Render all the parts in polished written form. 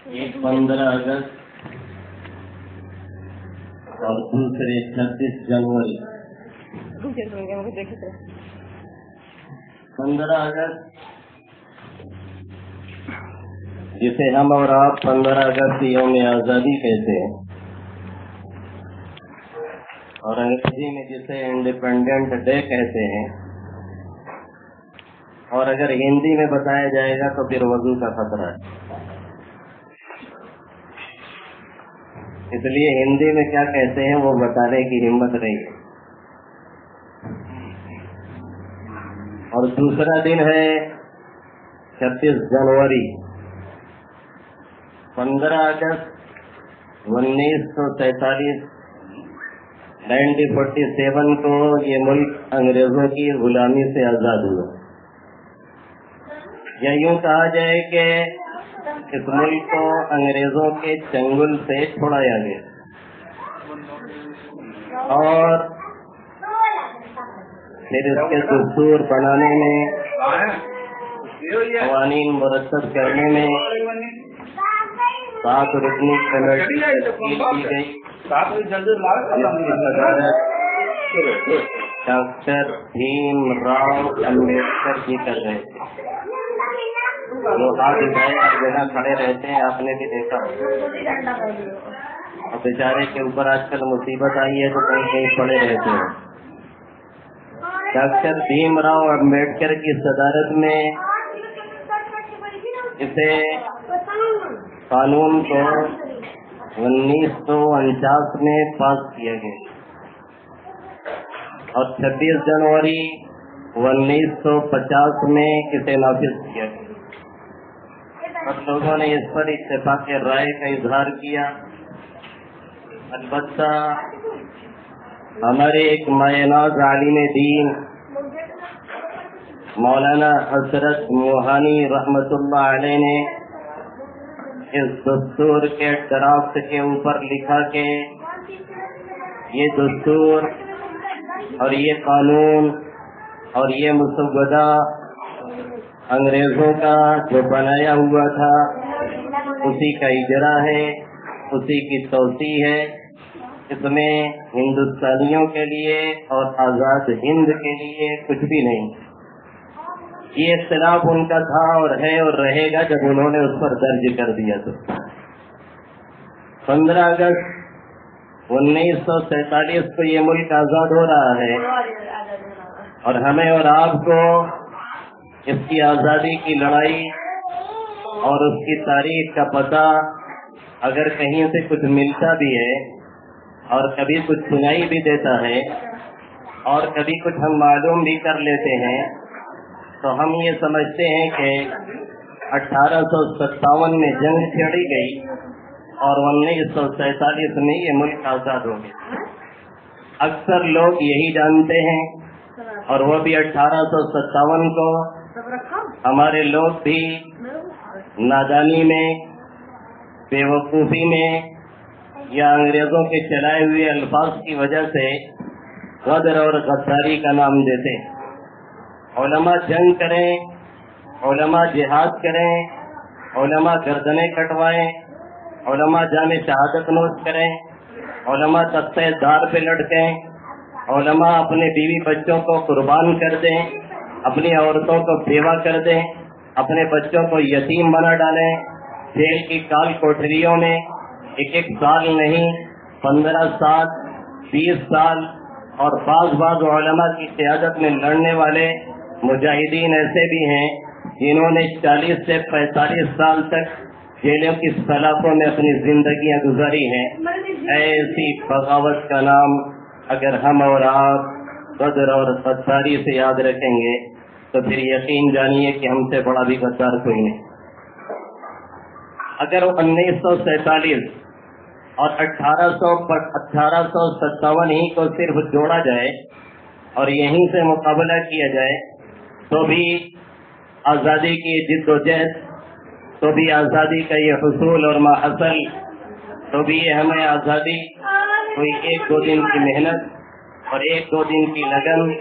एक 15 अगस्त और दूसरे 26 जनवरी। 15 अगस्त जिसे हम और आप 15 अगस्त यौम आज़ादी कहते हैं और अंग्रेजी में जिसे इंडिपेंडेंट डे कहते हैं, और अगर हिंदी में बताया जाएगा तो फिर वजू का खतरा है। इसलिए हिंदी में क्या कहते हैं वो बताने की हिम्मत नहीं है। और दूसरा दिन है 26 जनवरी। 15 अगस्त 1947 1947 को ये मुल्क अंग्रेजों की गुलामी से आजाद हुआ। या यूं कहा जाए कि इस मुल्क को अंग्रेजों के चंगुल से छुड़ाया गया और फिर इसके दस्तूर बनाने में, क़वानीन मुरतब करने में 7 रुकनी कमेटी तश्कील की गई। डॉक्टर भीमराव अम्बेडकर जी कर रहे थे। जो हाथ उठाए हर जगह खड़े रहते हैं, आपने भी देखा। और बेचारे के ऊपर आजकल मुसीबत आई है तो कहीं कहीं पड़े रहते हैं। डॉक्टर भीमराव अम्बेडकर की सदारत में इसे कानून को 1949 में पास किया गया और 26 जनवरी 1950 में इसे नाफिज किया गया। और लोगों ने इस पर इत्तेफाक राय का इजहार किया। अलबत्ता हमारे एक मायनाज आलिम दीन मौलाना हजरत मोहानी रहमतुल्लाह अलैह ने इस दस्तूर के ड्राफ्ट के ऊपर लिखा कि ये दस्तूर और ये कानून और ये मुसव्वदा अंग्रेजों का जो बनाया हुआ था उसी का इजरा है, उसी की तौसी है। इसमें हिंदुस्तानियों के लिए और आज़ाद हिंद के लिए कुछ भी नहीं। ये इख्तिलाफ उनका था और है और रहेगा जब उन्होंने उस पर दर्ज कर दिया। तो 15 अगस्त 1947 को ये मुल्क आज़ाद हो रहा है और हमें और आपको इसकी आज़ादी की लड़ाई और उसकी तारीख का पता अगर कहीं से कुछ मिलता भी है और कभी कुछ सुनाई भी देता है और कभी कुछ हम मालूम भी कर लेते हैं तो हम ये समझते हैं कि 1857 में जंग छेड़ी गई और 1947 में ये मुल्क आज़ाद हो गया। अक्सर लोग यही जानते हैं और वो भी 1857 को हमारे लोग भी नादानी में, बेवकूफ़ी में या अंग्रेजों के चलाए हुए अल्फाज की वजह से गदर और गद्दारी का नाम देते। उलमा जंग करें, उलमा जिहाद करें, उलमा गर्दनें कटवाएं, उलमा जामे शहादत नोश करें, उलमा तख्ते दार पे लटकें, उलमा अपने बीवी बच्चों को कुर्बान कर दें, अपनी औरतों को बेवा कर दें, अपने बच्चों को यतीम बना डालें, जेल की काल कोठरियों में एक साल नहीं 15 साल 20 साल और बाज़ उलमा की क़यादत में लड़ने वाले मुजाहिदीन ऐसे भी हैं जिन्होंने 40 से 45 साल तक जेलों की सलाखों में अपनी जिंदगियां गुजारी हैं। ऐसी बगावत का नाम अगर हम और आप गदर और गद्दारी से याद रखेंगे तो फिर यकीन जानिए कि हमसे बड़ा भी गद्दार कोई नहीं। अगर 1947 और 1857 ही को सिर्फ जोड़ा जाए और यहीं से मुकाबला किया जाए तो भी आज़ादी की जिद्दोजहद, तो भी आज़ादी का ये हुसूल और माहसल, तो भी ये हमें आज़ादी कोई 1-2 दिन की मेहनत और 1-2 दिन की लगन,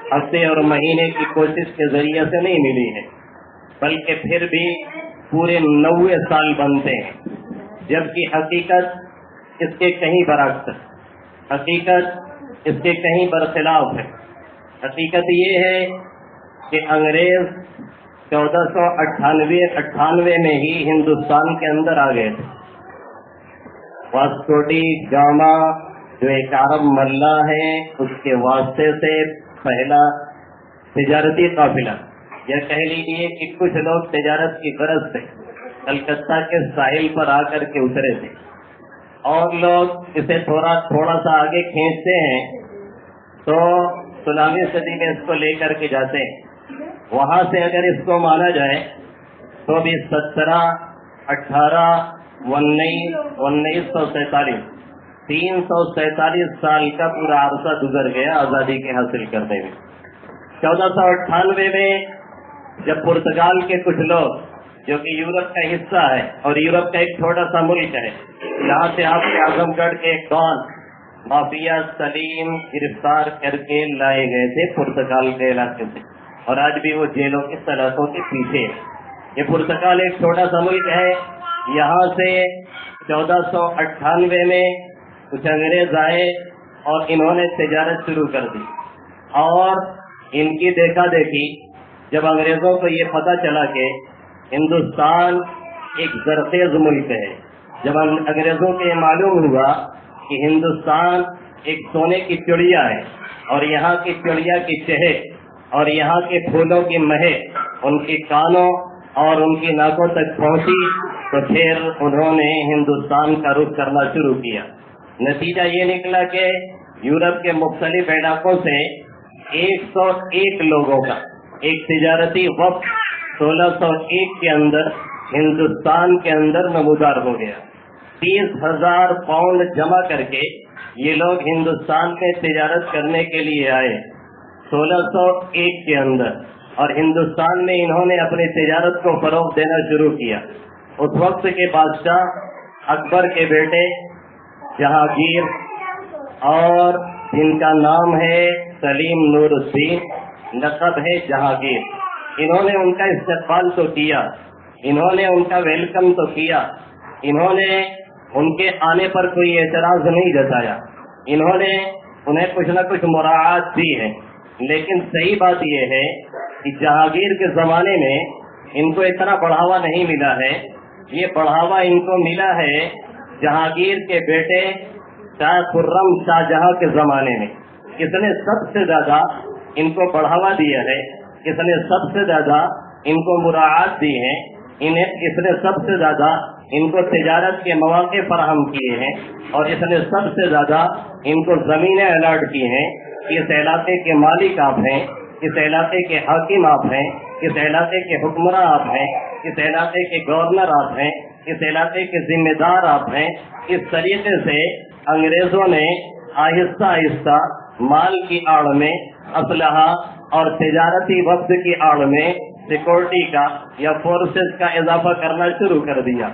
हफ्ते और महीने की कोशिश के जरिए से नहीं मिली है, बल्कि फिर भी पूरे 90 साल बनते हैं। جبکہ حقیقت اس کے کہیں برعکس ہے، حقیقت اس کے کہیں برخلاف ہے۔ حقیقت یہ ہے کہ انگریز 1498 میں ہی ہندوستان کے اندر آ گئے تھے۔ واسکو ڈی گاما جو ایک عرب ملا ہے، اس کے واسطے سے پہلا تجارتی قافلہ، یا کہہ لیجیے کہ کچھ لوگ تجارت کی غرض سے کلکتہ کے ساحل پر آ کر کے اترے تھے، اور لوگ اسے تھوڑا سا آگے کھینچتے ہیں تو 16ویں صدی میں اس کو لے کر کے جاتے ہیں۔ وہاں سے اگر اس کو مانا جائے تو بھی 17، 18، 1947 347 سال کا پورا عرصہ گزر گیا آزادی کے حاصل کرنے میں۔ 1498 میں جب پرتگال کے کچھ لوگ جو کہ یورپ کا حصہ ہے اور یورپ کا ایک چھوٹا سا ملک ہے، یہاں سے آپ کے اعظم گڑھ کے ایک ڈان مافیا سلیم گرفتار کر کے لائے گئے تھے پرتگال کے علاقے سے، اور آج بھی وہ جیلوں کی سلاخوں کے پیچھے ہے۔ یہ پرتگال ایک چھوٹا سا ملک ہے، یہاں سے 1498 میں کچھ انگریز آئے اور انہوں نے تجارت شروع کر دی، اور ان کی دیکھا دیکھی جب انگریزوں کو یہ پتہ چلا کہ ہندوستان ایک زرخیز ملک ہے، جب انگریزوں کو یہ معلوم ہوا کہ ہندوستان ایک سونے کی چڑیا ہے، اور یہاں کی چڑیا کی چہک اور یہاں کے پھولوں کی مہک ان کے کانوں اور ان کی ناکوں تک پہنچی، تو پھر انہوں نے ہندوستان کا رخ کرنا شروع کیا۔ نتیجہ یہ نکلا کہ یورپ کے مختلف علاقوں سے 101 لوگوں کا ایک تجارتی وفد 1601 کے اندر ہندوستان کے اندر نمودار ہو گیا۔ 30,000 پاؤنڈ جمع کر کے یہ لوگ ہندوستان میں تجارت کرنے کے لیے آئے 1601 کے اندر، اور ہندوستان میں انہوں نے اپنی تجارت کو فروغ دینا شروع کیا۔ اس وقت کے بادشاہ اکبر کے بیٹے جہانگیر، اور جن کا نام ہے سلیم نور الدین، لقب ہے جہانگیر، انہوں نے ان کا استقبال تو کیا، انہوں نے ان کا ویلکم تو کیا، انہوں نے ان کے آنے پر کوئی اعتراض نہیں جتایا، انہوں نے انہیں کچھ نہ کچھ مراعات دی ہے، لیکن صحیح بات یہ ہے کہ جہانگیر کے زمانے میں ان کو اتنا بڑھاوا نہیں ملا ہے۔ یہ بڑھاوا ان کو ملا ہے جہانگیر کے بیٹے شاہ خرم شاہ جہاں کے زمانے میں۔ اس نے سب سے زیادہ ان کو بڑھاوا دیا ہے، اس نے سب سے زیادہ ان کو مراعات دی ہے، اس نے سب سے زیادہ ان کو تجارت کے مواقع فراہم کیے ہیں، اور اس نے سب سے زیادہ ان کو زمینیں الاٹ کی ہیں۔ اس علاقے کے مالک آپ ہیں، اس علاقے کے حاکم آپ ہیں، اس علاقے کے حکمراں آپ ہیں، اس علاقے کے گورنر آپ ہیں، اس علاقے کے ذمہ دار آپ ہیں۔ اس طریقے سے انگریزوں نے آہستہ آہستہ مال کی آڑ میں، اسلحہ اور تجارتی وفد کی آڑ میں سیکورٹی کا یا فورسز کا اضافہ کرنا شروع کر دیا،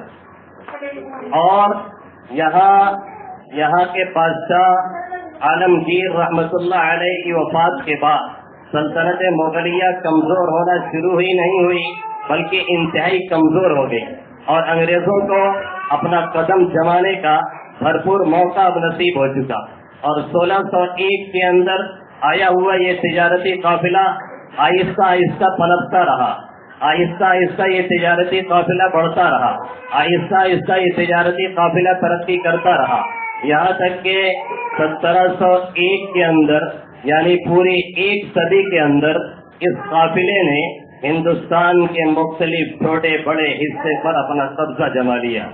اور یہاں کے بادشاہ عالمگیر رحمت اللہ علیہ کی وفات کے بعد سلطنت مغلیہ کمزور ہونا شروع ہی نہیں ہوئی، بلکہ انتہائی کمزور ہو گئی، اور انگریزوں کو اپنا قدم جمانے کا بھرپور موقع اب نصیب ہو چکا۔ اور 1601 کے اندر آیا ہوا یہ تجارتی قافلہ آہستہ آہستہ پنپتا رہا، آہستہ آہستہ یہ تجارتی قافلہ بڑھتا رہا، آہستہ آہستہ یہ تجارتی قافلہ ترقی کرتا رہا، یہاں تک کہ 1701 کے اندر، یعنی پوری ایک صدی کے اندر، اس قافلے نے ہندوستان کے مختلف چھوٹے بڑے حصے پر اپنا قبضہ جما لیا،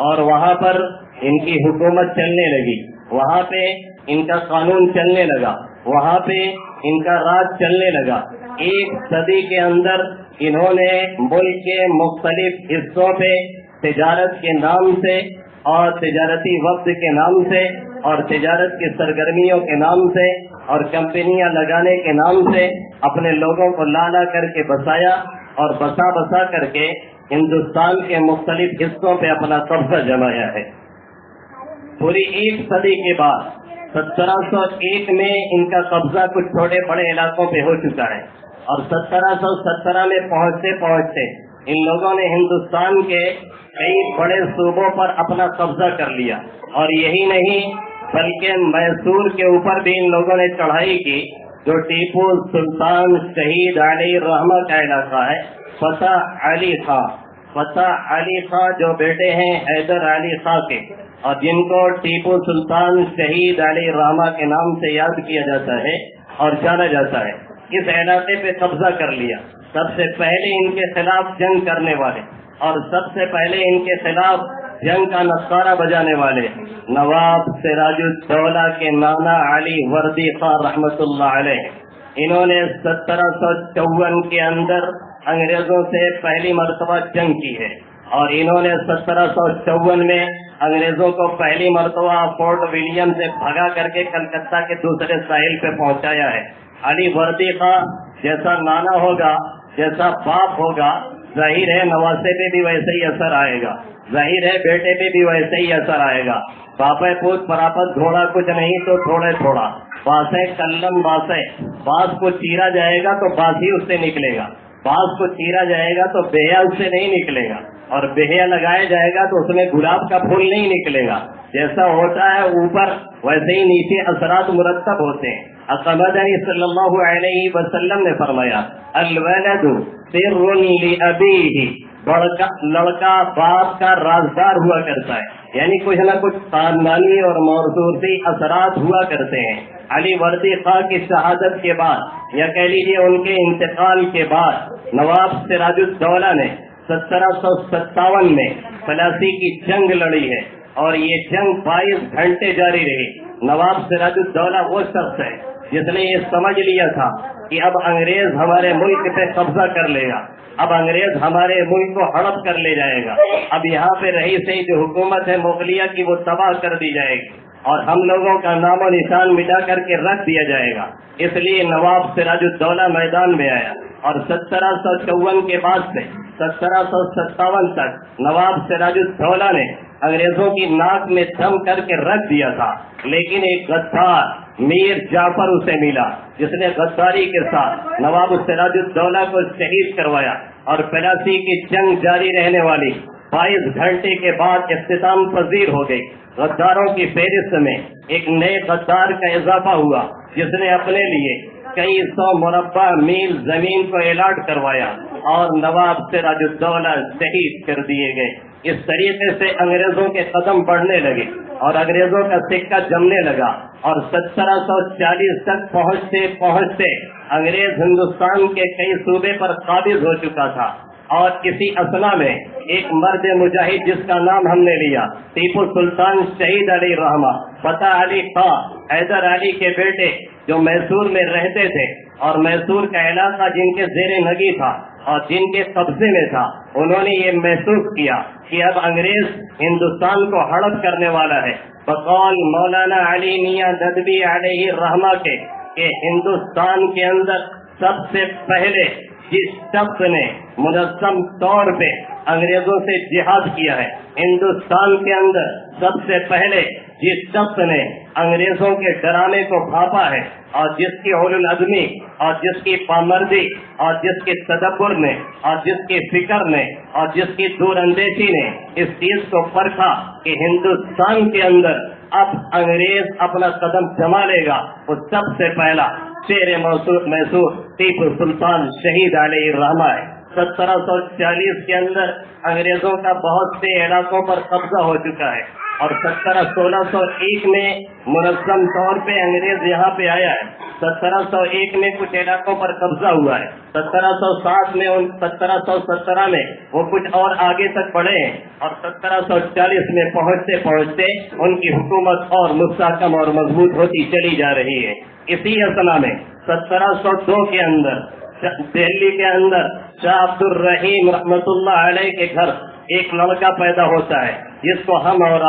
اور وہاں پر ان کی حکومت چلنے لگی، وہاں پہ ان کا قانون چلنے لگا، وہاں پہ ان کا راج چلنے لگا۔ ایک صدی کے اندر انہوں نے ملک کے مختلف حصوں پہ تجارت کے نام سے اور تجارتی وقت کے نام سے اور تجارت کی سرگرمیوں کے نام سے اور کمپنیاں لگانے کے نام سے اپنے لوگوں کو لا کر کے بسایا، اور بسا کر کے ہندوستان کے مختلف حصوں پہ اپنا قبضہ جمایا ہے۔ پوری ایک صدی کے بعد 1701 میں ان کا قبضہ کچھ چھوٹے بڑے علاقوں پہ ہو چکا ہے، اور 1717 میں پہنچتے इन लोगों ने हिंदुस्तान के कई बड़े सूबों पर अपना कब्जा कर लिया, और यही नहीं बल्कि मैसूर के ऊपर भी इन लोगों ने चढ़ाई की, जो टीपू सुल्तान शहीद अली रहमा का इलाका है। फतह अली खां जो बेटे हैं हैदर अली खां के, और जिनको टीपू सुल्तान शहीद अली रहमा के नाम से याद किया जाता है और जाना जाता है, इस इलाके पे कब्जा कर लिया। सबसे पहले इनके खिलाफ जंग करने वाले और सबसे पहले इनके खिलाफ जंग का नक्कारा बजाने वाले नवाब सिराजुद्दौला के नाना अली वर्दी खां रहमतुल्लाह अलैह, इन्होंने 1754 के अंदर अंग्रेजों से पहली मर्तबा जंग की है, और इन्होंने 1754 में अंग्रेजों को पहली मर्तबा फोर्ट विलियम से भगा करके कलकत्ता के दूसरे साहिल पे पहुंचाया है। अली वर्दी खां जैसा नाना होगा, जैसा बाप होगा, जाहिर है नवासे पे भी वैसे ही असर आएगा, जाहिर है बेटे पे भी वैसे ही असर आएगा। बापे पूत परापत घोड़ा कुछ नहीं तो थोड़े थोड़ा, बासे कल्लम बासे, बांस को चीरा जाएगा तो बांस ही उससे निकलेगा, बांस को चीरा जाएगा तो बेहया उससे नहीं निकलेगा, और बेहया लगाया जाएगा तो उसमें गुलाब का फूल नहीं निकलेगा। जैसा होता है ऊपर वैसे ही नीचे असरात मुरत्तब होते हैं। अक़मदनी सल्लल्लाहु अलैहि वसल्लम ने फरमाया, अल वलदु सिर्रुन लि अबीही, लड़का बाप का राजदार हुआ करता है, यानी कुछ न कुछ खानदानी और मौरूसी असरात हुआ करते हैं। अली वर्दी खां की शहादत के बाद, या कह लीजिए उनके इंतकाल के बाद, नवाब सिराजुद्दौला ने 1757 में प्लासी की जंग लड़ी है, और ये जंग 22 घंटे जारी रही। नवाब सिराजुद्दौला वो शख्स है जिसने ये समझ लिया था कि अब अंग्रेज हमारे मुल्क पे कब्जा कर लेगा, अब अंग्रेज हमारे मुल्क को हड़प कर ले जाएगा, अब यहाँ पे रही सही जो हुकूमत है मुगलिया की वो तबाह कर दी जाएगी, और हम लोगों का नामो निशान मिटा करके रख दिया जाएगा। इसलिए नवाब सिराजुद्दौला मैदान में आया, और 1754 के बाद से 1757 तक नवाब सिराजुद्दौला ने अंग्रेजों की नाक में दम करके रख दिया था। लेकिन एक गद्दार मीर जाफर उसे मिला, जिसने गद्दारी के साथ नवाब सिराजुद्दौला को शहीद करवाया, और प्लासी की जंग जारी रहने वाली 22 घंटे के बाद इख्तिताम पजीर हो गई। गद्दारों की फेहरिस्त में एक नए गद्दार का इजाफा हुआ, जिसने अपने लिए कई 100 मुरब्बा मील जमीन को एलाट करवाया, और नवाब सिराजुद्दौला शहीद कर दिए गए। इस तरीके से अंग्रेजों के कदम बढ़ने लगे, और अंग्रेजों का सिक्का जमने लगा, और 1740 तक पहुँचते पहुँचते अंग्रेज हिंदुस्तान के कई सूबे पर काबिज हो चुका था। और इसी असना में एक मर्द मुजाहिद जिसका नाम हमने लिया, टीपू सुल्तान शहीद अली रहमा, फतह अली खां हैदर अली के बेटे, जो मैसूर में रहते थे, और मैसूर का इलाका जिनके ज़ेरे नगी था और जिनके कब्जे में था, उन्होंने ये महसूस किया कि अब अंग्रेज हिंदुस्तान को हड़प करने वाला है। बकौल मौलाना अली मियां नदवी अलैहि रहमा के हिंदुस्तान के अंदर सबसे पहले जिस शख्स ने मुनज़्ज़म तौर पे अंग्रेजों से जिहाद किया है, हिंदुस्तान के अंदर सबसे पहले जिस शख्स ने अंग्रेजों के डराने को भापा है, और जिसकी उलुल अज़मी और जिसकी पामर्दी और जिसके तदब्बुर ने और जिसकी फिक्र ने और जिसकी दूरअंदेशी ने इस चीज को परखा कि हिंदुस्तान के अंदर अब अंग्रेज अपना कदम जमा लेगा, वो सबसे पहला शेर मैसूर टीपू सुल्तान शहीद अलैहि रहमा है। 1740 के अंदर अंग्रेजों का बहुत से इलाकों पर कब्जा हो चुका है, और 1601 में मुनज़्ज़म तौर पे अंग्रेज यहाँ पे आया है। 1701 में कुछ इलाकों पर कब्जा हुआ है, 1707 में 1717 में वो कुछ और आगे तक बढ़े हैं, और 1740 में पहुँचते पहुँचते उनकी हुकूमत और मुस्तहकम और मजबूत होती चली जा रही है। इसी असना में 1702 के अंदर दिल्ली के अंदर शाह अब्दुल रहीम रहमतुल्लाह अलैह के घर एक लड़का पैदा होता है, जिसको हम और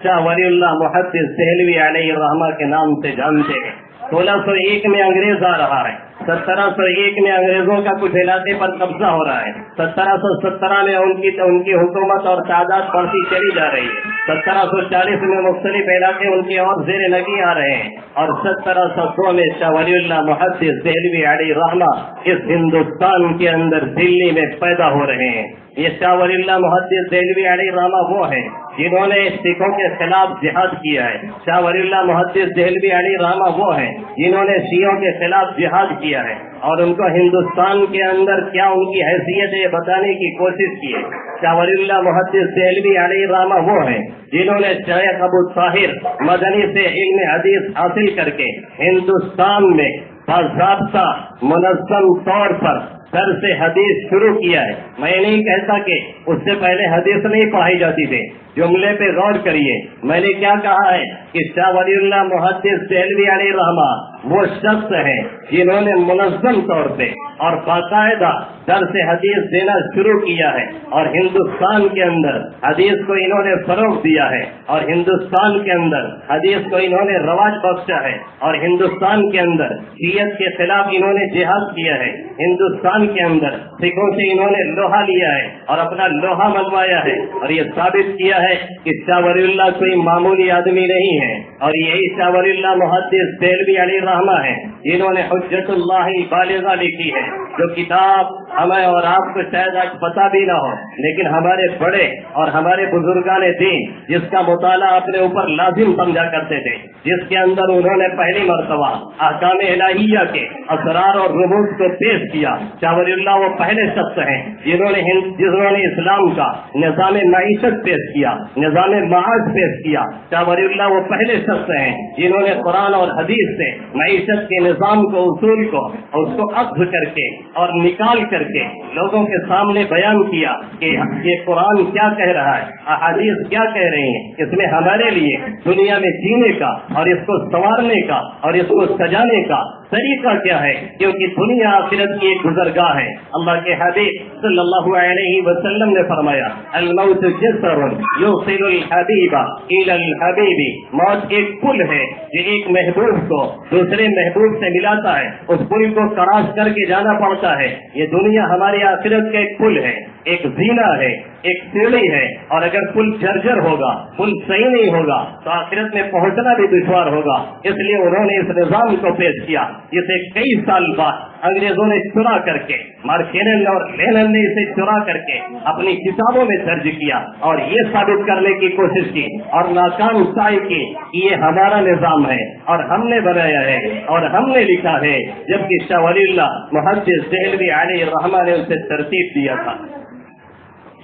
शाह वलीउल्लाह मुहद्दिस देहलवी अलैहि रहमा के नाम से जानते हैं। 1601 में अंग्रेज आ रहा है, 1701 में अंग्रेजों का कुछ इलाके पर कब्जा हो रहा है, 1717 में उनकी हुकूमत और तादाद बढ़ती चली जा रही है, 1740 में मुख्तलिफ इलाके उनके और जेर नगी आ रहे हैं, और 1702 में शाह वलीउल्लाह मुहद्दिस देहलवी अलैहि रहमा इस हिंदुस्तान के अंदर दिल्ली में पैदा हो रहे हैं। ये शाह वलीउल्लाह मुहद्दिस देहलवी अलैहि रहमा वो है जिन्होंने सिखों के खिलाफ जिहाद किया है। शाह वलीउल्लाह मुहद्दिस देहलवी अलैहि रहमा वो है जिन्होंने शियों के खिलाफ जिहाद किया है और उनको हिंदुस्तान के अंदर क्या उनकी हैसियत है बताने की कोशिश की है। शाह वलीउल्लाह मुहद्दिस देहलवी अलैहि रहमा वो है जिन्होंने शेख अबू ताहिर मदनी से इल्म हदीस हासिल करके हिंदुस्तान में बाज़ाब्ता मुनज़्ज़म तौर पर दर्स हदीस शुरू किया है। मैं नहीं कहता कि उससे पहले हदीस नहीं पढ़ाई जाती थी, जुमले पे गौर करिए। मैंने क्या कहा है कि शाह वलीउल्लाह मुहद्दिस देहलवी अलैहि रहमा वो शख्स हैं जिन्होंने मुनज़्ज़म तौर पे और बाकायदा दर्स हदीस देना शुरू किया है और हिंदुस्तान के अंदर हदीस को इन्होंने फरोग दिया है और हिंदुस्तान के अंदर हदीस को इन्होंने रवाज बख्शा है और हिंदुस्तान के अंदर शियत के खिलाफ इन्होंने जिहाद किया है। हिंदुस्तान के अंदर सिखों से इन्होंने लोहा लिया है और अपना लोहा मनवाया है और ये साबित किया है कि शाह वलीउल्लाह कोई मामूली आदमी नहीं है और यही शाह वलीउल्लाह मुहद्दिस देहलवी अलैहि रहमा है जिन्होंने हुज्जतुल्लाहिल बालिगा लिखी है, जो किताब हमें और आपको शायद आज पता भी ना हो, लेकिन हमारे बड़े और हमारे बुजुर्गान दीन जिसका मुताला अपने ऊपर लाजिम समझा करते थे, जिसके अंदर उन्होंने पहली मर्तबा अहकाम इलाहिया के असरार और रुमूज को पेश किया। शाह वलीउल्लाह वो पहले शख्स हैं जिन्होंने इस्लाम का निज़ाम मईशत पेश किया, निज़ाम माश पेश किया। शाह वलीउल्लाह वो पहले शख्स हैं जिन्होंने कुरान और हदीस से मईशत के निज़ाम को, उसूल को, उसको अख्ज़ करके और निकाल करके लोगों के सामने बयान किया कि ये कुरान क्या कह रहा है, अहादीस क्या कह रही हैं, इसमें हमारे लिए दुनिया में जीने का और इसको संवारने का और इसको सजाने का तरीका क्या है, क्योंकि दुनिया आखिरत की एक गुजरगाह है। अल्लाह के हबीब सल्लल्लाहु अलैहि वसल्लम ने फरमाया, अल मौत जसरुन युसिलुल हबीबा इलल हबीबी, मौत एक पुल है जो एक महबूब को दूसरे महबूब से मिलाता है, उस पुल को क्रॉस करके जाना पड़ता है। ये दुनिया हमारी आखिरत का एक पुल है, एक जीना है, एक सीढ़ी है, और अगर पुल जर्जर होगा, पुल सही नहीं होगा तो आखिरत में पहुंचना भी दुश्वार होगा। इसलिए उन्होंने इस निजाम को पेश किया जिसे कई साल बाद अंग्रेजों ने चुरा करके, मार्केनन और लेनन ने इसे चुरा करके अपनी किताबों में दर्ज किया और ये साबित करने की कोशिश की और नाकाम साई की कि ये हमारा निजाम है और हमने बनाया है और हमने लिखा है, जबकि शाह वलीउल्लाह मुहद्दिस देहलवी अलैहि रहमा ने उसे तरतीब दिया था।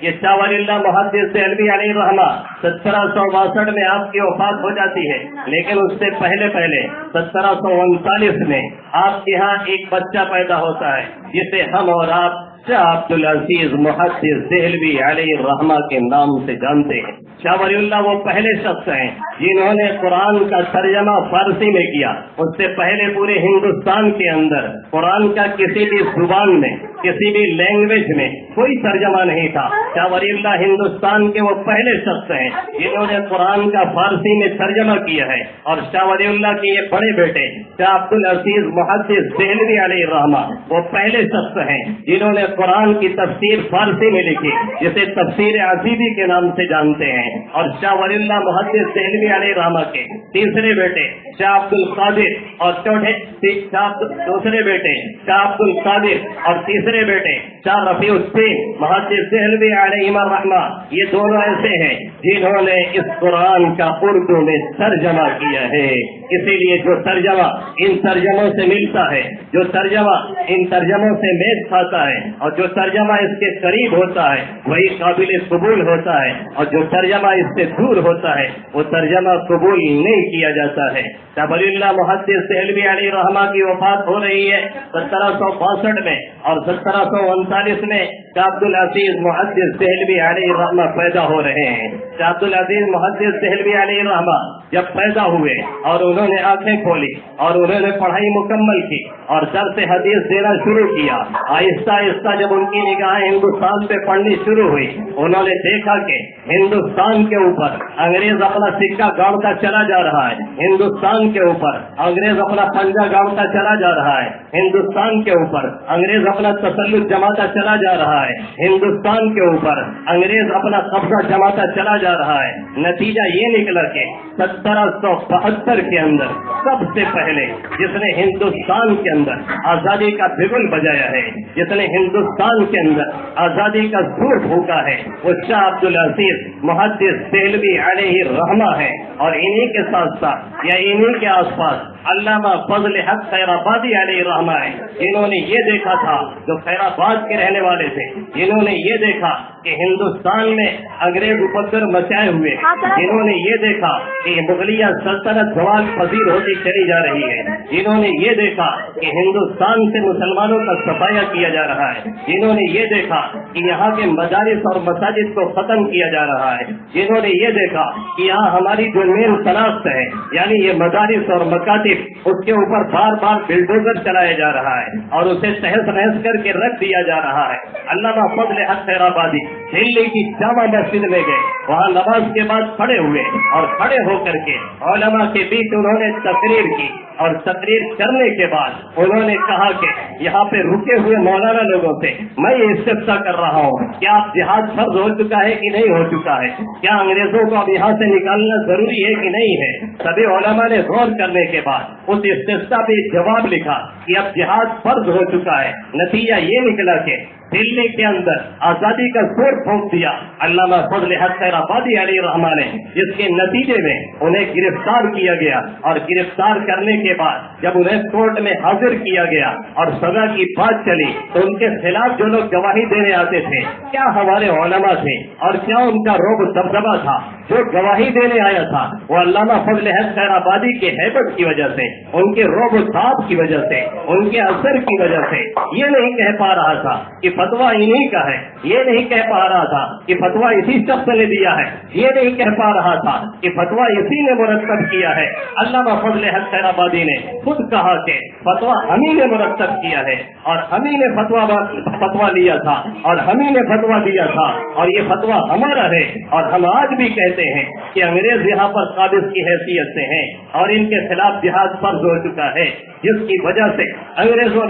ये शाह वलीउल्लाह मुहद्दिस देहलवी अलैहि रहमा 1762 में आपकी वफात हो जाती है, लेकिन उससे पहले 1739 में आपके यहाँ एक बच्चा पैदा होता है जिसे हम और आप शाह अब्दुल अजीज मुहद्दिस देहलवी अलैहि रहमा के नाम से जानते हैं। शाह वलीउल्लाह वो पहले शख्स हैं जिन्होंने कुरान का तर्जमा फारसी में किया। उससे पहले पूरे हिंदुस्तान के अंदर कुरान का किसी भी जुबान में, किसी भी लैंग्वेज में कोई तर्जमा नहीं था। शाह वलीउल्लाह हिंदुस्तान के वो पहले शख्स हैं जिन्होंने कुरान का फारसी में तर्जमा किया है और शाह वलीउल्लाह के ये बड़े बेटे शाह अब्दुल अजीज मुहद्दिस देहलवी अलैहि रहमा वो पहले शख्स हैं जिन्होंने कुरान की तफसीर फारसी में लिखी, जिसे तफसीर अजीबी के नाम से जानते हैं। और शाह वलीउल्लाह मुहद्दिस देहलवी अलैहि रहमा के तीसरे बेटे शाह अब्दुल कादिर और दूसरे बेटे शाह अब्दुल कादिर और तीसरे बेटे शाह रफीउद्दीन मुहद्दिस देहलवी अलैहि रहमा, ये दोनों ऐसे हैं जिन्होंने इस कुरान का उर्दू में तर्जमा किया है। इसीलिए जो तर्जमा इन तर्जमों से मिलता है, जो तर्जमा इन तर्जमों से मेल खाता है और जो तर्जमा इसके करीब होता है वही काबिल कबूल होता है, और जो तर्जमा इससे दूर होता है वो तर्जमा कबूल नहीं किया जाता है। शाह वलीउल्लाह मुहद्दिस देहलवी अलैहि रहमा की वफात हो रही है 1762 में और 1739 में शाह अब्दुल अजीज मुहद्दिस देहलवी अलैहि रहमा पैदा हो रहे हैं। शाह अब्दुल अजीज मुहद्दिस देहलवी अलैहि रहमा जब पैदा हुए और उन्होंने आंखें खोली और उन्होंने पढ़ाई मुकम्मल की और दर्स हदीस देना शुरू किया। आहिस्ता आहिस्ता जब उनकी निगाहें हिंदुस्तान पे पड़नी शुरू हुई, उन्होंने देखा कि हिंदुस्तान के ऊपर अंग्रेज अपना सिक्का गाड़ता चला जा रहा है, हिंदुस्तान के ऊपर अंग्रेज अपना पंजा गाड़ता चला जा रहा है, हिंदुस्तान के ऊपर अंग्रेज अपना तसल्लुत जमाता चला जा रहा है, हिंदुस्तान के ऊपर अंग्रेज अपना कब्जा जमाता चला जा रहा है। नतीजा ये निकला कि 1772 के अंदर सबसे पहले जिसने हिंदुस्तान के अंदर आजादी का बिगुल बजाया है, जिसने हिंदुस्तान के अंदर आजादी का सुर फूका है, वो शाह अब्दुल अजीज मुहद्दिस देहलवी अलैहि रहमा है। और इन्हीं के साथ साथ या इन्हीं के आसपास अल्लामा फजल हक खैराबादी अलैहि रहमा है, जिन्होंने ये देखा था, जो खैराबाद के रहने वाले थे, जिन्होंने ये देखा कि हिंदुस्तान में अंग्रेज उपद्रव मचाए हुए, जिन्होंने ये देखा कि मुगलिया सल्तनत जवाल पजीर होती चली जा रही है, जिन्होंने ये देखा कि हिंदुस्तान से मुसलमानों का सफाया किया जा रहा है, जिन्होंने ये देखा कि यहाँ के मदारिस और मसाजिद को खत्म किया जा रहा है, जिन्होंने ये देखा कि यहाँ हमारी जो मेन शनाख्त है यानी ये मदारिस और मकातिब, उसके ऊपर बार बार बिल्डोजर चलाया जा रहा है और उसे तहस नहस करके रख दिया जा रहा है। अल्लामा फजल हक खैराबादी दिल्ली की जामा मस्जिद में गए, वहाँ नमाज के बाद खड़े हुए और खड़े होकर के उलमा के बीच उन्होंने तकरीर की और तकरीर करने के बाद उन्होंने कहा कि यहाँ पे रुके हुए मौलाना लोगों से मैं ये इस्तिफ्ता कर रहा हूँ, क्या आप जिहाद फर्ज हो चुका है कि नहीं हो चुका है, क्या अंग्रेजों को अब यहाँ से निकालना जरूरी है कि नहीं है। सभी उलमा ने गौर करने के बाद उस इस्तिफ्ता पे जवाब लिखा कि अब जिहाद फर्ज हो चुका है। नतीजा ये निकला कि दिल्ली के अंदर आजादी का जोर फूंक दिया अल्लामा फजल हक खैराबादी अलैहि रहमा ने, जिसके नतीजे में उन्हें गिरफ्तार किया गया और गिरफ्तार करने के बाद जब उन्हें कोर्ट में हाजिर किया गया और सजा की बात चली तो उनके खिलाफ जो लोग गवाही देने आते थे क्या हमारे उलमा थे और क्या उनका रोब दबदबा था। जो गवाही देने आया था वो अल्लामा फजल हक खैराबादी के हैबत की वजह से, उनके रोब साहब की वजह से, उनके असर की वजह से ये नहीं कह पा रहा था कि फतवा इन्हीं का है, ये नहीं कह पा रहा था कि फतवा इसी शख्स ने दिया है, ये नहीं कह पा रहा था कि फतवा इसी ने मुरतब किया है। अल्लामा फजल हक खैराबादी ने खुद कहा कि फतवा हम ही ने मुरतब किया है और हम ही ने फतवा लिया था और हम ही ने फतवा दिया था और ये फतवा हमारा है। और हम आज भी कहते हैं कि अंग्रेज यहाँ पर काबिज की हैसियत से हैं और इनके खिलाफ जिहाद फर्ज हो चुका है, जिसकी वजह से अंग्रेजों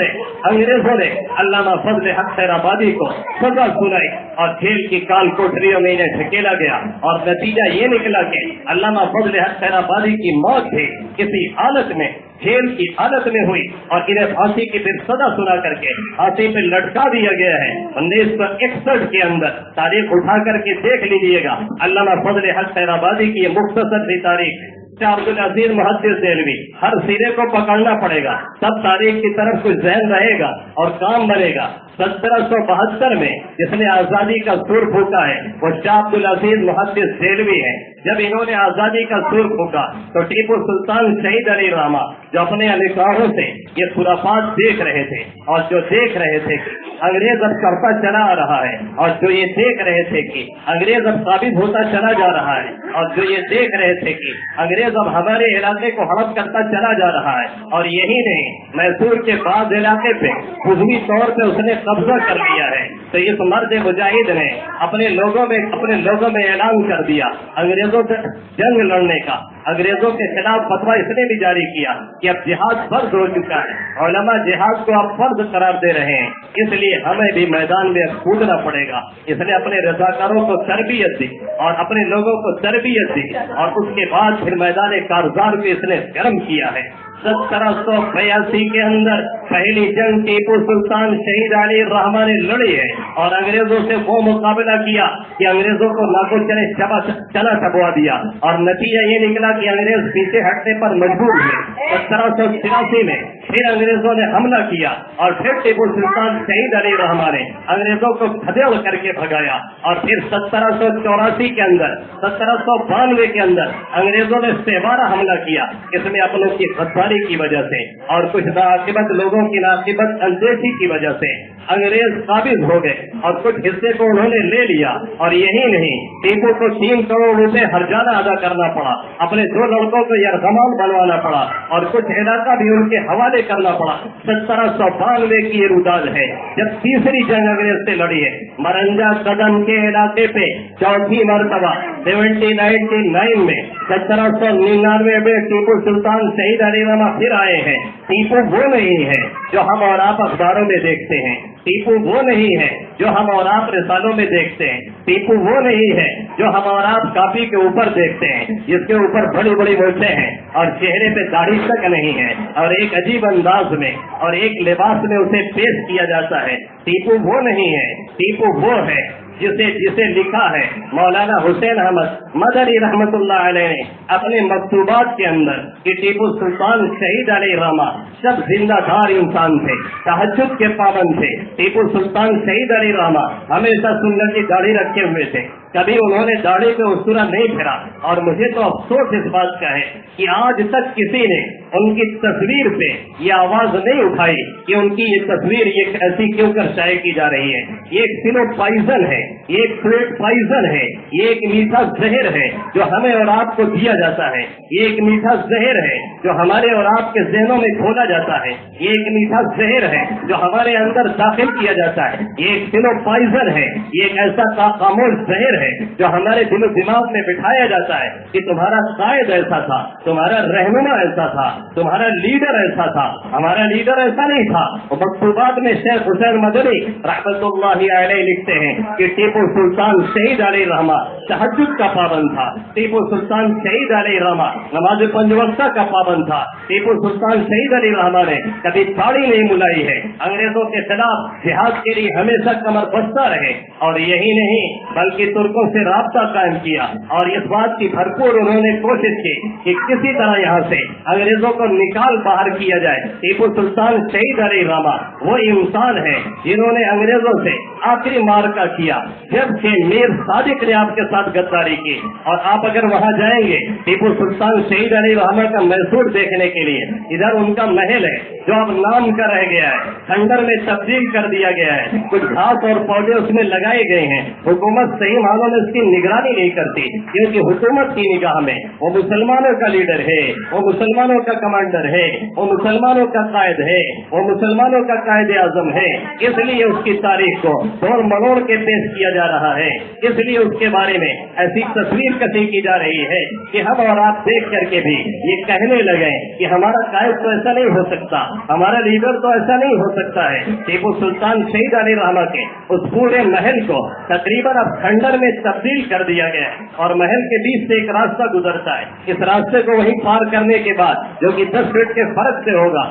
ने अल्लामा फजल हक खैराबादी को सजा सुनाई और जेल की काल कोठरियों में इन्हें ढकेला गया और नतीजा ये निकला कि अल्लामा फजल हक खैराबादी की मौत भी किसी हालत में जेल की हालत में हुई और इन्हें फांसी की फिर सजा सुना करके फांसी पे लटका दिया गया है। 1961 के अंदर तारीख उठा करके देख लीजिएगा, अल्लामा फजल हक खैराबादी की ये मुख्तसर सी तारीख शाह अब्दुल अजीज मुहद्दिस देहलवी, हर सिरे को पकड़ना पड़ेगा तब तारीख की तरफ कुछ जहन रहेगा और काम बनेगा। 1772 में जिसने आजादी का सुर फूका है वो शाह अब्दुल अजीज मुहद्दिस देहलवी है। जब इन्होंने आजादी का सुर फूका तो टीपू सुल्तान शहीद अलैहि रहमा जो अपने निगाहों से ये खुराफात देख रहे थे और जो देख रहे थे कि अंग्रेज अब करता चला आ रहा है और जो ये देख रहे थे कि अंग्रेज अब साबित होता चला जा रहा है और जो ये देख रहे थे कि अंग्रेज अब हमारे इलाके को हड़प करता चला जा रहा है और यही नहीं मैसूर के बाद इलाके पे खुजवी तौर पे उसने कब्जा कर लिया है, तो इस मर्द मुजाहिद ने अपने लोगों में ऐलान कर दिया अंग्रेजों से जंग लड़ने का। अंग्रेजों के खिलाफ फतवा इसने भी जारी किया कि अब जिहाद फर्ज हो चुका है, उलमा जिहाद को अब फर्ज करार दे रहे हैं, इसलिए हमें भी मैदान में अब कूदना पड़ेगा। इसने अपने रजाकारों को तरबियत दी और अपने लोगों को तरबियत दी और उसके बाद फिर मैदान कारजार को इसने गर्म किया है। 1782 के अंदर पहली जंग टीपू सुल्तान शहीद अलैहि रहमा ने लड़ी है और अंग्रेजों से वो मुकाबला किया कि अंग्रेजों को नाको चना चबवा दिया और नतीजा ये निकला कि अंग्रेज पीछे हटने पर मजबूर हुए। 1783 में फिर अंग्रेजों ने हमला किया और फिर टीपू सुल्तान शहीद अली रहमान ने अंग्रेजों को खदेड़ करके भगाया। और फिर 1784 के अंदर 1792 के अंदर अंग्रेजों ने 12 हमला किया, इसमें अपनों की गद्दारी की वजह से और कुछ नाकिबत लोगों की नाकिबत अंदेशी की वजह से अंग्रेज काबिज हो गए और कुछ हिस्से को उन्होंने ले लिया। और यही नहीं, टीपू को 3 करोड़ रुपए हर्जाना अदा करना पड़ा, अपने 2 लड़कों को यरगमाल बनवाना पड़ा और कुछ इलाका भी उनके हवाले करना पड़ा। 1792 की ये रुदाद है जब तीसरी जंग अंग्रेज से लड़ी है। मरंजा कदम के इलाके पे चौथी मरतबा 1799 में 1799 में टीपू सुल्तान शहीद अली रहमान फिर आए हैं। टीपू वो नहीं है जो हम और आप अखबारों में देखते हैं, टीपू वो नहीं है जो हम और आप रिसालों में देखते हैं, टीपू वो नहीं है जो हम और आप कापी के ऊपर देखते हैं जिसके ऊपर बड़ी बड़ी मूछें हैं और चेहरे पे दाढ़ी तक नहीं है और एक अजीब अंदाज में और एक लिबास में उसे पेश किया जाता है। टीपू वो नहीं है, टीपू वो है जिसे लिखा है मौलाना हुसैन अहमद मदनी रहमतुल्लाह अलैह ने अपने मकतूबात के अंदर कि टीपू सुल्तान शहीद अली रहमान सब जिंदादार इंसान थे, तहज्जुद के पाबंद थे। टीपू सुल्तान शहीद अली रहमान हमेशा सुन्नत की दाढ़ी रखे हुए थे, कभी उन्होंने दाढ़ी पे उस्तरा नहीं फिरा। और मुझे तो अफसोस इस बात का है कि आज तक किसी ने उनकी तस्वीर पे ये आवाज नहीं उठाई कि उनकी ये तस्वीर ये ऐसी क्यों कर शाये की जा रही है। ये एक सिलो पॉइजन है, ये एक स्वीट पॉइजन है, ये एक मीठा जहर है जो हमें और आपको दिया जाता है। ये एक मीठा जहर है जो हमारे और आपके जहनों में खोला जाता है। ये एक मीठा जहर है जो हमारे अंदर दाखिल किया जाता है। ये एक सिलो पॉइजन है, ये एक ऐसा खामोश जहर है जो हमारे दिलो दिमाग में बिठाया जाता है कि तुम्हारा कायद ऐसा था, तुम्हारा रहनुमा ऐसा था, तुम्हारा लीडर ऐसा था। हमारा लीडर ऐसा नहीं था। मकतूबात में शेख हुसैन मदनी रहमतुल्लाहि अलैह लिखते हैं कि टीपू सुल्तान शहीद अली रहमान तहज्जुद का पाबंद था, टीपू सुल्तान शहीद अली रहमान नमाज 5 वक्त का पाबंद था, टीपू सुल्तान शहीद अली रहमान ने कभी दाढ़ी नहीं मुलाई है, अंग्रेजों के खिलाफ जिहाद के लिए हमेशा कमर बस्ता रहे। और यही नहीं बल्कि तुर्कों से राब्ता कायम किया और इस बात की भरपूर उन्होंने कोशिश की कि किसी तरह यहाँ से अंग्रेजों को निकाल बाहर किया जाए। टीपू सुल्तान शहीद अली रहमान वो इंसान है जिन्होंने अंग्रेजों से आखिरी मार्का किया जबकि मीर सादिक ने आपके साथ गद्दारी की। और आप अगर वहाँ जाएंगे टीपू सुल्तान शहीद अली रहमान का मैसूर देखने के लिए, इधर उनका महल है जो अब नाम का रह गया है, खंडर में तब्दील कर दिया गया है, कुछ घास और पौधे उसमें लगाए गए हैं। हुकूमत सही मानों में इसकी निगरानी नहीं करती क्योंकि हुकूमत की निगाह में वो मुसलमानों का लीडर है, वो मुसलमानों का कमांडर है, वो मुसलमानों का कायद है, वो मुसलमानों का कायद आजम है। इसलिए उसकी तारीख को तोड़ मरोड़ के पेश किया जा रहा है, इसलिए उसके बारे में ऐसी तस्वीर कसी की जा रही है कि हम और आप देख करके भी ये कहने लगे कि हमारा कायद तो ऐसा नहीं हो सकता, हमारा लीडर तो ऐसा नहीं हो सकता है। टीपू सुल्तान शहीद अली रहमान के उस पूरे महल को तकरीबन अब खंडर में तब्दील कर दिया गया है और महल के बीच से एक रास्ता गुजरता है। इस रास्ते को वहीं पार करने के बाद जो कि 10 फीट के फर्क से होगा,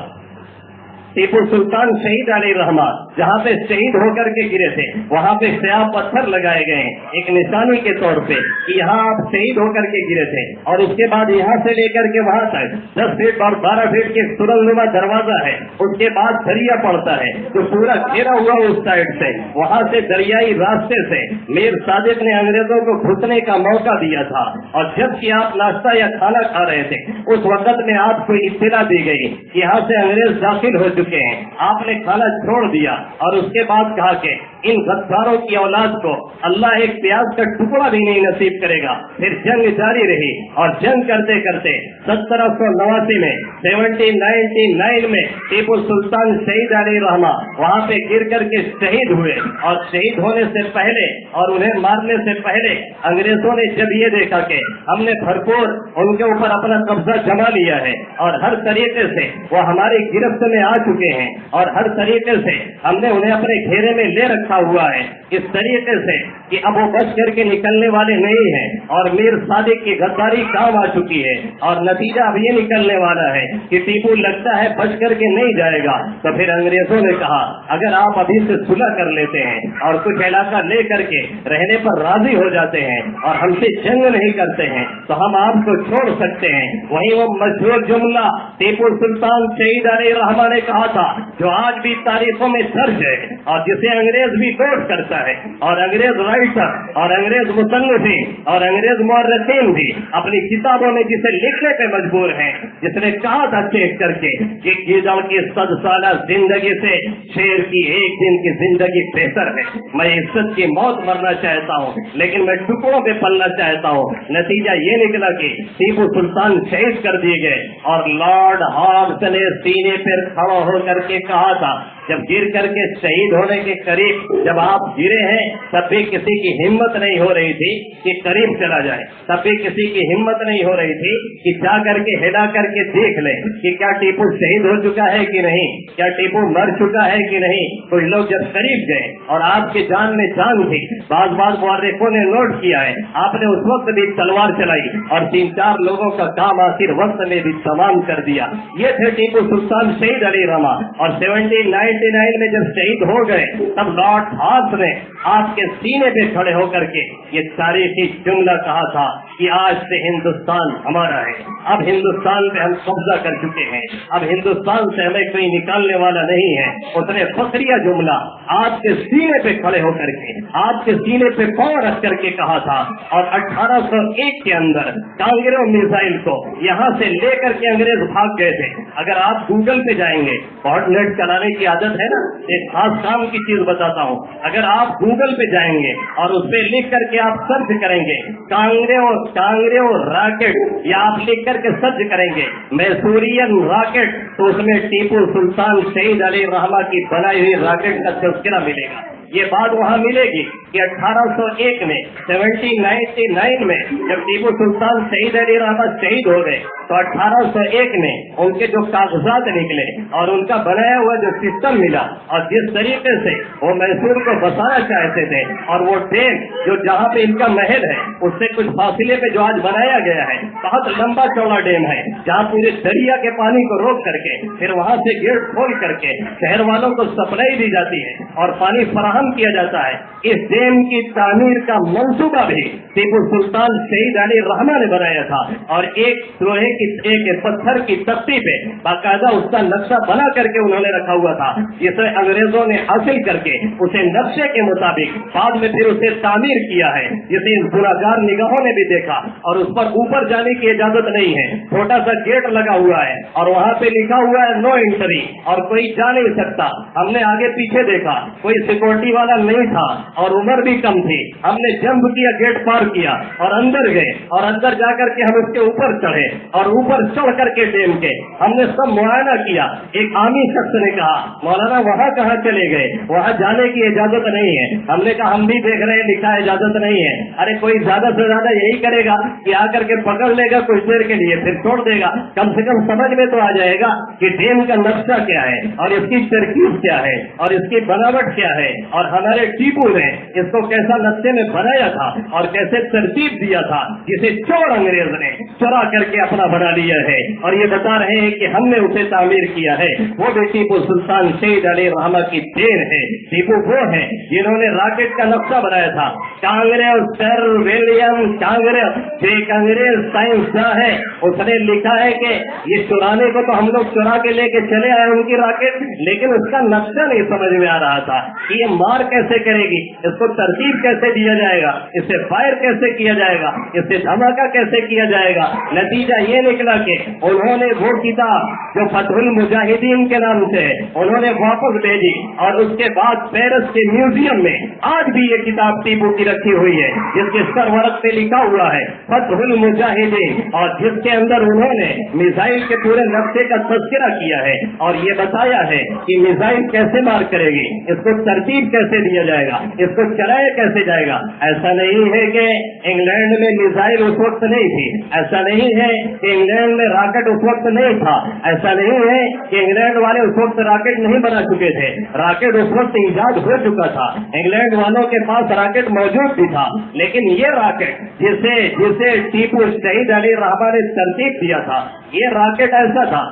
टीपू सुल्तान शहीद अली रहमान जहाँ पे शहीद होकर के गिरे थे वहाँ पे स्याह पत्थर लगाए गए हैं एक निशानी के तौर पे कि यहाँ आप शहीद होकर के गिरे थे। और उसके बाद यहाँ से लेकर के वहाँ तक 10 फीट और 12 फीट के सुरंगनुमा दरवाजा है। उसके बाद दरिया पड़ता है जो पूरा घेरा हुआ उस साइड से, वहाँ से दरियाई रास्ते से मीर सादिक ने अंग्रेजों को घुसने का मौका दिया था। और जबकि आप नाश्ता या खाना खा रहे थे उस वक्त में आपको इत्तला दी गई कि यहाँ से अंग्रेज दाखिल हो चुके हैं, आपने खाना छोड़ दिया और उसके बाद कहा कि इन गद्दारों की औलाद को अल्लाह एक प्याज का टुकड़ा भी नहीं नसीब करेगा। फिर जंग जारी रही और जंग करते करते 1789 में 1799 में टीपू सुल्तान शहीद अली रहमान वहाँ पे गिर करके शहीद हुए। और शहीद होने से पहले और उन्हें मारने से पहले अंग्रेजों ने जब ये देखा कि हमने भरपूर उनके ऊपर अपना कब्जा जमा लिया है और हर तरीके से वो हमारी गिरफ्त में आ चुके हैं और हर तरीके से हमने उन्हें अपने घेरे में ले रखा हुआ है, इस तरीके से कि अब वो बच करके निकलने वाले नहीं हैं और मीर सादिक की गद्दारी काम आ चुकी है। और नतीजा अब ये निकलने वाला है कि टीपू लगता है बच करके नहीं जाएगा। तो फिर अंग्रेजों ने कहा अगर आप अभी से सुलह कर लेते हैं और कुछ इलाका ले करके रहने पर राजी हो जाते हैं और हमसे जंग नहीं करते हैं तो हम आपको छोड़ सकते हैं। वहीं वो मशहूर जुमला टीपू सुल्तान शहीद अली रहमान ने कहा था, जो आज भी तारीखों में दर्ज है और जिसे अंग्रेज भी कोट करता है और अंग्रेज राइटर और अंग्रेज मुसन्निफीन और अंग्रेज मुअर्रिखीन भी अपनी किताबों में जिसे लिखने पे मजबूर हैं, जिसने कहा था चेक करके कि गीदड़ की 100 साला जिंदगी से शेर की एक दिन की जिंदगी बेहतर है। मैं इज्जत की मौत मरना चाहता हूँ लेकिन मैं टुकड़ों पे पलना चाहता हूँ। नतीजा ये निकला कि टीपू सुल्तान शहीद कर दिए गए और लॉर्ड हॉब्स ने सीने पर खड़ा होकर के कहा था, जब गिर करके शहीद होने के करीब जब आप गिरे हैं तब भी किसी की हिम्मत नहीं हो रही थी कि करीब चला जाए, तब भी किसी की हिम्मत नहीं हो रही थी कि जा करके हिला करके देख ले कि क्या टीपू शहीद हो चुका है कि नहीं, क्या टीपू मर चुका है कि नहीं। कुछ लोग जब करीब गए और आपके जान में जान थी, बार मुअर्रिखों ने नोट किया है आपने उस वक्त भी तलवार चलाई और 3-4 लोगों का काम आखिर वक्त में भी तमाम कर दिया। ये थे टीपू सुल्तान शहीद अली रहमान। और 1799 में जब शहीद हो गए तब लॉर्ड हॉब्स ने आपके सीने पे खड़े होकर के ये तारीखी जुमला कहा था कि आज से हिंदुस्तान हमारा है, अब हिंदुस्तान पे हम कब्जा कर चुके हैं, अब हिंदुस्तान से हमें कोई निकालने वाला नहीं है। उसने फखरिया जुमला आपके सीने पे खड़े होकर के आपके सीने पे पांव रख करके कहा था। और 1801 के अंदर कांगेरो मिसाइल को यहाँ से लेकर के अंग्रेज भाग गए थे। अगर आप गूगल पे जाएंगे, बहुत नेट चलाने की आदत है ना, एक खास काम की चीज बताता हूँ, अगर आप गूगल पे जाएंगे और उस पे लिख करके आप सर्च करेंगे कांगेरो रॉकेट या आप लिख करके सर्च करेंगे मैसूरियन रॉकेट तो उसमें टीपू सुल्तान शहीद अली रहमान की बनाई हुई रॉकेट का तस्करा मिलेगा। ये बात वहाँ मिलेगी कि 1801 में 1799 में जब टीपू सुल्तान शहीद अली रहमान शहीद हो गए तो 1801 में उनके जो कागजात निकले और उनका बनाया हुआ जो सिस्टम मिला और जिस तरीके से वो मैसूर को बसाना चाहते थे और वो डैम जो जहाँ पे इनका महल है उससे कुछ फासले पे जो आज बनाया गया है, बहुत लंबा चौड़ा डैम है जहाँ पूरे दरिया के पानी को रोक करके फिर वहाँ से गेट खोल करके शहर वालों को सप्लाई दी जाती है और पानी फराहम किया जाता है। इस डैम की तामीर का मंसूबा भी टीपू सुल्तान शहीद अली रहमान ने बनाया था और एक लोहे की एक पत्थर की तख्ती पे बाकायदा उसका नक्शा बना करके उन्होंने रखा हुआ था, जिसे अंग्रेजों ने हासिल करके उसे नक्शे के मुताबिक बाद में फिर उसे तामीर किया है, जिसे गुनाहगार निगाहों ने भी देखा और उस पर ऊपर जाने की इजाजत नहीं है। छोटा सा गेट लगा हुआ है और वहाँ पे लिखा हुआ है नो एंट्री और कोई जा नहीं सकता। हमने आगे पीछे देखा, कोई सिक्योरिटी वाला नहीं था और उम्र भी कम थी। हमने जंप किया, गेट पार किया और अंदर गए और अंदर जाकर के हम उसके ऊपर चढ़े और ऊपर चढ़ करके डैम के हमने सब मुआयना किया। एक आमी शख्स ने कहा, मौलाना वहाँ कहाँ चले गए, वहाँ जाने की इजाजत नहीं है। हमने कहा हम भी देख रहे हैं, लिखा इजाजत नहीं है। अरे कोई ज्यादा से ज्यादा यही करेगा कि आकर के पकड़ लेगा कुछ देर के लिए फिर छोड़ देगा, कम से कम समझ में तो आ जाएगा कि डैम का नक्शा क्या है और इसकी तरकीब क्या है और इसकी बनावट क्या है और हमारे टीपू ने इसको कैसा नक्शे में बनाया था और कैसे तरतीब दिया था, जिसे चोर अंग्रेज ने चुरा करके अपना बना लिया है और ये बता रहे हैं कि हमने उसे तामीर किया है। वो भी टीपू सुल्तान शहीद अली रहमान की देन है। टीपू वो है जिन्होंने रॉकेट का नक्शा बनाया था। कांग्रेस सर विलियम कांग्रेस एक अंग्रेज साइंसदान है, उसने लिखा है कि ये चुराने को तो हम लोग चुरा के लेके चले आए उनकी रॉकेट, लेकिन उसका नक्शा नहीं समझ में आ रहा था कि ये मार कैसे करेगी, इसको तरतीब कैसे दिया जाएगा, इससे फायर कैसे किया जाएगा, इससे धमाका कैसे किया जाएगा। नतीजा ये निकला कि उन्होंने वो किताब जो फतहुल मुजाहिदीन के नाम से उन्होंने वापस भेजी और उसके बाद बाद पेरिस के म्यूजियम में आज भी ये किताब टीपू की रखी हुई है, जिसके सरवरक पे लिखा हुआ है फतहुल मुजाहिदीन, और जिसके अंदर उन्होंने मिसाइल के पूरे नक्शे का तज़किरा किया है और ये बताया है कि मिसाइल कैसे मार करेगी, इसको तरतीब कैसे दिया जाएगा, इसको चलाया कैसे जाएगा। ऐसा नहीं है कि इंग्लैंड में मिसाइल उस वक्त नहीं थी, ऐसा नहीं है कि इंग्लैंड में रॉकेट उस वक्त नहीं था, ऐसा नहीं है कि इंग्लैंड वाले उस वक्त रॉकेट नहीं बना चुके थे, रॉकेट उस वक्त ईजाद हो चुका था, इंग्लैंड वालों के पास रॉकेट मौजूद भी था, लेकिन ये रॉकेट जिसे टीपू शहीद अली रहमान ने तरतीब दिया था, ये रॉकेट ऐसा था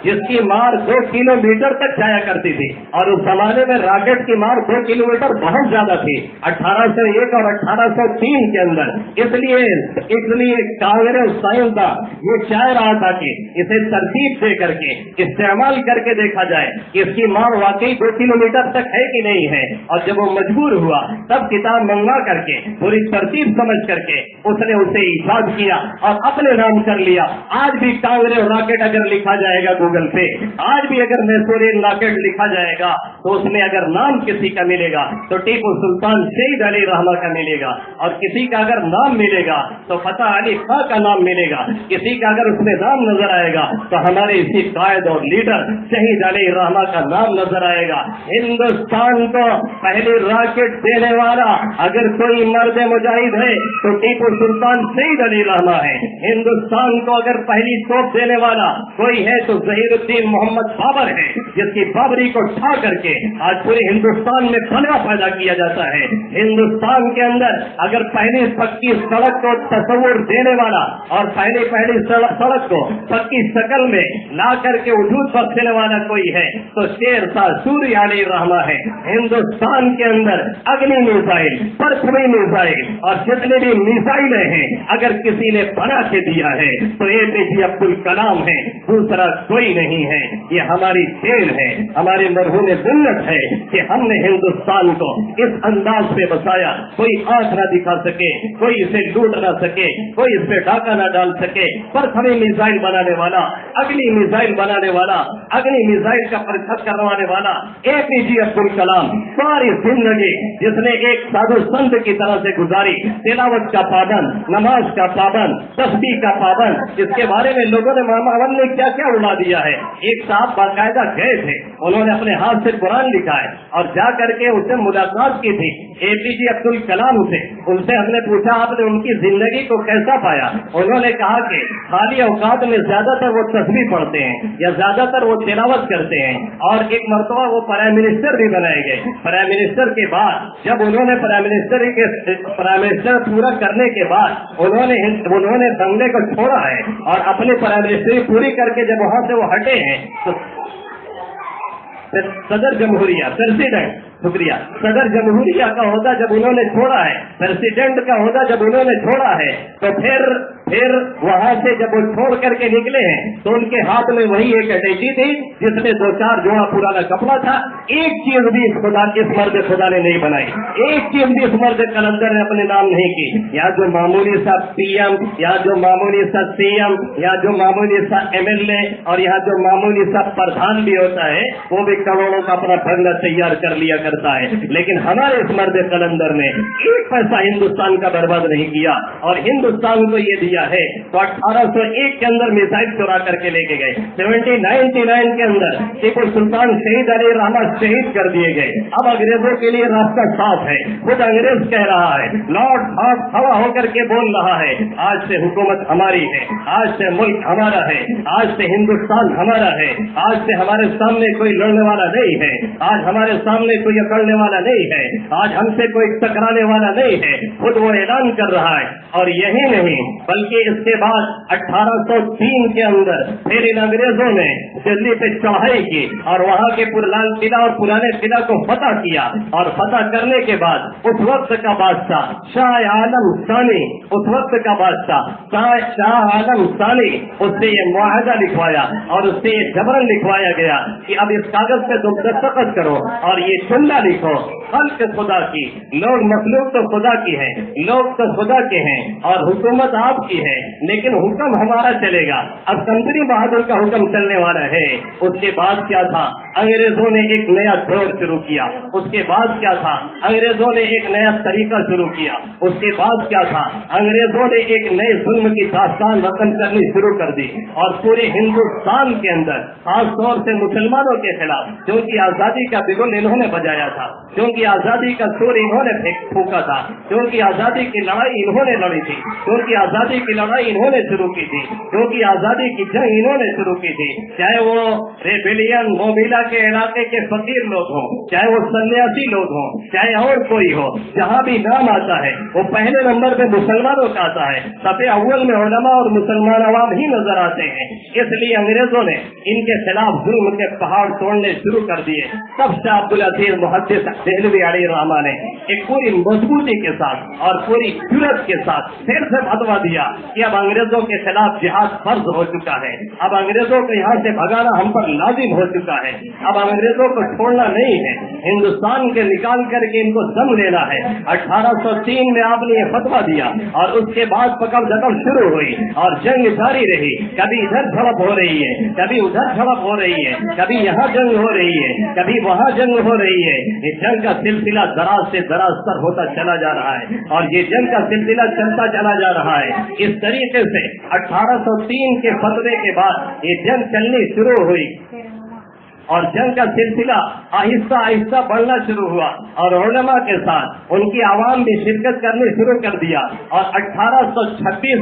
जिसकी मार 2 किलोमीटर तक जाया करती थी, और उस जमाने में रॉकेट की मार 2 किलोमीटर बहुत ज्यादा थी 1801 और 1803 के अंदर। इसलिए कांग्रेस साइंसदान ये चाह रहा था कि इसे तरतीब दे करके इस्तेमाल करके देखा जाए कि इसकी मार वाकई 2 किलोमीटर तक है कि नहीं है, और जब वो मजबूर हुआ तब किताब मंगवा करके पूरी तरतीब समझ करके उसने उसे ईजाद किया और अपने नाम कर लिया। आज भी कांग्रेस रॉकेट अगर लिखा जाएगा गूगल पे, आज भी अगर मैसूरियन रॉकेट लिखा जाएगा तो उसमें अगर नाम किसी का मिलेगा तो टीपू सुल्तान शहीद अली रहमान का मिलेगा, और किसी का अगर नाम मिलेगा तो फतह अली खां का नाम मिलेगा, किसी का अगर उसमें नाम नजर आएगा तो हमारे इसी कायद और लीडर शहीद अली रहमान का नाम नजर आएगा। हिंदुस्तान को पहली रॉकेट देने वाला अगर कोई मर्द मुजाहिद है तो टीपू सुल्तान शहीद अली रहमान है। हिंदुस्तान को अगर पहली तोप देने वाला कोई है तो जहीरुद्दीन मोहम्मद बाबर है, जिसकी बाबरी को ढा करके आज पूरे हिंदुस्तान में फना पैदा किया जाता है। हिंदुस्तान के अंदर अगर पहली पक्की सड़क को तस्वुर देने वाला और पहली सड़क को पक्की शक्ल में ला करके वजूद बख्शने वाला कोई है तो शेर शाह सूरी अली रहमान है। हिंदुस्तान के अंदर अग्नि मिसाइल, पृथ्वी मिसाइल और जितने भी मिसाइलें हैं अगर किसी ने बना के दिया है तो APJ अब्दुल कलाम है, दूसरा कोई नहीं है। ये हमारी देन है, हमारी मरहूम मिन्नत है कि हमने हिंदुस्तान को इस अंदाज से बसाया, कोई आंख न दिखा सके, कोई इसे लूट न सके, कोई इस पे डाका न डाल सके। पर हमें मिसाइल बनाने वाला, अग्नि मिसाइल बनाने वाला, अग्नि मिसाइल का परीक्षण करवाने वाला APJ अब्दुल कलाम सारी जिंदगी जिसने एक साधु संत की तरह से गुजारी, तिलावत का पाबंद, नमाज का पाबंद, तस्बीह का पाबंद, इसके बारे में लोगों ने मामन ने क्या क्या उड़ा दिया है। एक साहब बाकायदा गए थे, उन्होंने अपने हाथ से कुरान लिखा है और जा करके उससे मुलाकात की थी APJ अब्दुल कलाम से। उनसे हमने पूछा आपने उनकी जिंदगी को कैसा पाया। उन्होंने कहा कि खाली औकात में ज्यादातर वो तस्बीह पढ़ते हैं या ज्यादातर वो तिलावत करते हैं, और एक मरतबा वो प्राइम मिनिस्टर भी बनाए गए। प्राइम मिनिस्टर के बाद जब उन्होंने प्राइम मिनिस्टर पूरा करने के बाद उन्होंने बंगले को छोड़ा है और अपने प्राइम मिनिस्ट्री पूरी करके जब वहां से वो हटे हैं तो सदर जमहूरिया प्रेसिडेंट शुक्रिया सदर जमहूरिया का ओहदा जब उन्होंने छोड़ा है, प्रेसिडेंट का ओहदा जब उन्होंने छोड़ा है, तो फिर वहां से जब वो छोड़ करके निकले हैं तो उनके हाथ में वही एक अटैची थी जिसमें 2-4 जोड़ा पुराना कपड़ा था। एक चीज भी इस मर्द खुदा ने नहीं बनाई, एक चीज भी इस मर्द कलंदर ने अपने नाम नहीं की। या जो मामूली सा PM, या जो मामूली सा CM, या जो मामूली सा MLA और यहाँ जो मामूली सा प्रधान भी होता है वो भी करोड़ों का अपना फंड तैयार कर लिया करता है। लेकिन हमारे इस मर्द कलंदर ने एक पैसा हिंदुस्तान का बर्बाद नहीं किया, और हिंदुस्तान को ये दिया है तो 1801 के अंदर मिसाइल चुरा करके लेके गए, 1799 के अंदर टीपू सुल्तान शहीद अली रहमान शहीद कर दिए गए। अब अंग्रेजों के लिए रास्ता साफ है, खुद अंग्रेज कह रहा है, लॉर्ड साफ हवा होकर के बोल रहा है, आज से हुकूमत हमारी है, आज से मुल्क हमारा है, आज से हिंदुस्तान हमारा है, आज से हमारे सामने कोई लड़ने वाला नहीं है, आज हमारे सामने कोई अकड़ने वाला नहीं है, आज हमसे कोई टकराने वाला नहीं है। खुद वो ऐलान कर रहा है। और यही नहीं बल्कि इसके बाद 1803 के अंदर फिर इन अंग्रेजों ने दिल्ली पे चढ़ाई की और वहाँ के लाल किला और पुराने किला को फतह किया, और फतह करने के बाद उस वक्त का बादशाह शाह आलम सानी, उस वक्त का बादशाह शाह आलम सानी, उससे ये मुआहदा लिखवाया और उससे ये जबरन लिखवाया गया कि अब इस कागज पे तुम दस्तखत करो और ये जुमला लिखो, खल्क खुदा की, लोग मखलूक तो खुदा की है, लोग तो खुदा के हैं और हुकूमत आपकी की है, लेकिन हुक्म हमारा चलेगा। अब कंपनी बहादुर का हुक्म चलने वाला है। उसके बाद क्या था, अंग्रेजों ने एक नया दौर शुरू किया। उसके बाद क्या था, अंग्रेजों ने एक नया तरीका शुरू किया। उसके बाद क्या था, अंग्रेजों ने एक नए जुल्म की दास्तान रकम करनी शुरू कर दी और पूरे हिंदुस्तान के अंदर खास तौर से मुसलमानों के खिलाफ, क्योंकि आजादी का बिगुल इन्होंने बजाया था, क्योंकि आजादी का सुर इन्होंने फूका था, क्योंकि आजादी की लड़ाई इन्होंने लड़ी थी, क्योंकि आजादी की लड़ाई इन्होंने शुरू की थी, क्योंकि आजादी की जंग इन्होंने शुरू की थी। चाहे वो रेबेलियन मोबिला के इलाके के फकीर लोग हों, चाहे वो सन्यासी लोग हों, चाहे और कोई हो, जहाँ भी नाम आता है वो पहले नंबर पे मुसलमानों का आता है। सफ़े अव्वल में उलमा और मुसलमान अवाम ही नजर आते हैं। इसलिए अंग्रेजों ने इनके खिलाफ जुल्म के पहाड़ तोड़ने शुरू कर दिए। तब शाह अब्दुल अजीज मुहद्दिस देहलवी अलैहि रहमा ने एक पूरी मजबूती के साथ और पूरी जुर्रत के साथ फिर से फतवा दिया कि अब अंग्रेजों के खिलाफ जिहाद फर्ज हो चुका है। अब अंग्रेजों को यहाँ से भगाना हम पर लाजिम हो चुका है। अब अंग्रेजों को छोड़ना नहीं है, हिंदुस्तान के निकाल करके इनको दम लेना है। 1803 में आपने ये फतवा दिया और उसके बाद पकड़ दकड़ शुरू हुई और जंग जारी रही। कभी इधर झड़प हो रही है, कभी उधर झड़प हो रही है, कभी यहाँ जंग हो रही है, कभी वहाँ जंग हो रही है। ये जंग का सिलसिला दराज से दराज तर होता चला जा रहा है और ये जंग का सिलसिला चलता चला जा रहा है। इस तरीके से 1803 के फतवे के बाद ये जंग चलनी शुरू हुई और जंग का सिलसिला आहिस्ता आहिस्ता बढ़ना शुरू हुआ और उलमा के साथ उनकी आवाम भी शिरकत करनी शुरू कर दिया। और 1826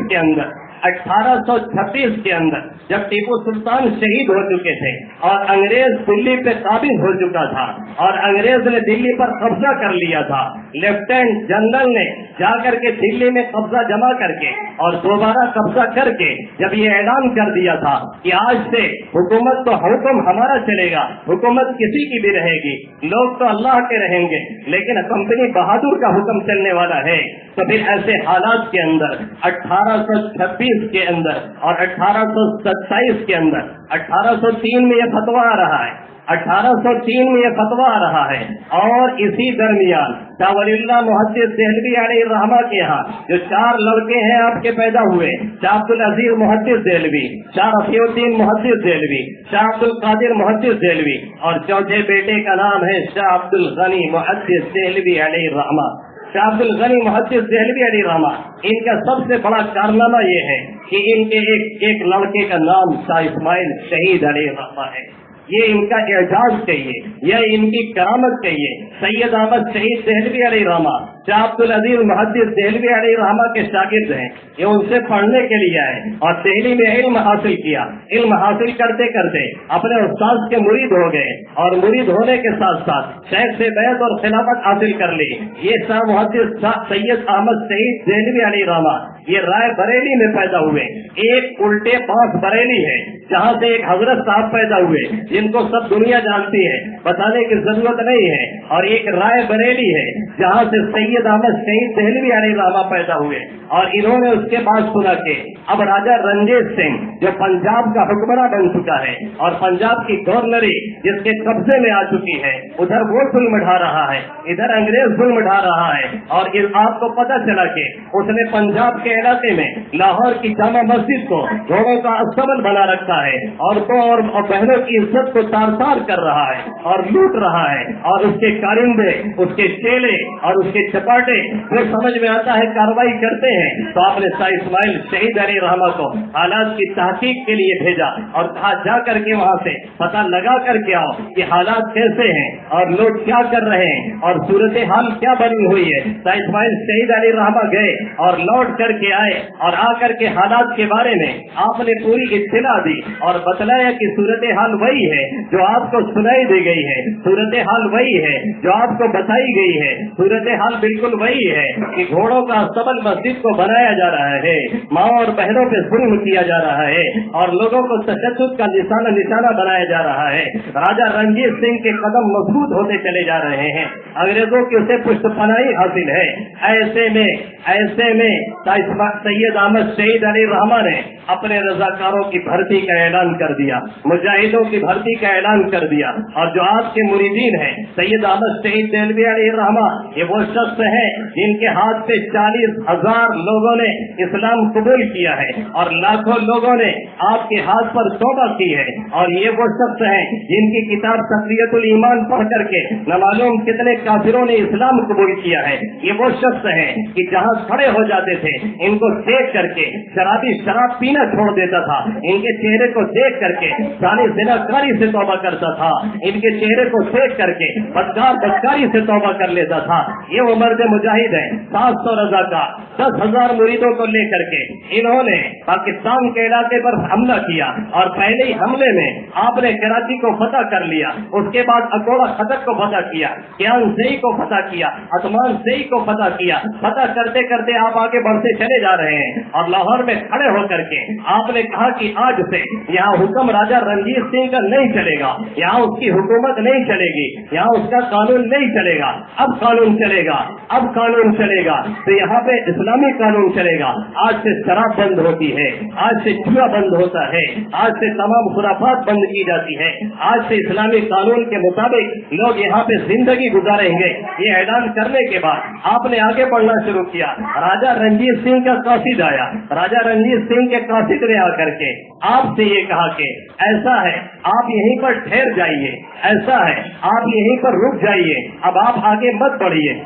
के अंदर जब टीपू सुल्तान शहीद हो चुके थे और अंग्रेज दिल्ली पे काबिज हो चुका था और अंग्रेज ने दिल्ली पर कब्जा कर लिया था, लेफ्टिनेंट जनरल ने जाकर के दिल्ली में कब्जा जमा करके और दोबारा कब्जा करके जब ये ऐलान कर दिया था कि आज से हुकूमत तो हुक्म हमारा चलेगा, हुकूमत किसी की भी रहेगी, लोग तो अल्लाह के रहेंगे, लेकिन कंपनी बहादुर का हुक्म चलने वाला है। तो फिर ऐसे हालात के अंदर 1826 के अंदर और 1827 के अंदर 1803 में यह फतवा आ रहा है, 1803 में यह फतवा आ रहा है। और इसी दरमियान शाह वलीउल्लाह मुहद्दिस देहलवी अलैहि रहमा के यहाँ जो 4 लड़के हैं आपके पैदा हुए, शाह अब्दुल अजीज मुहद्दिस देहलवी, शाह रफीउद्दीन मुहद्दिस देहलवी, शाह अब्दुल कादिर मुहद्दिस देहलवी और चौथे बेटे का नाम है शाह अब्दुल गनी मुहद्दिस देहलवी अलैहि रहमा। शाह अब्दुल गनी मुहद्दिस देहलवी अलैहि रहमा, इनका सबसे बड़ा कारनामा ये है कि इनके एक लड़के का नाम शाह इस्माइल शहीद अलैहि रहमा है। ये इनका एजाज कहिए, यह इनकी करामत कहिए। सैयद अहमद शहीद देहलवी अलैहि रहमा शाह अब्दुल अजीज मुहद्दिस देहलवी अलैहि रहमा के शागिर्द हैं। ये उनसे पढ़ने के लिए आए और दिल्ली में इल्म हासिल किया। इल्म हासिल करते करते अपने उस्ताद के मुरीद हो गए और मुरीद होने के साथ साथ शेख से बैत और खिलाफत हासिल कर ली। ये शाह मुहद्दिस सैयद अहमद शहीद देहलवी अलैहि रहमा ये राय बरेली में पैदा हुए। एक उल्टे पास बरेली है जहाँ से एक हजरत साहब पैदा हुए जिनको सब दुनिया जानती है, बताने की जरूरत नहीं है। और एक राय बरेली है जहाँ से सैयद अहमद शहीद देहलवी अलैहि रहमा पैदा हुए। और इन्होंने उसके बाद सुना कि अब राजा रंजीत सिंह जो पंजाब का हुक्मरान बन चुका है और पंजाब की गवर्नरी जिसके कब्जे में आ चुकी है, उधर वो जुल्म ढा रहा है, इधर अंग्रेज जुल्म ढा रहा है। और आपको पता चला कि उसने पंजाब के इलाके में लाहौर की जामा मस्जिद को घोड़ों का अस्तबल बना रखा है, औरतों और बहनों की इज्जत को तार-तार कर रहा है और लूट रहा है। और उसके कारिंदे, उसके चेले और उसके चपाटे फिर समझ में आता है कार्रवाई करते हैं। तो आपने शाह इस्माइल शहीद अलैहि रहमा को हालात की तहकीक के लिए भेजा और कहा जा करके वहाँ से पता लगा करके आओ कि हालात कैसे हैं और लोग क्या कर रहे हैं और सूरत हाल क्या बनी हुई है। शाह इस्माइल शहीद अलैहि रहमा गए और लौट करके आए और आकर के हालात के बारे में आपने पूरी इत्तला दी और बतलाया कि सूरत हाल वही है जो आपको सुनाई दी गई है, सूरत हाल वही है जो आपको बताई गई है, सूरत हाल बिल्कुल वही है कि घोड़ों का अस्तबल मस्जिद को बनाया जा रहा है, माँ और बहनों पे जुल्म किया जा रहा है और लोगों को तशद्दुद का निशाना बनाया जा रहा है। राजा रंजीत सिंह के कदम मजबूत होते चले जा रहे हैं, अंग्रेजों की उसे पुष्टपनाही हासिल है। ऐसे में शाह सैयद अहमद शहीद अली रहमान ने अपने रजाकारों की भर्ती का ऐलान कर दिया, मुजाहिदों की भर्ती का ऐलान कर दिया। और जो आज के मुरीदीन हैं, सैयद अहमद शहीद देलवी अली रहमान, ये वो शख्स है जिनके हाथ से 40,000 लोगों ने इस्लाम कबूल किया है और लाखों लोगों ने आपके हाथ पर तौबा की है। और ये वो शख्स है जिनकी किताब तक़वियतुल ईमान पढ़ करके न मालूम कितने काफिरों ने इस्लाम कबूल किया है। ये वो शख्स है कि जहाँ खड़े हो जाते थे, इनको देख करके शराबी शराब पीना छोड़ देता था, इनके चेहरे को देख करके सारी ज़िनाकारी से तौबा करता था, इनके चेहरे को देख करके बदकारी से तौबा कर लेता था। ये वो मर्द मुजाहिद है, 700 रज़ाकार 10,000 मुरीदों को लेकर के इन्होंने पाकिस्तान के इलाके पर हमला किया और पहले ही हमले में आपने कराची को फतह कर लिया, उसके बाद अकोड़ा खदक को फतह किया, क्यान ज़ई को फतह किया, अतमान ज़ई को फतह किया। फतह करते करते आप आगे बढ़ते चले जा रहे हैं और लाहौर में खड़े होकर के आपने कहा कि आज से यहाँ हुक्म राजा रणजीत सिंह का नहीं चलेगा, यहाँ उसकी हुकूमत नहीं चलेगी, यहाँ उसका कानून नहीं चलेगा, अब कानून चलेगा, अब कानून चलेगा। तो यहाँ पे इस्लामी कानून चलेगा। आज से शराब बंद होती है, आज से जुआ बंद होता है, आज से तमाम खुराफात बंद की जाती है, आज से इस्लामी कानून के मुताबिक लोग यहाँ पे जिंदगी गुजारेंगे। ये ऐलान करने के बाद आपने आगे बढ़ना शुरू किया। राजा रणजीत सिंह का कासिद आया, राजा रणजीत सिंह के कासिद ने आकर के आपसे ये कहा कि ऐसा है आप यहीं पर ठहर जाइए, ऐसा है आप यहीं पर रुक जाइए, अब आप आगे मत बढ़िए,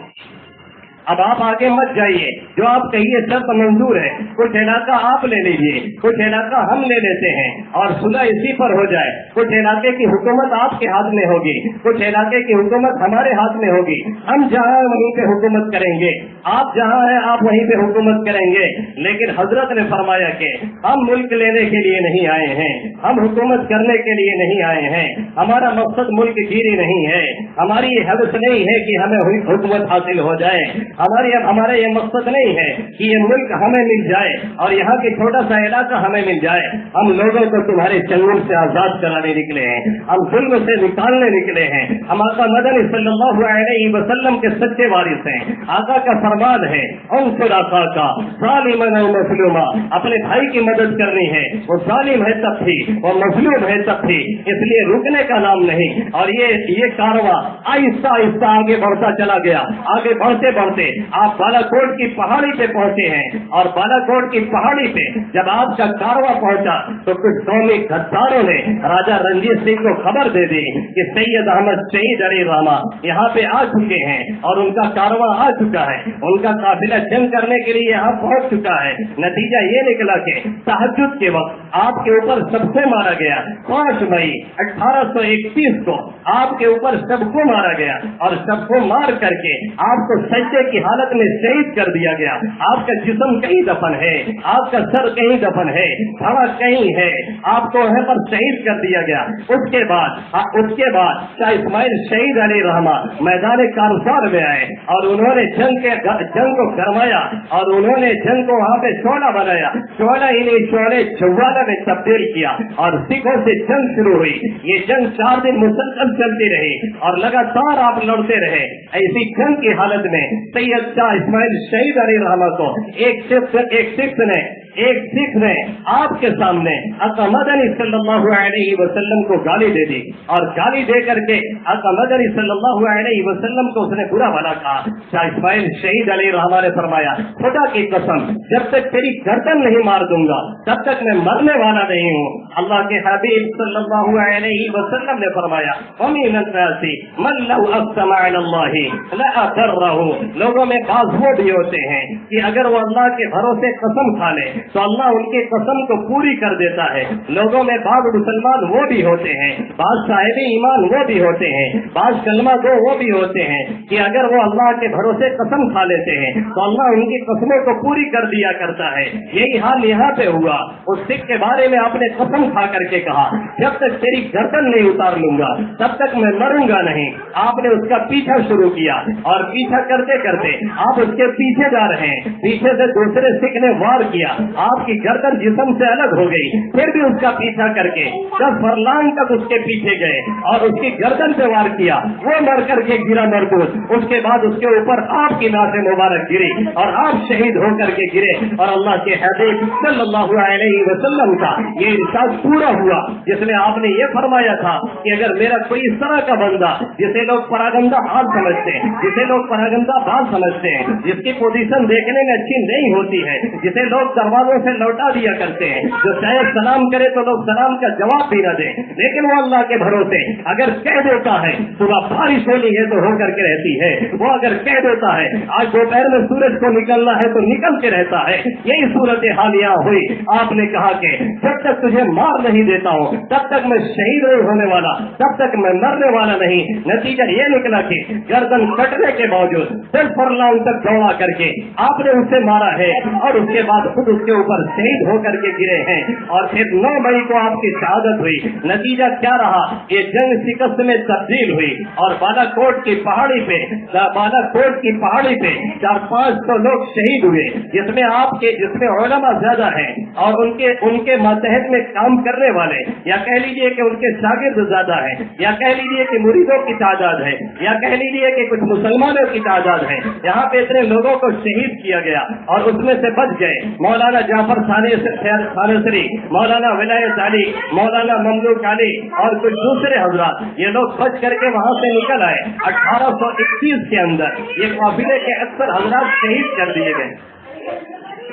अब आप आगे मत जाइए, जो आप कहिए शर्त मंजूर है, कुछ इलाका आप ले लीजिए, कुछ इलाका हम ले लेते हैं और सुलह इसी पर हो जाए। कुछ इलाके की हुकूमत आपके हाथ में होगी, कुछ इलाके की हुकूमत हमारे हाथ में होगी, हम जहाँ हैं वहीं पे हुकूमत करेंगे, आप जहाँ हैं आप वहीं पे हुकूमत करेंगे। लेकिन हजरत ने फरमाया कि हम मुल्क लेने के लिए नहीं आए हैं, हम हुकूमत करने के लिए नहीं आए हैं, हमारा मकसद मुल्क गिरी नहीं है, हमारी ये हवस नहीं है कि हमें हुकूमत हासिल हो जाए, हमारा ये मकसद नहीं है कि ये मुल्क हमें मिल जाए और यहाँ के छोटा सा इलाका हमें मिल जाए। हम लोगों को तुम्हारे चंगुल से आजाद कराने निकले हैं, हम जुल्म से निकालने निकले हैं। हम आका मदनी सल्लल्लाहु अलैहि वसल्लम के सच्चे वारिस हैं। आका का फरमान है उनसुर आका का ज़ालिमन व मज़लूमा, अपने भाई की मदद करनी है, वो जालिम है तब भी, वो मजलूम है तब भी, इसलिए रुकने का नाम नहीं। और ये कारवां आहिस्ता आहिस्ता आगे बढ़ता चला गया। आगे बढ़ते बढ़ते आप बालाकोट की पहाड़ी पे पहुंचे हैं और बालाकोट की पहाड़ी पे जब आपका कारवां पहुंचा तो कुछ कौमी गद्दारों ने राजा रणजीत सिंह को खबर दे दी कि सैयद अहमद शहीद अली रहमान यहाँ पे आ चुके हैं और उनका कारवां आ चुका है, उनका काफिला जंग करने के लिए यहाँ पहुंच चुका है। नतीजा ये निकला कि तहज्जुद के वक्त आपके ऊपर सबसे मारा गया। 5 मई 1831 को आपके ऊपर सबको मारा गया और सबको मार करके आपको सज्जे की हालत में शहीद कर दिया गया। आपका जिस्म कहीं दफन है, आपका सर कहीं दफन है, घड़ा कहीं है, आपको वहाँ पर शहीद कर दिया गया। उसके बाद शाह इस्माइल शहीद अली रहमान मैदान कारसार में आए और उन्होंने जंग को गरमाया और उन्होंने जंग को वहाँ पे शोला बनाया। शोला इन्हीं शोले चौवाला में तब्दील किया और सिखों से जंग शुरू हुई। ये जंग 4 दिन मुसलसल चलती रही और लगातार आप लड़ते रहे। ऐसी जंग की हालत में सैयद शाह इस्माइल शहीद अली रहमान को एक सिख ने आपके सामने आका मदनी सल्लल्लाहु अलैहि वसल्लम को गाली दे दी और गाली दे करके आका मदनी सल्लल्लाहु अलैहि वसल्लम को उसने बुरा भला कहा। शाह इस्माइल शहीद अली रहमान ने फरमाया, खुदा की कसम जब तक तेरी गर्दन नहीं मार दूंगा तब तक मैं मरने वाला नहीं हूँ। अल्लाह के हबीब सल्लल्लाहु अलैहि वसल्लम ने फरमाया, लोगों में बाज़ वो भी होते हैं कि अगर वो अल्लाह के भरोसे कसम खा ले तो अल्लाह उनके कसम को पूरी कर देता है। लोगों में बाज़ मुसलमान वो भी होते हैं, बाज़ साहिब ईमान वो भी होते हैं, बाज़ कलमा गो वो भी होते हैं कि अगर वो अल्लाह के भरोसे कसम खा लेते हैं तो अल्लाह उनकी कसमों को पूरी कर दिया करता है। यही हाल यहाँ पे हुआ। उस सिख के बारे में आपने कसम खा करके कहा, जब तक तेरी गर्दन नहीं उतार लूंगा तब तक मैं मरूंगा नहीं। आपने उसका पीछा शुरू किया और पीछा करते करते आप उसके पीछे जा रहे हैं। पीछे से दूसरे सिख ने वार किया, آپ کی गर्दन जिस्म से अलग हो गई, फिर भी उसका पीछा करके 10 फरलांग तक उसके पीछे गए और उसकी गर्दन पे वार किया, वो मर करके गिरा मरकूज। उसके बाद उसके ऊपर आपकी नाज़े मुबारक गिरी और आप शहीद होकर के गिरे। और अल्लाह के हबीब सल्लल्लाहु अलैहि वसल्लम का ये इरशाद पूरा हुआ जिसमें आपने ये फरमाया था कि अगर मेरा कोई इस तरह का बंदा जिसे लोग परागंदा हाथ समझते हैं, जिसे लोग परागंदा बाल समझते हैं, जिसकी पोजीशन देखने में अच्छी नहीं होती है, जिसे लोग दरवाजों से लौटा दिया करते हैं, जो चाहे सलाम करे तो लोग सलाम का जवाब भी न दे, लेकिन वो अल्लाह के भरोसे अगर कह देता है सुबह बारिश होनी है तो होकर के रहती है, वो अगर कह देता है आज दोपहर में सूरज को निकलना है तो निकल के रहता है। यही सूरत हाल यहाँ हुई। आपने कहा कि जब तक तुझे मार नहीं देता हूँ तब तक मैं शहीद नहीं होने वाला, तब तक मैं मरने वाला नहीं। नतीजा ये निकला कि गर्दन कटने के बावजूद 10 फरलांग तक दौड़ा करके आपने उसे मारा है और उसके बाद खुद उसके ऊपर शहीद होकर के गिरे हैं। और फिर 9 मई को आपकी शहादत हुई। नतीजा क्या रहा? ये जंग शिकस्त में तब्दील हुई और बालाकोट की पहाड़ी पे 400-500 लोग शहीद हुए, जिसमें उलमा ज्यादा हैं और उनके मातहत में काम करने वाले, या कह लीजिए कि उनके शागिर्द ज्यादा हैं, या कह लीजिए कि मुरीदों की तादाद है, या कह लीजिए कि कुछ मुसलमानों की तादाद है। यहाँ पे इतने लोगों को शहीद किया गया और उसमें से बच गए मौलाना जाफर थानेसरी, मौलाना विलायत अली, मौलाना ममलूक अली और कुछ दूसरे हजरात। ये लोग बच करके वहाँ से निकल आए। 1831 के अंदर ये काफिले के अक्सर हजरात शहीद कर दिए गए।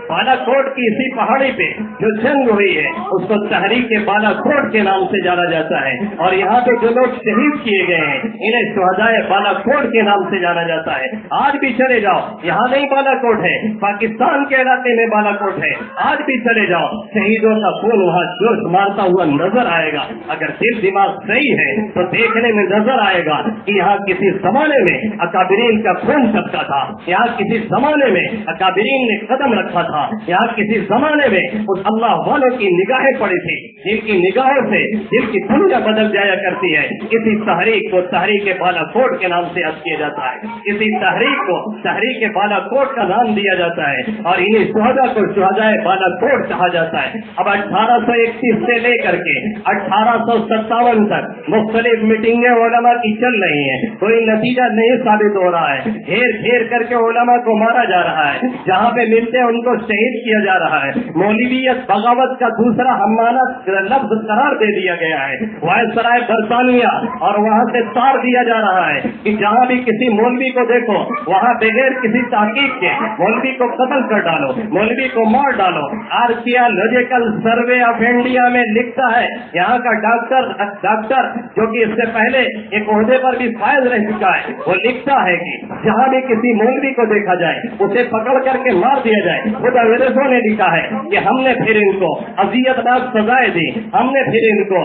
बालाकोट की इसी पहाड़ी पे जो जंग हुई है उसको तहरीक बालाकोट के नाम से जाना जाता है। और यहाँ पे जो लोग शहीद किए गए हैं इन्हें शुहदाए बालाकोट के नाम से जाना जाता है। आज भी चले जाओ, यहाँ नहीं बालाकोट है, पाकिस्तान के इलाके में बालाकोट है। आज भी चले जाओ, शहीदों का खून वहाँ जोश मारता हुआ नजर आएगा। अगर दिल दिमाग सही है तो देखने में नजर आएगा कि यहाँ किसी जमाने में अकाबिरीन का खून टपका था, यहाँ किसी जमाने में अकाबिरीन ने कदम रखा था, यहाँ किसी जमाने में उस अल्लाह वालों की निगाहें पड़ी थी जिनकी निगाहों से दिल की दुनिया बदल जाया करती है। इसी तहरीक को तहरीक बालाकोट के नाम से याद किया जाता है। इसी तहरीक को तहरीक बालाकोट का नाम दिया जाता है और इन्हीं शुहदा को शुहदाए बालाकोट कहा जाता है। अब 1831 से लेकर के 1857 तक मुख्तलिफ मीटिंगें उलमा की चल रही हैं, कोई नतीजा नहीं साबित हो रहा है। घेर घेर करके उलमा को मारा जा रहा है, जहाँ पे मिलते हैं उनको शहीद किया जा रहा है। मौलवियत बगावत का दूसरा हमानत लफ्ज करार दे दिया गया है। वायसराय बरतानिया और वहाँ से तार दिया जा रहा है कि जहाँ भी किसी मौलवी को देखो वहाँ बगैर किसी ताकीद के मौलवी को कत्ल कर डालो, मौलवी को मार डालो। आर्कियोलॉजिकल सर्वे ऑफ इंडिया में लिखता है, यहाँ का डॉक्टर जो कि इससे पहले एक ओहदे पर भी फायज रह चुका है, वो लिखता है कि जहाँ भी किसी मौलवी को देखा जाए उसे पकड़ करके मार दिया जाए। खुद अंग्रेजों ने लिखा है कि हमने फिर इनको अजियतनाक सजाएं दी, हमने फिर इनको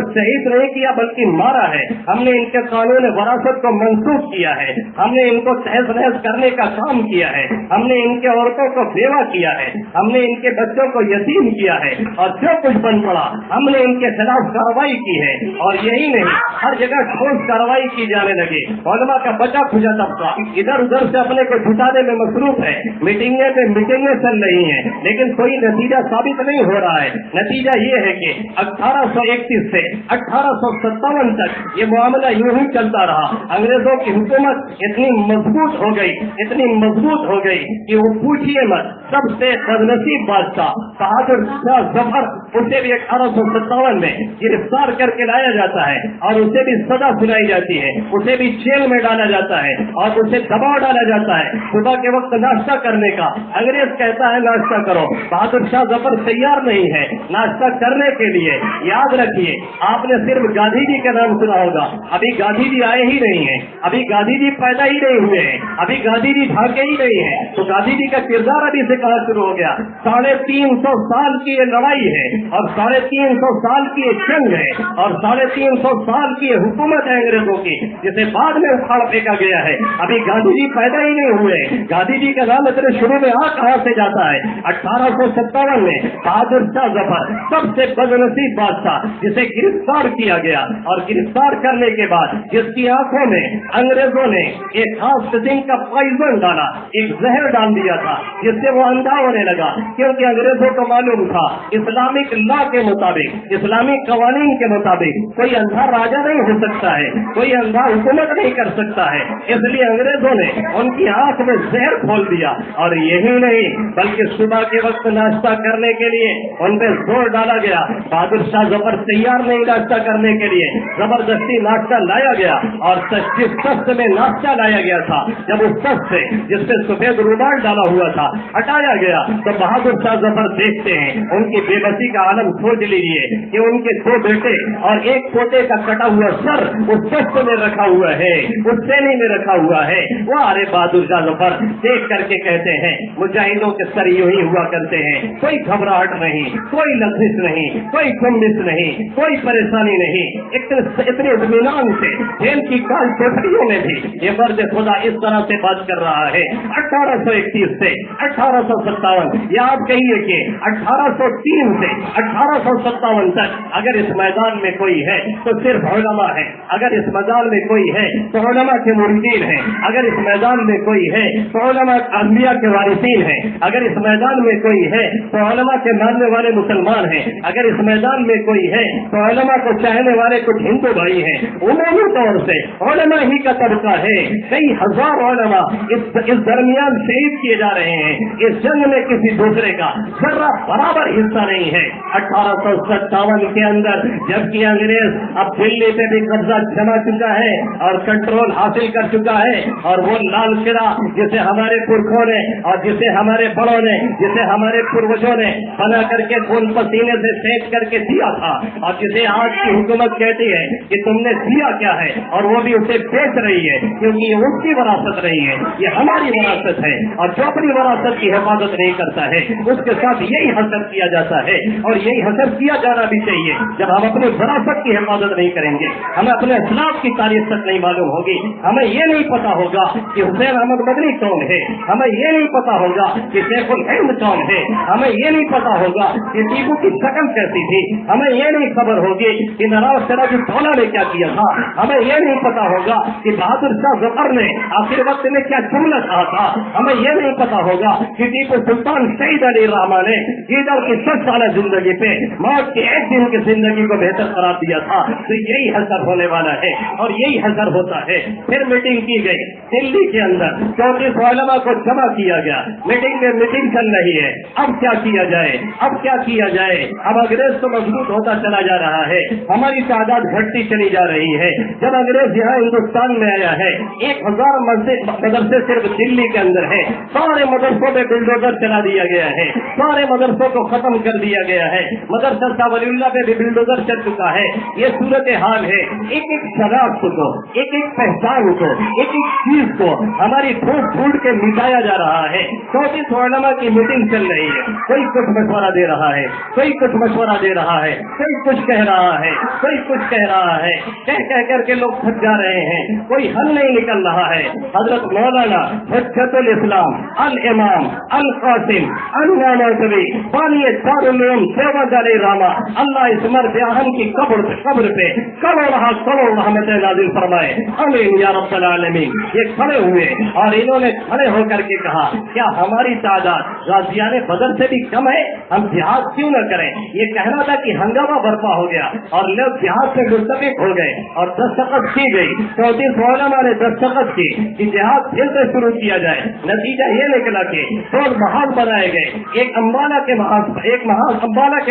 शहीद नहीं किया बल्कि मारा है। हमने इनके कानून वरासत को मंसूख किया है, हमने इनको तहस नहस करने का काम किया है, हमने इनके औरतों को बेवा किया है, हमने इनके बच्चों को यतीम किया है और जो कुछ बन पड़ा हमने इनके खिलाफ कार्रवाई की है। और यही नहीं, हर जगह ठोस कार्रवाई की जाने लगी। उलमा का बचा खुजा तबका इधर उधर से अपने को जुटाने में मसरूफ है। मीटिंगें चल रही हैं लेकिन कोई नतीजा साबित नहीं हो रहा है। नतीजा ये है कि 1831 से 1857 तक ये मामला यूं ही चलता रहा। अंग्रेजों की हुकूमत इतनी मजबूत हो गई कि वो पूछिए मत। सबसे बदनसीब बादशाह बहादुर शाह जफर, उसे भी 1857 में गिरफ्तार करके लाया जाता है और उसे भी सजा सुनाई जाती है, उसे भी जेल में डाला जाता है और उसे दबाव डाला जाता है सुबह के वक्त नाश्ता करने का। अंग्रेज कहता है नाश्ता करो, बहादुर शाह जफर तैयार नहीं है नाश्ता करने के लिए। याद रखिए, आपने सिर्फ गांधी जी का नाम सुना होगा, अभी गांधी जी आए ही नहीं है, अभी गांधी जी पैदा ही नहीं हुए हैं, अभी गांधी जी भागे ही नहीं है। तो गांधी जी का किरदार अभी से कहाँ शुरू हो गया? 350 साल की ये लड़ाई है और 350 साल की ये जंग है और 350 साल की ये हुकूमत है अंग्रेजों की, जिसे बाद में उखाड़ फेंका गया है। अभी गांधी जी पैदा ही नहीं हुए, गांधी जी का नाम इतने शुरू में कहाँ से जाता है 1857 में बहादुर शाह जफर सबसे बदनसीब बादशाह जिसे गिरफ्तार किया गया, और गिरफ्तार करने के बाद जिसकी आंखों में अंग्रेजों ने एक खास किस्म का पॉइजन डाला, एक जहर डाल दिया था, जिससे वो अंधा होने लगा। क्योंकि अंग्रेजों को मालूम था इस्लामिक लॉ के मुताबिक, इस्लामिक कवानीन के मुताबिक कोई अंधा राजा नहीं हो सकता है, कोई अंधा हुकूमत नहीं कर सकता है। इसलिए अंग्रेजों ने उनकी आंख में जहर खोल दिया, और यही नहीं बल्कि सुबह के वक्त नाश्ता करने के लिए उन पे जोर डाला गया। बहादुर शाह जफर तैयार नहीं नाश्ता करने के लिए, जबरदस्ती नाश्ता लाया गया, और जिस तख्त में नाश्ता लाया गया था, जब उस तख्त से जिसपे सफेद रुमाल डाला हुआ था हटाया गया, तो बहादुर शाह जफर देखते हैं, उनकी बेबसी का आलम सोच लीजिए कि उनके 2 बेटे और 1 पोते का कटा हुआ सर उस तख्त में रखा हुआ है, उस सैनी में रखा हुआ है। वो अरे बहादुर शाह जफर देख करके कहते हैं, मुजाहिदों के सर यूं ही हुआ करते हैं, कोई घबराहट नहीं, कोई लफ्जिश नहीं, कोई कुम्बिस नहीं, कोई परेशानी नहीं। इतने इत्मीनान से जेल की काल कोठरियों में भी ये मर्द खुदा इस तरह से बात कर रहा है। 1831 से 1857, या आप कहिए कि 1803 से 1857 तक अगर इस मैदान में कोई है तो सिर्फ उलमा है, अगर इस मैदान में कोई है तो उलमा के मुरीदीन हैं, अगर इस मैदान में कोई है तो उलमा अंबिया के वारिसीन हैं, अगर इस मैदान में कोई है तो उलमा के मानने वाले मुसलमान हैं, अगर इस मैदान में कोई है तो उलमा को चाहने वाले कुछ हिंदू भाई हैं। उमूमी तौर से उलमा ही का तबका है। कई हजार उलमा इस दरमियान शहीद किए जा रहे हैं। इस जंग में किसी दूसरे का जरा बराबर हिस्सा नहीं है। 1857 के अंदर जबकि अंग्रेज अब दिल्ली पे भी कब्जा जमा चुका है और कंट्रोल हासिल कर चुका है, और वो लाल किला जिसे हमारे पुरखों ने और जिसे हमारे बड़ों ने, जिसे हमारे पूर्वजों ने बना करके खून पसीने से सेक करके दिया था, और जिसे आज की हुकूमत कहती है कि तुमने दिया क्या है, और वो भी उसे बेच रही है क्योंकि ये उसकी विरासत नहीं है, ये हमारी विरासत है। और जो अपनी विरासत की हिफाजत नहीं करता है उसके साथ यही हसर किया जाता है, और यही हसर किया जाना भी चाहिए। जब हम अपनी विरासत की हिफाजत नहीं करेंगे, हमें अपने इस्लाम की तारीख तक नहीं मालूम होगी, हमें ये नहीं पता होगा कि हुसैन अहमद मदनी कौन है, हमें ये नहीं पता होगा कि शेखुल हिंद कौन है, हमें ये नहीं पता होगा कि टीपू की शक्ल कैसी थी, हमें ये नहीं खबर होगी कि नवाब सिराजुद्दौला ने क्या किया था, हमें ये नहीं पता होगा कि बहादुर शाह जफर ने आखिर वक्त में क्या जुमला कहा था, हमें ये नहीं पता होगा कि टीपू सुल्तान शहीद अली रहमान ने ईदर की 100 साल जिंदगी पे मौत के 1 दिन की जिंदगी को बेहतर करार दिया था। तो यही हसर होने वाला है, और यही हसर होता है। फिर मीटिंग की गई दिल्ली के अंदर, 34 उलमा को जमा किया गया। मीटिंग में मीटिंग चल रही है, अब क्या किया जाए, अब क्या किया जाए। अब अंग्रेज तो मजबूत होता चला जा रहा है, हमारी तादाद घटती चली जा रही है। जब अंग्रेज यहाँ हिंदुस्तान में आया है, 1000 मदरसे सिर्फ दिल्ली के अंदर है, सारे मदरसों में बिल्डोजर चला दिया गया है, सारे मदरसों को खत्म कर दिया गया है, मदरसा शाह वलीउल्लाह पे भी बिल्डोजर चल चुका है। ये सूरत हाल है। एक एक शनाख्त को, एक एक पहचान को, एक एक चीज को हमारी ढूंढ ढूंढ के मिटाया जा रहा है। 34 उलमा की मीटिंग चल रही है, कोई कुछ मशवरा दे रहा है, कोई कुछ मशवरा दे रहा है, कोई कुछ कह रहा है, कोई कुछ कह रहा है, कह करके लोग थक जा रहे हैं, कोई हल नहीं निकल रहा है। हजरत मौलाना हुज्जतुल इस्लाम अल इमाम अल कासिम अन्नानवी बानी दारुल उलूम देवबंद अलैहि रहमा, अल्लाह इस मर्द अहम की कब्र पे करोड़ रहमत नाजिल फरमाए, आमीन या रब्बल आलमीन। ये खड़े हुए और इन्होंने खड़े होकर के कहा, क्या हमारी तादाद गाजियाने बदर से भी कम है, हम जिहाद क्यों न करें। ये कहना था कि हंगामा बर्पा हो गया और लोग जिहाद से मुस्तफिक हो गए और दस्तखत की गई। 34 उलमा ने दस्तखत की कि जिहाद फिर से शुरू किया जाए। नतीजा ये निकला कि 2 महाल बनाए गए, एक अम्बाला के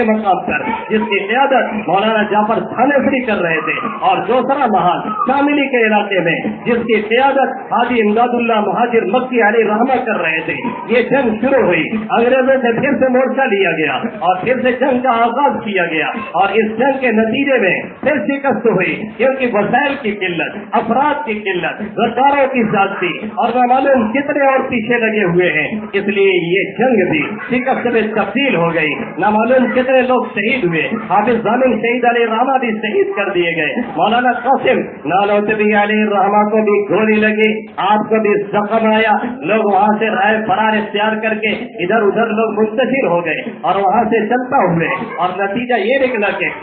मकाम पर जिसकी क़यादत मौलाना जाफर थानेसरी कर रहे थे, और दूसरा महाल शामिली के इलाके में जिसकी क़यादत हाजी इमदादुल्लाह मुहाजिर मक्की अलैहि रहमा कर रहे थे। ये जंग शुरू हुई, अंग्रेजों से फिर से मोर्चा लिया गया और फिर से जंग का आगाज किया गया, और इस जंग के नतीजे में फिर शिकस्त हुई, क्योंकि वसाइल की किल्लत, अफराद की किल्लत, गद्दारों की जाती और मालूम कितने और पीछे लगे हुए हैं। इसलिए ये जंग भी शिकस्त में तब्दील हो गई। नामालूम कितने लोग शहीद हुए, हाफिज जामिन शहीद अलैहि रहमा भी शहीद कर दिए गए, मौलाना कासिम नानौतवी अलैहि रहमा को भी गोली लगी, आपको भी जख्म आया, लोग वहाँ से राय फरार इख्तियार तैयार करके इधर उधर लोग मुंतशिर हो गए और वहाँ से चलता हुए, और नतीजा ये निकला कि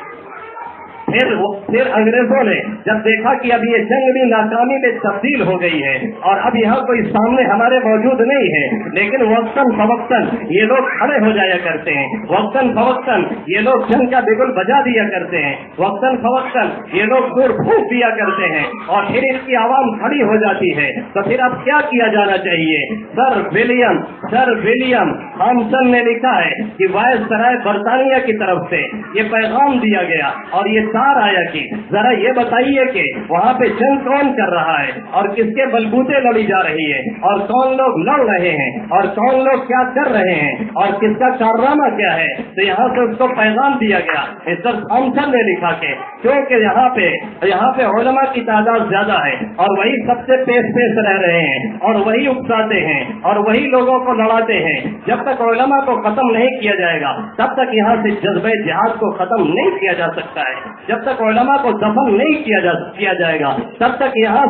फिर अंग्रेजों ने जब देखा कि अब ये जंग भी नाकामी में तब्दील हो गई है और अब यहाँ कोई सामने हमारे मौजूद नहीं है, लेकिन वक्तन फवक्तन ये लोग खड़े हो जाया करते हैं, वक्तन फवक्तन ये लोग जंग का बिगुल बजा दिया करते हैं, वक्तन फवक्तन ये लोग दूर फूंक दिया करते हैं और फिर इनकी आवाम खड़ी हो जाती है। तो फिर अब क्या किया जाना चाहिए? सर विलियम थॉमसन ने लिखा है कि वायसराय बरतानिया की तरफ से ये पैगाम दिया गया और ये आया कि जरा ये बताइए कि वहाँ पे जंग कौन कर रहा है और किसके बलबूते लड़ी जा रही है और कौन लोग लड़ रहे हैं और कौन लोग क्या कर रहे हैं और किसका कारनामा क्या है। तो यहाँ से उसको पैगाम दिया गया मिस्टर थॉमसन ने लिखा के, क्योंकि यहाँ पे उलमा की तादाद ज्यादा है और वही सबसे पेश रह रहे हैं और वही उकसाते हैं और वही लोगों को लड़ाते हैं। जब तक उलमा को खत्म नहीं किया जाएगा तब तक यहाँ से जज्बे जिहाद को खत्म नहीं किया जा सकता है। जब तक उलमा को दफन नहीं किया जाएगा तब तक यहाँ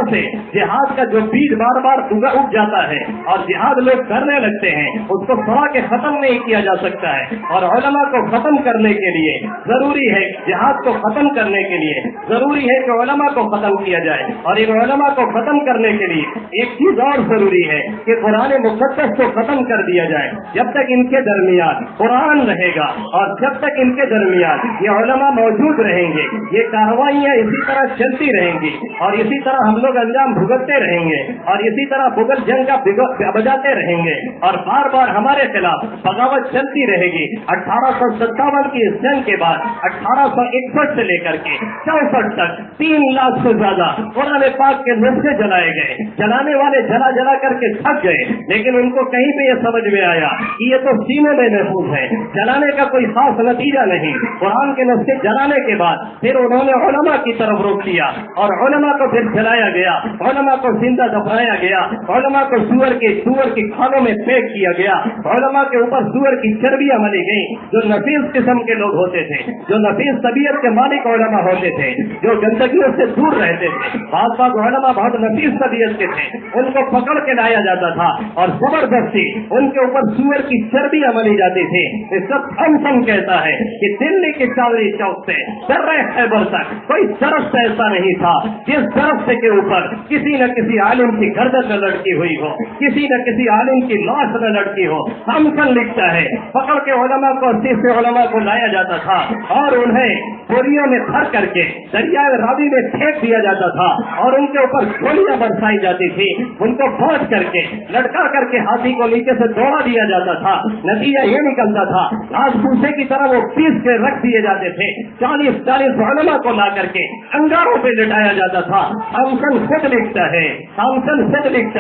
से जिहाद का जो बीज बार बार उग जाता है और जिहाद लोग करने लगते हैं उसको सड़ा के खत्म नहीं किया जा सकता है। और उलमा को खत्म करने के लिए जरूरी है, जिहाद को खत्म करने के लिए जरूरी है कि उलमा को खत्म किया जाए। और इन उलमा को खत्म करने के लिए एक चीज और जरूरी है कि कुरान मुक़द्दस को खत्म कर दिया जाए। जब तक इनके दरमियान कुरान रहेगा और जब तक इनके दरमियान ये उलमा मौजूद रहेंगे, ये कार्रवाइयाँ इसी तरह चलती रहेंगी और इसी तरह हम लोग अंजाम भुगतते रहेंगे और इसी तरह बुगल जंग का बजाते रहेंगे और बार बार हमारे खिलाफ बगावत चलती रहेगी। 1857 की इस जंग के बाद 1861 से लेकर के 64 तक 3 लाख से ज्यादा कुरान पाक के नुस्खे जलाए गए। जलाने वाले जला करके थक गए, लेकिन उनको कहीं पे ये समझ में आया कि ये तो सीनों में महफूज है, जलाने का कोई खास नतीजा नहीं। कुरान के नुस्खे जलाने के बाद फिर उन्होंने उलमा की तरफ रोक दिया और उलमा को फिर जलाया गया, उलमा को जिंदा दफनाया गया, उलमा को सुअर की खानों में फेंक किया गया, उलमा के ऊपर सुअर की चर्बियां मली गई। जो नफीस किस्म के लोग होते थे, जो नफीस तबीयत के मालिक उलमा होते थे, जो गंदगियों से दूर रहते थे, बात उलमा बहुत नफीस तबीयत के थे, उनको पकड़ के लाया जाता था और जबरदस्ती उनके ऊपर सुअर की चर्बियां मली जाती थी। इस सब थॉमसन कहता है कि दिल्ली के चांदनी चौक से दर्रे खैबर तक कोई दरख्त ऐसा नहीं था जिस दरख्त के ऊपर किसी न किसी आलिम की गर्दन न लटकी हुई हो, किसी न किसी आलिम की लाश न लटकी हो। थॉमसन लिखता है पकड़ के उलमा को 80 से उलमा को लाया जाता था और उन्हें बोरियों में भर करके दरिया रावी में फेंक दिया जाता था और उनके ऊपर गोलियां बरसाई जाती थी। उनको बांध करके लटका करके हाथी को नीचे से दौड़ा दिया जाता था। नतीजा ये निकलता था घास भूसे की तरह वो पीस के रख दिए जाते थे। 40 उलमा को ला करके अंगारों पे लिटाया जाता था। थॉमसन खुद लिखता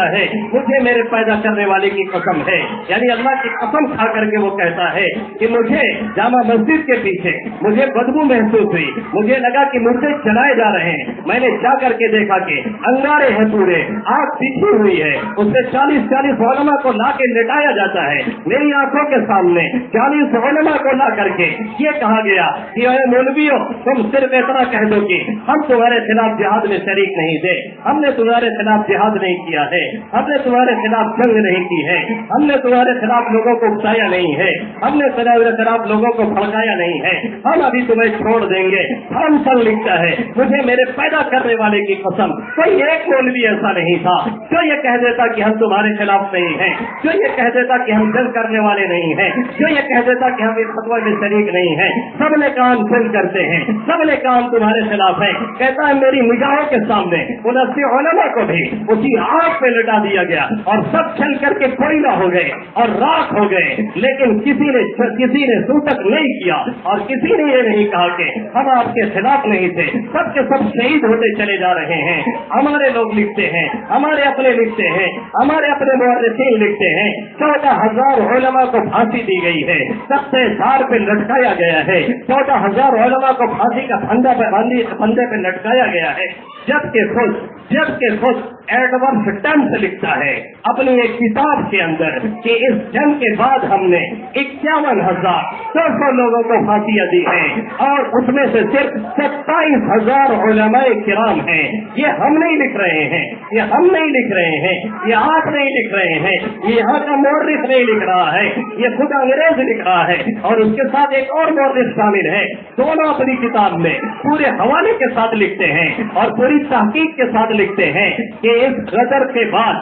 है मुझे मेरे पैदा करने वाले की कसम है, यानी अल्लाह की कसम खा करके वो कहता है कि मुझे जामा मस्जिद के पीछे मुझे बदबू महसूस हुई, मुझे लगा कि मुझसे चलाए जा रहे हैं। मैंने जा करके देखा कि अंगारे हैं, पूरे आग बिछी हुई है, उससे 40 उलमा को ला के लिटाया जाता है। मेरी आंखों के सामने 40 उलमा को ला करके ये कहा गया कि मौलवियों तुम सिर्फ इतना कह दो कि हम तुम्हारे खिलाफ जिहाद में शरीक नहीं थे, हमने तुम्हारे खिलाफ जिहाद नहीं किया है, हमने तुम्हारे खिलाफ जंग नहीं की है, हमने तुम्हारे खिलाफ लोगों को उकसाया नहीं है, हमने तुम्हारे खिलाफ लोगों को भड़काया नहीं है, हम अभी तुम्हें छोड़ देंगे। थॉमसन लिखता है मुझे मेरे पैदा करने वाले की कसम कोई एक मौलवी ऐसा नहीं था जो ये कह देता कि हम तुम्हारे खिलाफ नहीं है, जो ये कह देता कि हम जंग करने वाले नहीं है, जो ये कह देता कि हम इस फतवा में शरीक नहीं है। सबने काम जंग करते हैं, सबने काम तुम्हारे खिलाफ है। कहता है मेरी निगाहों के सामने 79 उलमा को भी उसी आग पे लटा दिया गया और सब चल करके कोयला हो गए और राख हो गए, लेकिन किसी ने सूतक नहीं किया और किसी ने ये नहीं कहा कि हम आपके खिलाफ नहीं थे। सबके सब शहीद होते चले जा रहे हैं। हमारे लोग लिखते हैं, हमारे अपने लिखते हैं, हमारे अपने मुअर्रिखीन लिखते हैं 14,000 उलमा को फांसी दी गई है, सबसे धार पे लटकाया गया है। 14,000 उलमा को फांसी का फंदे पे लटकाया गया है। जबकि खुद एडवर्ड टेम्स लिखता है अपनी एक किताब के अंदर कि इस जंग के बाद हमने 51,000 200 लोगों को फांसियां दी हैं, और उसमें से सिर्फ 27,000 उलमाए किराम हैं। ये हम नहीं लिख रहे हैं, ये हम नहीं लिख रहे हैं, ये आप नहीं लिख रहे हैं, ये यहाँ का मौर्रिख नहीं लिख रहा है, ये खुद अंग्रेज लिख रहा है, और उसके साथ एक और मौर्रिख शामिल है। दोनों अपनी किताब में पूरे हवाले के साथ लिखते हैं और पूरी तहकीक के साथ लिखते हैं कि इस गदर के बाद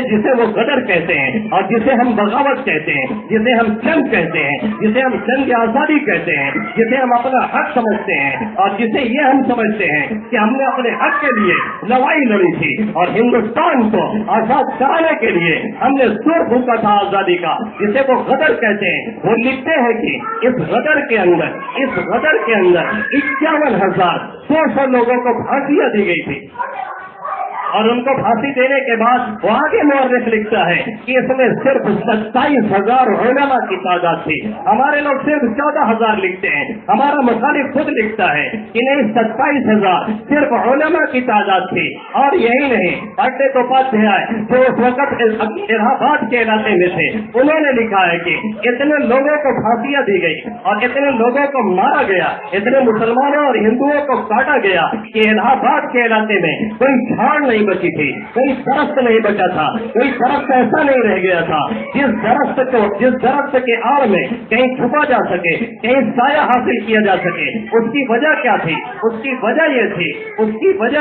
जिसे वो गदर कहते हैं और जिसे हम बगावत कहते हैं, जिसे हम जंग कहते हैं, जिसे हम जंग आजादी कहते हैं, जिसे हम अपना हक समझते हैं, और जिसे ये हम समझते हैं कि हमने अपने हक के लिए लड़ाई लड़ी थी और हिंदुस्तान को आजाद कराने के लिए हमने सुर फूंका था आजादी का, जिसे वो गदर कहते हैं। वो लिखते हैं कि इस गदर के अंदर 51,200 लोगों को फांसियां दी गई थी, और उनको फांसी देने के बाद वो आगे मौर्रिख लिखता है कि इसमें सिर्फ 27,000 उलमा की तादाद थी। हमारे लोग सिर्फ 14,000 लिखते हैं, हमारा मुखालिफ खुद लिखता है कि नहीं, 27,000 सिर्फ उलमा की तादाद थी। और यही नहीं, पंडित उपाध्याय जो उस वक्त इलाहाबाद के इलाके में थे, उन्होंने लिखा है कि इतने लोगों को फांसियां दी गई और इतने लोगों को मारा गया, इतने मुसलमानों और हिंदुओं को काटा गया कि इलाहाबाद के इलाके में कोई झाड़ नहीं बची थी, कोई दरख्त नहीं बचा था, कोई दरख्त ऐसा नहीं रह गया था जिस दरख्त के आड़ में कहीं छुपा जा सके, कहीं साया हासिल किया जा सके। उसकी वजह क्या थी? उसकी वजह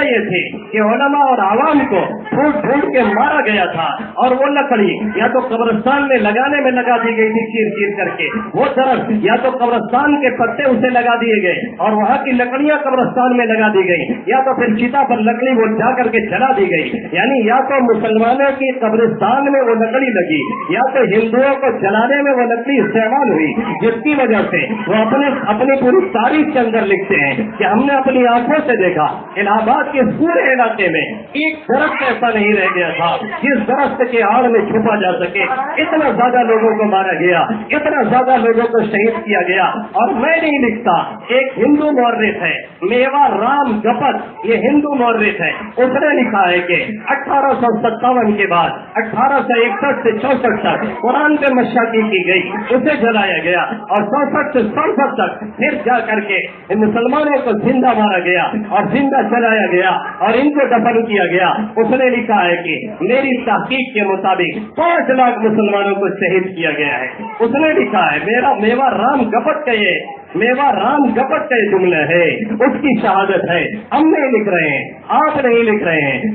ये थी कि उलमा और आवाम को ढूंढ ढूंढ के मारा गया था, और वो लकड़ी या तो कब्रिस्तान में लगाने में लगा दी गई थी चीर चीर करके, वो दरख्त या तो कब्रिस्तान के पत्ते उसे लगा दिए गए और वहाँ की लकड़ियां कब्रिस्तान में लगा दी गई, या तो फिर चिता पर लकड़ी वो जा करके जला दी गई। यानी या तो मुसलमानों की कब्रिस्तान में वो लकड़ी लगी, या तो हिंदुओं को जलाने में वो लकड़ी इस्तेमाल हुई, जिसकी वजह से वो अपनी पूरी तारीख के अंदर लिखते हैं कि हमने अपनी आंखों से देखा इलाहाबाद के पूरे इलाके में एक दरख्त ऐसा नहीं रह गया था जिस दरख्त के आड़ में छुपा जा सके। इतना ज्यादा लोगों को मारा गया, इतना ज्यादा लोगों को शहीद किया गया। और मैं नहीं लिखता, एक हिंदू मौर्रिख है मेवा राम गपत, ये हिंदू मौर्रिख है, उसने लिखा है कि 1857 के बाद 1861 से 64 तक कुरान पे मशाकी की गई, उसे जलाया गया, और 64 से 67 तक फिर जा करके मुसलमानों को जिंदा मारा गया और जिंदा जलाया गया और इनको दफन किया गया। उसने लिखा है कि मेरी तहकीक के मुताबिक 5 लाख मुसलमानों को शहीद किया गया है। उसने लिखा है, मेरा मेवा राम गपत का ये जुमला है, उसकी शहादत है। हम नहीं लिख रहे हैं, आप नहीं लिख रहे हैं,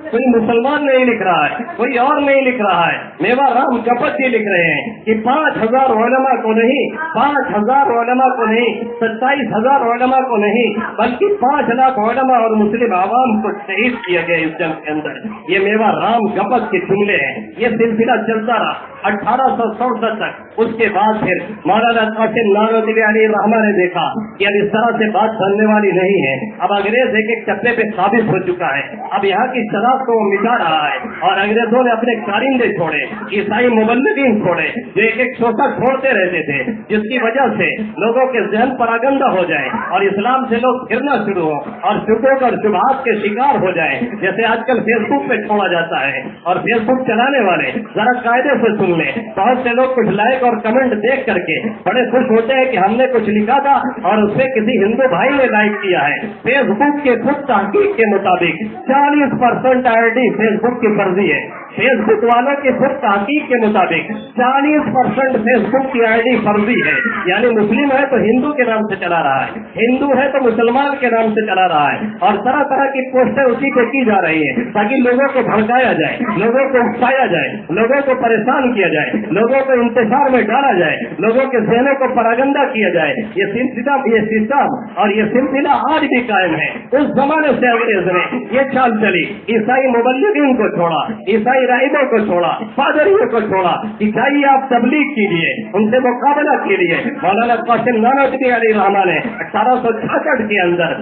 कोई मुसलमान नहीं लिख रहा है, कोई और नहीं लिख रहा है, मेवा राम गपत जी लिख रहे हैं कि 5,000 उलमा को नहीं, 5,000 उलमा को नहीं, 27,000 उलमा को नहीं, बल्कि 5 लाख उलमा और मुस्लिम आवाम को शहीद किया गया इस जंग के अंदर। ये मेवा राम गपत के जुमले हैं। ये सिलसिला चलता रहा 1864 तक। उसके बाद फिर मौलाना कासिम नानोतवी अली रहमा ने देखा कि अब इस तरह से बात बनने वाली नहीं है, अब अंग्रेज एक टप्पे पे साबित हो चुका है, अब यहाँ की शराब को वो मिटा रहा है। और अंग्रेजों ने अपने कारिंदे छोड़े, ईसाई मुबल्लिगीन छोड़े, जो एक शोषा छोड़ते रहते थे, जिसकी वजह से लोगों के जहन परागंदा हो जाए और इस्लाम से लोग फिरना शुरू हो और शुभों और शुभात के शिकार हो जाए। जैसे आजकल फेसबुक पे छोड़ा जाता है, और फेसबुक चलाने वाले जरा कायदे से सुन ले, बहुत से लोग कुछ लाइक और कमेंट देख करके बड़े खुश होते हैं कि हमने कुछ लिखा था और उससे किसी हिंदू भाई ने लाइक किया है। फेसबुक के खुद तहकीक के मुताबिक 40% आईडी फेसबुक की फर्जी है। फेसबुक वालों के खुद तहकीक के मुताबिक 40% फेसबुक की आईडी फर्जी है। यानी मुस्लिम है तो हिंदू के नाम से चला रहा है, हिंदू है तो मुसलमान के नाम से चला रहा है, और तरह तरह की पोस्टर उसी पे की जा रही है ताकि लोगों को भड़काया जाए, लोगों को उकसाया जाए, लोगों को परेशान किया जाए, लोगों को इंतजार में डाला जाए, लोगों के जहनों को परागंदा किया जाए। ये सिस्टम और ये सिलसिला आज भी कायम है। उस जमाने से अंग्रेज ने ये चाल चली, ईसाई मुबल्लिगीन को छोड़ा, ईसाई राहिबों को छोड़ा, पादरियों को छोड़ा कि जाइए आप तबलीग कीजिए, उनसे मुकाबला कीजिए। मौलाना कासिम नानोतवी अली रहमा ने 1866 के अंदर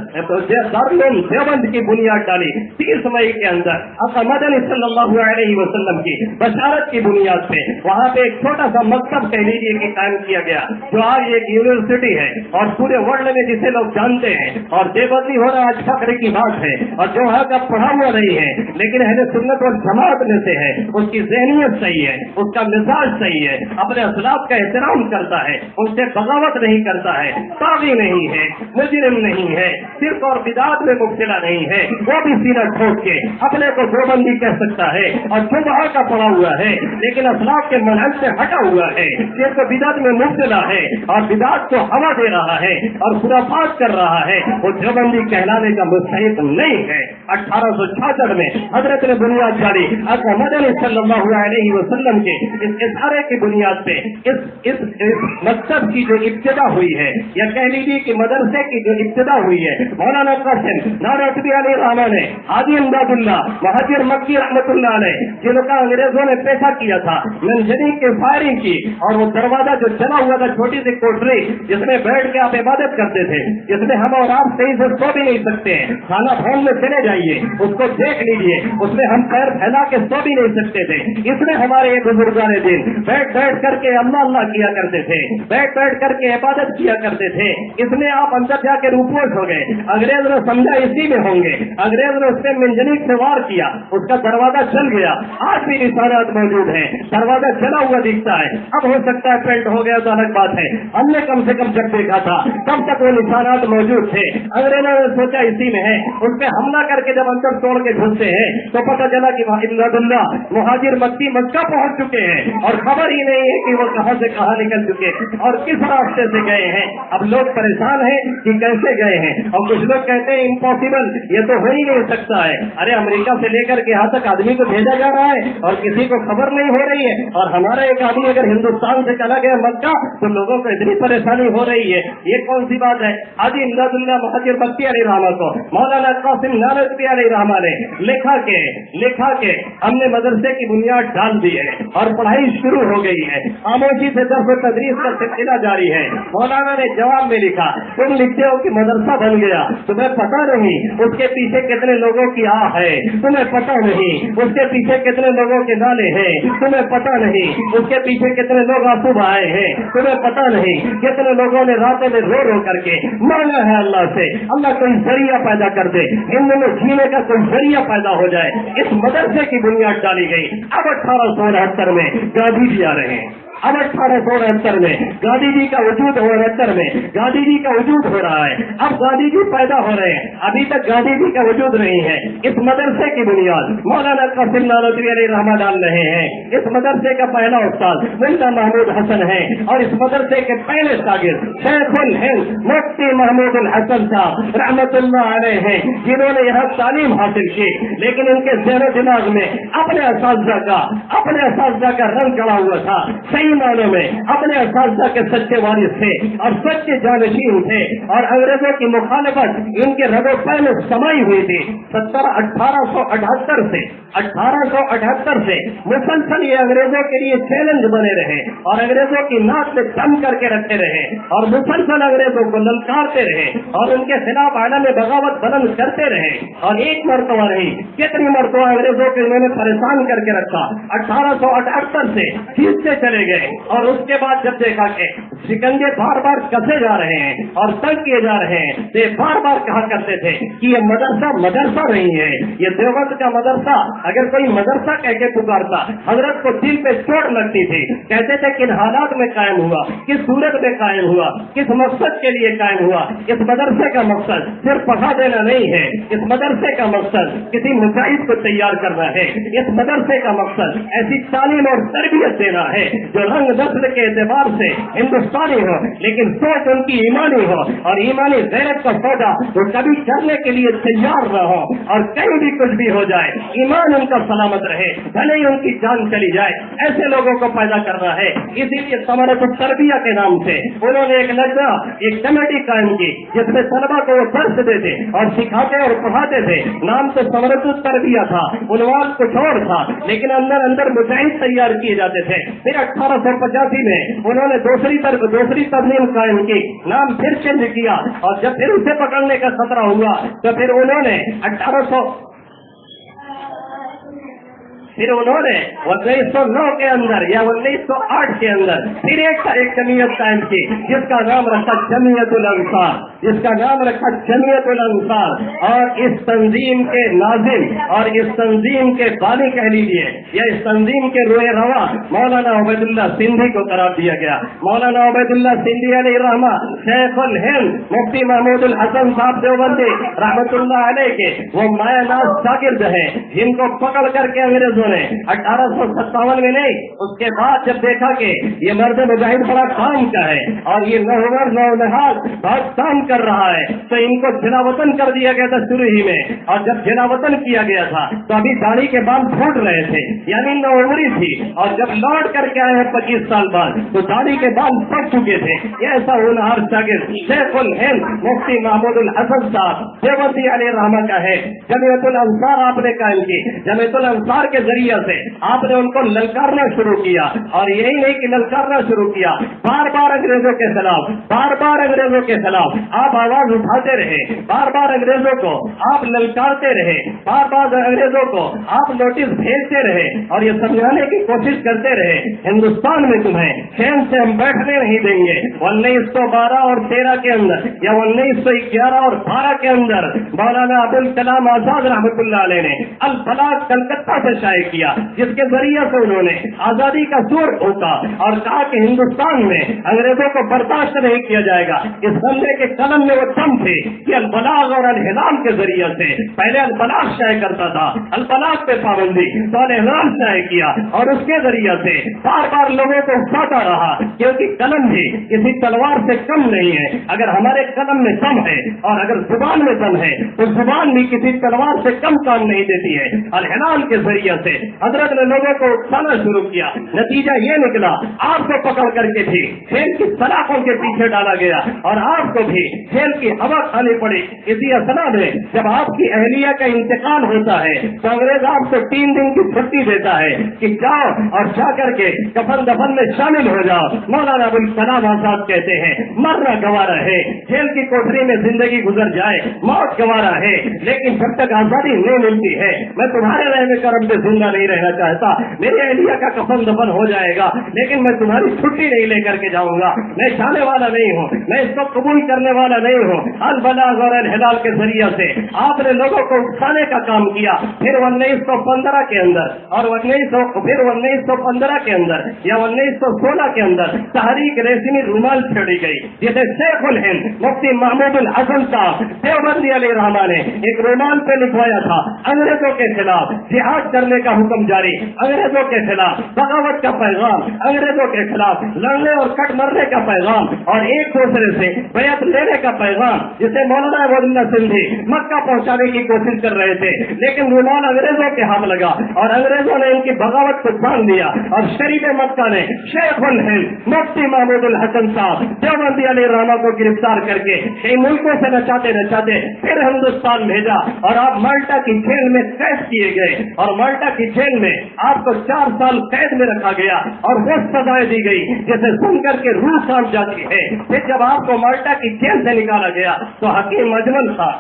दारुल देवबंद की बुनियाद डाली। 30 मई के अंदर आका मदनी सल्लल्लाहु अलैहि वसल्लम की बशारत की बुनियाद पे वहाँ पे एक छोटा सा मकतब कह लीजिए कि कायम किया गया, जो आज एक यूनिवर्सिटी है और पूरे वर्ल्ड में जिसे लोग जानते हैं। और देवबंदी होना आज फख्र की बात है, और जो वहाँ का पढ़ा हुआ नहीं है لیکن اہل سنت اور جماعت میں سے ہے, اس کی ذہنیت صحیح ہے, اس کا مزاج صحیح ہے, اپنے اسلاف کا احترام کرتا ہے, ان سے بغاوت نہیں کرتا ہے, طاغی نہیں ہے, مجرم نہیں ہے, صرف اور بدعات میں مبتلا نہیں ہے, وہ بھی سینہ ٹھوک کے اپنے کو دیوبندی کہہ سکتا ہے اور جو وہاں کا پڑا ہوا ہے لیکن اسلاف کے منہج سے ہٹا ہوا ہے, صرف بدعت میں مبتلا ہے اور بدعت کو ہوا دے رہا ہے اور خرافات کر رہا ہے, وہ دیوبندی کہلانے کا مستحق نہیں ہے. 1866 میں حضرت نے بنیاد ڈالی محمد صلی اللہ علیہ وسلم کے اس اشارے کی بنیاد پہ اس مکتب کی جو ابتدا ہوئی ہے, یا کہہ لیجیے کہ مدرسے کی جو ابتدا ہوئی ہے, مولانا قاسم نانوتوی علیہ رحمٰ نے, حاجی امداد اللہ مہاجر مکی رحمۃ اللہ علیہ, جن کا انگریزوں نے پیشہ کیا تھا, منجنی کی فائرنگ کی, اور وہ دروازہ جو چلا ہوا تھا چھوٹی سی کوٹری جس میں بیٹھ کے آپ عبادت کرتے تھے, جس میں ہم اور آپ صحیح سے سو بھی نہیں سکتے ہیں, کھانا فون میں چلے جائیے اس کو دیکھ لیجیے, اس میں ہم پیر پھیلا کے سو بھی نہیں سکتے تھے, اس میں ہمارے یہ بزرگان دین بیٹھ کر کے اللہ اللہ کیا کرتے تھے, بیٹھ کر کے عبادت کیا کرتے تھے, اس میں آپ اندر جا کے روپوش ہو گئے, انگریز نے سمجھا اسی میں ہوں گے, انگریز نے اس سے منجنیق سے وار کیا, اس کا دروازہ چل گیا, آج بھی نشانات موجود ہیں, دروازہ چلا ہوا دکھتا ہے, اب ہو سکتا ہے پینٹ ہو گیا تو الگ بات ہے, ہم نے کم سے کم جب دیکھا تھا تب تک وہ نشانات موجود تھے, انگریزوں نے سوچا اسی میں ہے, اس پہ حملہ کر کے جب اندر توڑ کے گھستے ہیں تو پتہ چلا کہ اللہ مہاجر مکی مکہ پہنچ چکے ہیں اور خبر ہی نہیں ہے کہ وہ کہاں سے کہاں نکل چکے اور کس راستے سے گئے ہیں. اب لوگ پریشان ہیں کہ کیسے گئے ہیں, اور کچھ لوگ کہتے ہیں امپاسبل, یہ تو ہو ہی نہیں سکتا ہے. ارے امریکہ سے لے کر کے یہاں تک آدمی کو بھیجا جا رہا ہے اور کسی کو خبر نہیں ہو رہی ہے, اور ہمارا ایک آدمی اگر ہندوستان سے چلا گیا مکہ تو لوگوں کو اتنی پریشانی ہو رہی ہے, یہ کون سی بات ہے. حاجی امداد اللہ مہاجر مکی علیہ رحمٰ کو مولانا قاسم نانوتوی علیہ رحمٰ نے لکھا کہ ہم نے مدرسے کی بنیاد ڈال دی ہے اور پڑھائی شروع ہو گئی ہے, خاموشی سے درس و تدریس کا سلسلہ جاری ہے. مولانا نے جواب میں لکھا, تم لکھتے ہو کہ مدرسہ بن گیا, تمہیں پتہ نہیں اس کے پیچھے کتنے لوگوں کی آہ ہے, تمہیں پتہ نہیں اس کے پیچھے کتنے لوگوں کے نالے ہیں, تمہیں پتہ نہیں اس کے پیچھے کتنے لوگ آنسو بہائے ہیں, تمہیں پتہ نہیں کتنے لوگوں نے راتوں میں رو رو کر کے مانگا ہے اللہ سے, اللہ کوئی ذریعہ پیدا کر دے, ان میں جینے کا کوئی ذریعہ پیدا ہو جائے. اس مدرسے کی بنیاد ڈالی گئی. اب 1869 میں گاندھی جی آ رہے ہیں, اب 1869 میں گاندھی جی کا وجود ہو 69 میں گاندھی جی کا وجود ہو رہا ہے. اب گاندھی جی پیدا ہو رہے ہیں, ابھی تک گاندھی جی کا وجود نہیں ہے. اس مدرسے کی بنیاد مولانا قاسم نانوتوی علیہ رحمٰ ڈال رہے ہیں. اس مدرسے کا پہلا استاد ملا محمود حسن ہے, اور اس مدرسے کے پہلے شاگرد شیخ الہند مفتی محمود الحسن صاحب رحمت اللہ علیہ ہیں, جنہوں نے یہاں تعلیم حاصل کی, لیکن ان کے ذہن و دماغ میں اپنے اساتذہ کا رنگ چڑھا ہوا تھا. صحیح معنوں میں اپنے اساتذہ کے سچے وارث تھے اور سچے جانشین تھے, اور انگریزوں کی مخالفت ان کے رگ و پے میں سمائی ہوئی تھی. 1878 سے مسلسل یہ انگریزوں کے لیے چیلنج بنے رہے اور انگریزوں کی ناک سے دم کر کے رکھتے رہے اور مسلسل انگریزوں کو للکارتے رہے اور ان کے خلاف عالم بغاوت بلند کرتے رہے. اور ایک مرتبہ نہیں, کتنی مرتبہ انگریزوں کو انہوں نے پریشان کر کے رکھا. 1878 سے کھینچتے چلے گئے, اور اس کے بعد جب دیکھا کہ شکنجے بار بار کسے جا رہے ہیں اور تنگ کیے جا رہے ہیں, تو بار بار کہا کرتے تھے کہ یہ مدرسہ نہیں ہے, یہ دیوبند کا مدرسہ. اگر کوئی مدرسہ کہہ کے پکارتا, حضرت کو دل پہ چوٹ لگتی تھی. کہتے تھے کن حالات میں قائم ہوا, کس صورت میں قائم ہوا, کس مقصد کے لیے قائم ہوا. اس مدرسے کا مقصد صرف پڑھا دینا نہیں ہے, اس مدرسے کا مقصد کسی مجاہد کو تیار کرنا ہے. اس مدرسے کا مقصد ایسی تعلیم اور تربیت دینا ہے جو رنگ نسل کے اعتبار سے ہندوستانی ہو, لیکن سوچ ان کی ایمانی ہو, اور ایمانی غیرت کا سودا وہ کبھی کرنے کے لیے تیار نہ ہو, اور کہیں بھی کچھ بھی ہو جائے ایمان ان کا سلامت رہے, بھلے ہی ان کی جان چلی جائے. ایسے لوگوں کو پیدا کرنا ہے. اسی لیے ثمرۃ التربیہ کے نام سے انہوں نے ایک لجنہ, ایک کمیٹی قائم کی, جس میں طلبا کو وہ درس دیتے اور سکھاتے اور پڑھاتے تھے. نام تو ثمرۃ التربیہ تھا, عنوان کچھ اور تھا, لیکن اندر مجاہد تیار کیے جاتے تھے. پھر 1885 میں انہوں نے دوسری ترمیم قائم کی, نام پھر چینج کیا, اور جب پھر اسے پکڑنے کا خطرہ ہوا تو پھر انہوں نے फिर उन्होंने 1909 के अंदर या 1908 के अंदर फिर एक जमीयत कायम की, जिसका नाम रखा जमीयतुल अंसार, जिसका नाम रखा जमीयतुल अंसार। और इस तंजीम के नाजिम और इस तंजीम के बानी कह लीजिए या इस तंजीम के रोए रवा मौलाना उबैदुल्लाह सिंधी को करार दिया गया। मौलाना उबैदुल्लाह सिंधी अलैहि रहमा शेखुल हिंद मुफ्ती महमूदुल हसन साहब देवबंदी रहमतुल्लाह अलैह के वो मायानाज शागिर्द हैं, जिनको पकड़ करके अंग्रेजों ने 1857 में नहीं, उसके बाद जब देखा कि ये मर्द मुजाहिद बड़ा काम का है और ये नौवर नौनहाल बहुत काम कर रहा है, तो इनको जिलावतन कर दिया गया था शुरू ही में। और जब जिलावतन किया गया था तो अभी दाढ़ी के बाल फूट रहे थे, यानी नौवरी थी। और जब लौट करके आए हैं 25 साल बाद तो दाढ़ी के बाल फट चुके थे। ये ऐसा होनहार शागिर्द शेखुल हिंद मुफ्ती महमूदुल हसन साहब देवबंदी अलैहि रहमा का है। जमीयतुल अंसार आपने कायम की, जमीयतुल अंसार के जरिए से आपने उनको ललकारना शुरू किया। और यही नहीं कि ललकारना शुरू किया, बार बार अंग्रेजों के खिलाफ, बार बार अंग्रेजों के खिलाफ आप आवाज उठाते रहे, बार बार अंग्रेजों को आप ललकारते रहे, बार बार अंग्रेजों को आप नोटिस भेजते रहे और ये समझाने की कोशिश करते रहे हिंदुस्तान में तुम्हें चैन से हम बैठने नहीं देंगे। 1912 और 13 के अंदर या 1911 और 12 के अंदर मौलाना अबुल कलाम आजाद रहमतुल्लाह अलैह ने अल बलाग कलकत्ता से शाये किया, जिसके जरिए से उन्होंने आजादी का सुर फूंका और कहा कि हिंदुस्तान में अंग्रेजों को बर्दाश्त नहीं किया जाएगा। इस बंदे के कलम में वो दम थे कि अल बलाग और अल हिलाम के जरिए से पहले अल बलाग शाये करता था, अल बलाग पे पाबंदी, तो अल हिलाम शाये किया और उसके जरिए से बार बार लोगों को उकसाता रहा, क्योंकि कलम भी किसी तलवार से कम नहीं है। अगर हमारे कलम में दम है और अगर जुबान में दम है तो जुबान भी किसी तलवार से कम काम नहीं देती है। अल हिलाम के जरिए से हजरत ने लोगों को उकसाना शुरू किया। नतीजा ये निकला, आपको पकड़ करके भी खेल की सलाखों के पीछे डाला गया और आपको भी खेल की हवा खानी पड़ी। इसी असना में जब आपकी अहलिया का इंतकाल होता है तो अंग्रेज आपको 3 दिन की छुट्टी देता है कि जाओ और जा करके कफन दफन में शामिल हो जाओ। मौलाना अबुल कलाम आजाद कहते हैं मरना गंवारा है, जेल की कोठरी में जिंदगी गुजर जाए मौत गंवारा है, लेकिन जब तक आजादी नहीं मिलती है मैं तुम्हारे रहने करम पे जिंदा नहीं रहना चाहता। मेरी अहलिया का कफन दफन हो जाएगा लेकिन मैं तुम्हारी छुट्टी नहीं लेकर के जाऊंगा। मैं जाने वाला नहीं हूँ, मैं इसको कबूल करने वाला नहीं हूँ। अल बलाग और अल हिलाल के जरिए से आपने लोगों को उकसाने का काम किया। फिर 1915 के अंदर और 1915 के अंदर या 1916 के अंदर तहरीक रेशमी रूमाल छेड़ी गई, जिसे शेखुल हिंद मुफ्ती महमूदुल हसन साहब देवबंदी अलैहि रहमा ने एक रूमाल पे लिखवाया था अंग्रेजों के खिलाफ जिहाद करने का हुक्म जारी, अंग्रेजों के खिलाफ बगावत का पैगाम, अंग्रेजों के खिलाफ लड़ने और कट मरने का पैगाम और एक दूसरे से बैत लेने का पैगाम, जिसे मौलाना उबैदुल्लाह सिंधी मक्का पहुंचाने की कोशिश कर रहे थे। लेकिन रूमाल अंग्रेजों के हाथ लगा और अंग्रेजों ने इनकी बगावत को बांध दिया और शरीफ मक्का ने शेखुल हिंद मुफ्ती महमूदुल हसन साहब देवबंदी अलैहि रहमा को गिरफ्तार करके कई मुल्कों से नचाते नचाते फिर हिंदुस्तान भेजा और आप माल्टा की जेल में कैद किए गए और माल्टा की जेल में आपको 4 साल कैद में रखा गया और वो सजाएं दी गई जिसे सुनकर के रूह कांप जाती है। फिर जब आपको माल्टा की जेल से निकाला गया तो हकीम अजमल खां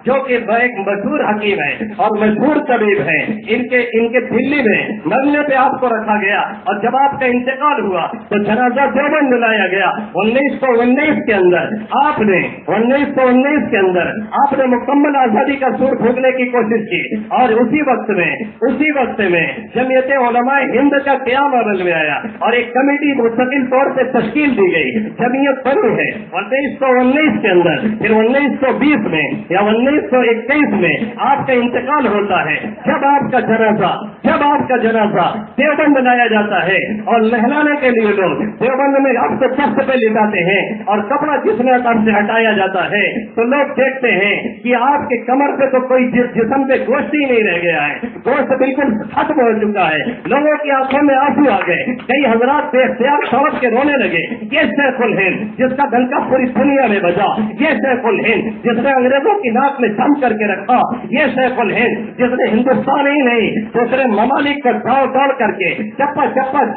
जो कि एक मशहूर हकीम है और मशहूर तबीब है, इनके दिल्ली में मरने पे आपको रखा गया और जब आपका इंतकाल हुआ तो जनाजा देवबंद लाया गया। 1919 के अंदर आपने मुकम्मल आजादी का सुर फूंकने की कोशिश की और उसी वक्त में जमीयत उलमा हिंद का क़याम अमल में आया और एक कमेटी मुस्तकिल तौर पे तश्कील दी गई, जमीयत बनी है 1919 के अंदर। फिर 1920 में या 1921 में आपका इंतकाल होता है। जब आपका जनाजा देवबंद लाया जाता है और नहलाने के लिए लोग देवबंद में आपको तख्त पे लिटाते हैं और कपड़ा जिसमें आपसे हटाया जाता है तो लोग देखते हैं कि आपके कमर पे तो कोई जिस्म पे गोश्त ही नहीं रह गया है, गोश्त बिल्कुल खत्म हो चुका है। लोगों की आंखों में आंसू आ गए, कई हजरात बेख्तियार सड़क के रोने लगे। ये शेखुल हिंद जिसका डंका पूरी दुनिया में बजा, ये शेखुल हिंद जिसने अंग्रेजों की नाक में दम करके रखा, ये शेखुल हिंद जिसने हिंदुस्तान ही नहीं दूसरे ममालिक का दौड़ करके चप्पा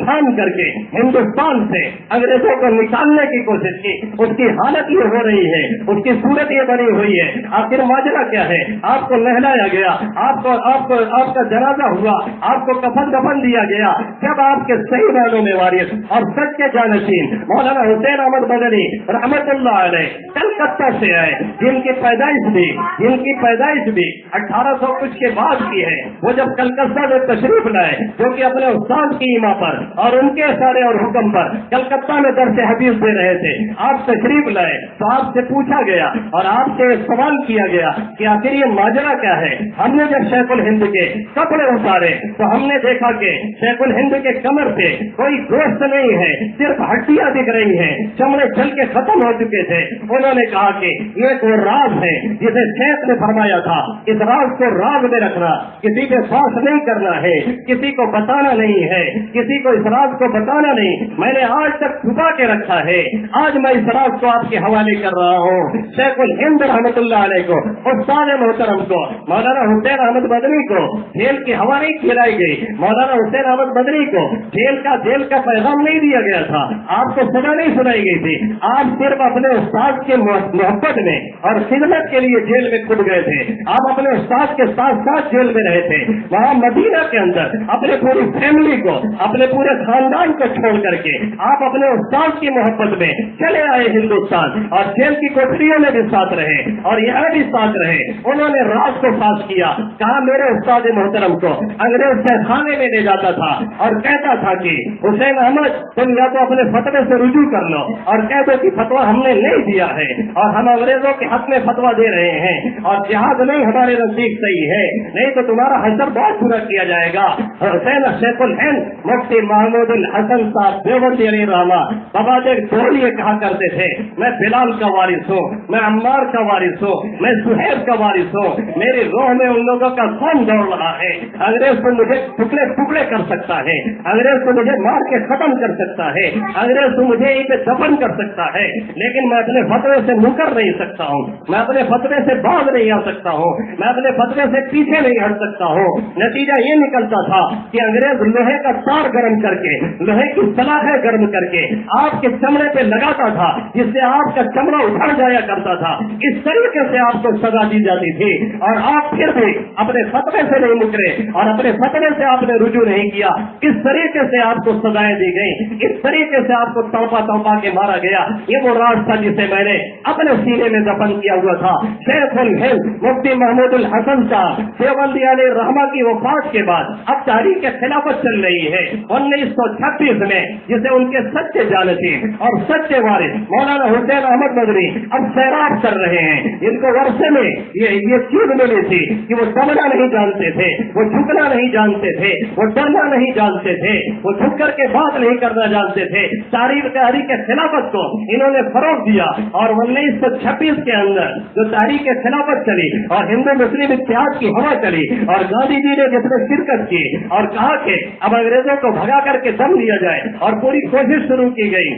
छान करके हिंदुस्तान से अंग्रेजों को निकालने की कोशिश की। उसकी हालत ये हो रही है, उसकी सूरत ये बनी हुई है। आखिर माजरा क्या है? आपको नहलाया गया, आपको आपका जनाजा हुआ, आपको कफन दफन दिया गया, जब आपके सही मानों में वारिस और सच के जानशीन मौलाना हुसैन अहमद मदनी रहमतुल्लाह अलैह कलकत्ता से आए, जिनकी पैदाइश भी 1800 कुछ के बाद की है, वो जब कलकत्ता में तशरीफ लाए, जो कि अपने उस्ताद की ईमा पर और उनके इशारे और हुक्म पर कलकत्ता में दर्स हदीस दे रहे थे, आप तशरीफ लाए तो आपसे पूछा गया और आपसे सवाल किया गया कि आखिर ये माजरा क्या है। हमने जब शेखुल हिंद के कपड़े उतारे तो हमने देखा कि शेखुल हिंद के कमर पे कोई गोश्त नहीं है, सिर्फ हड्डियां दिख रही हैं, चमड़े जल के खत्म हो चुके थे। उन्होंने कहा कि ये तो राज है जिसे शेख ने फरमाया था, इस राज को राज में रखना, किसी के फाश नहीं करना है, किसी को बताना नहीं है, किसी को इस राज को बताना नहीं। मैंने आज तक छुपा के रखा है, आज मैं इस राज को आपके हवाले कर रहा हूँ। शेखुल हिंद रहमतुल्लाह अलैह को, उस्ताद मोहतरम को, मौलाना हुसैन अहमद मदनी को जेल की हवा नहीं खिलाई गई, मौलाना हुसैन अहमद मदनी को जेल का पैगाम नहीं दिया गया था, आपको सजा नहीं सुनाई गई थी। आप सिर्फ अपने उस्ताद के मोहब्बत में और खिदमत के लिए जेल में कूद गए थे। आप अपने उस्ताद के साथ साथ जेल में रहे थे। वहाँ मदीना के अंदर अपने पूरी फैमिली को, अपने पूरे खानदान को छोड़ करके आप अपने उस्ताद की मोहब्बत में चले आए हिंदुस्तान, और जेल की कोठरियों में भी साथ रहे और यहाँ भी साथ रहे। उन्होंने राज को फाश किया, कहा मेरे उस्ताद मोहतरम को अंग्रेज तहखाने में ले जाता था और कहता था कि हुसैन अहमद तुम या तो अपने फतवे से रुजू कर लो और कह दो कि फतवा हमने नहीं दिया है और हम अंग्रेजों के हक में फतवा दे रहे हैं और जिहाद नहीं हमारे नजदीक सही है, नहीं तो तुम्हारा हशर बहुत बुरा किया जाएगा। हुसैन शेखुल हिंद मुफ्ती महमूद हसन साहब देवबंदी अली रहमा बाबा ये कहा करते थे, मैं बिलाल का वारिस हूँ, मैं अम्मार का वारिस हूँ, मैं सुहैब का वारिस हूँ, मेरी रोह में उन लोगों का खून दौड़ रहा है। अंग्रेज तो मुझे टुकड़े टुकड़े कर सकता है, अंग्रेज तो मुझे मार के खत्म कर सकता है, अंग्रेज तो मुझे यहीं पे दफन कर सकता है, लेकिन मैं अपने फतवे से मुकर नहीं सकता हूँ, मैं अपने फतवे से बाज नहीं आ सकता हूँ, मैं अपने फतवे से पीछे नहीं हट सकता हूँ। नतीजा ये निकलता था कि अंग्रेज लोहे का तार गर्म करके, लोहे की सलाखें गर्म करके आपके चमड़े पे लगाता था, जिससे आपका चमड़ा उखड़ जाया करता था। इस तरीके से आपको सजा दी जाती थी और आप फिर भी अपने फतवे से नहीं मुकरे और अपने फतवे से आपने रुजू नहीं किया। इस तरीके से आपको सजाएं दी गई, इस तरीके से आपको तौपा तौपा के मारा गया। ये वो राज था जिसे मैंने अपने सीने में दफन किया हुआ था। शेखुल हिंद मुफ्ती महमूद हसन साहब देवबंदी अली रहमा की वफात के बाद अब तहरीक खिलाफत चल रही है 1936 में, जिसे उनके सच्चे जानशीन और सच्चे वारिस मौलाना हुसैन अहमद मदनी अब सैराब कर रहे हैं। इनको वर्षे में ये चीज मिली थी कि वो दबना नहीं जानते थे, वो झुकना नहीं जानते थे, वो डरना नहीं जानते थे, वो झुक करके बात नहीं करना जानते थे। तहरीक खिलाफत को इन्होंने फरोग दिया और 1926 के अंदर जो तहरीक खिलाफत चली और हिंदू मुस्लिम इत्तेहाद की हवा चली और गांधी जी ने जिसमें शिरकत की और कहा कि अब अंग्रेजों को भगा करके दम लिया जाए और पूरी कोशिश शुरू की गई।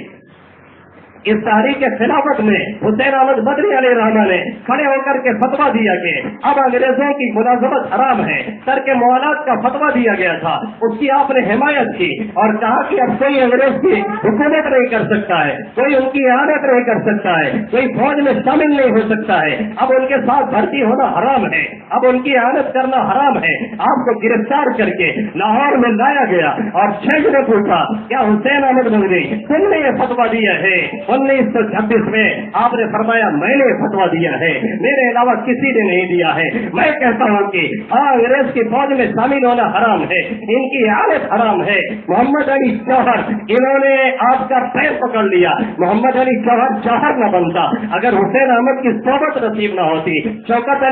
इस तहरीक खिलाफत में हुसैन अहमद मदनी अलैहि रहमा ने खड़े होकर के फतवा दिया कि अब अंग्रेजों की मुलाजमत हराम है, तर्के मुआलात का फतवा दिया गया था, उसकी आपने हिमायत की और कहा कि अब कोई अंग्रेज की हुकूमत नहीं कर सकता है, कोई उनकी इआनत नहीं कर सकता है, कोई फौज में शामिल नहीं हो सकता है, अब उनके साथ भर्ती होना हराम है, अब उनकी इआनत करना हराम है। आपको गिरफ्तार करके लाहौर में लाया गया और जज ने पूछा क्या हुसैन अहमद मदनी तुमने ये फतवा दिया है? 1926 में आपने फरमाया मैंने फतवा दिया है, मेरे अलावा किसी ने नहीं दिया है। मैं कहता हूँ कि अंग्रेज की फौज में शामिल होना हराम है, इनकी हालत हराम है। मोहम्मद अली जौहर इन्होंने आपका पैर पकड़ लिया। मोहम्मद अली जौहर जौहर न बनता अगर हुसैन अहमद की सोबत नसीब न होती, शौकत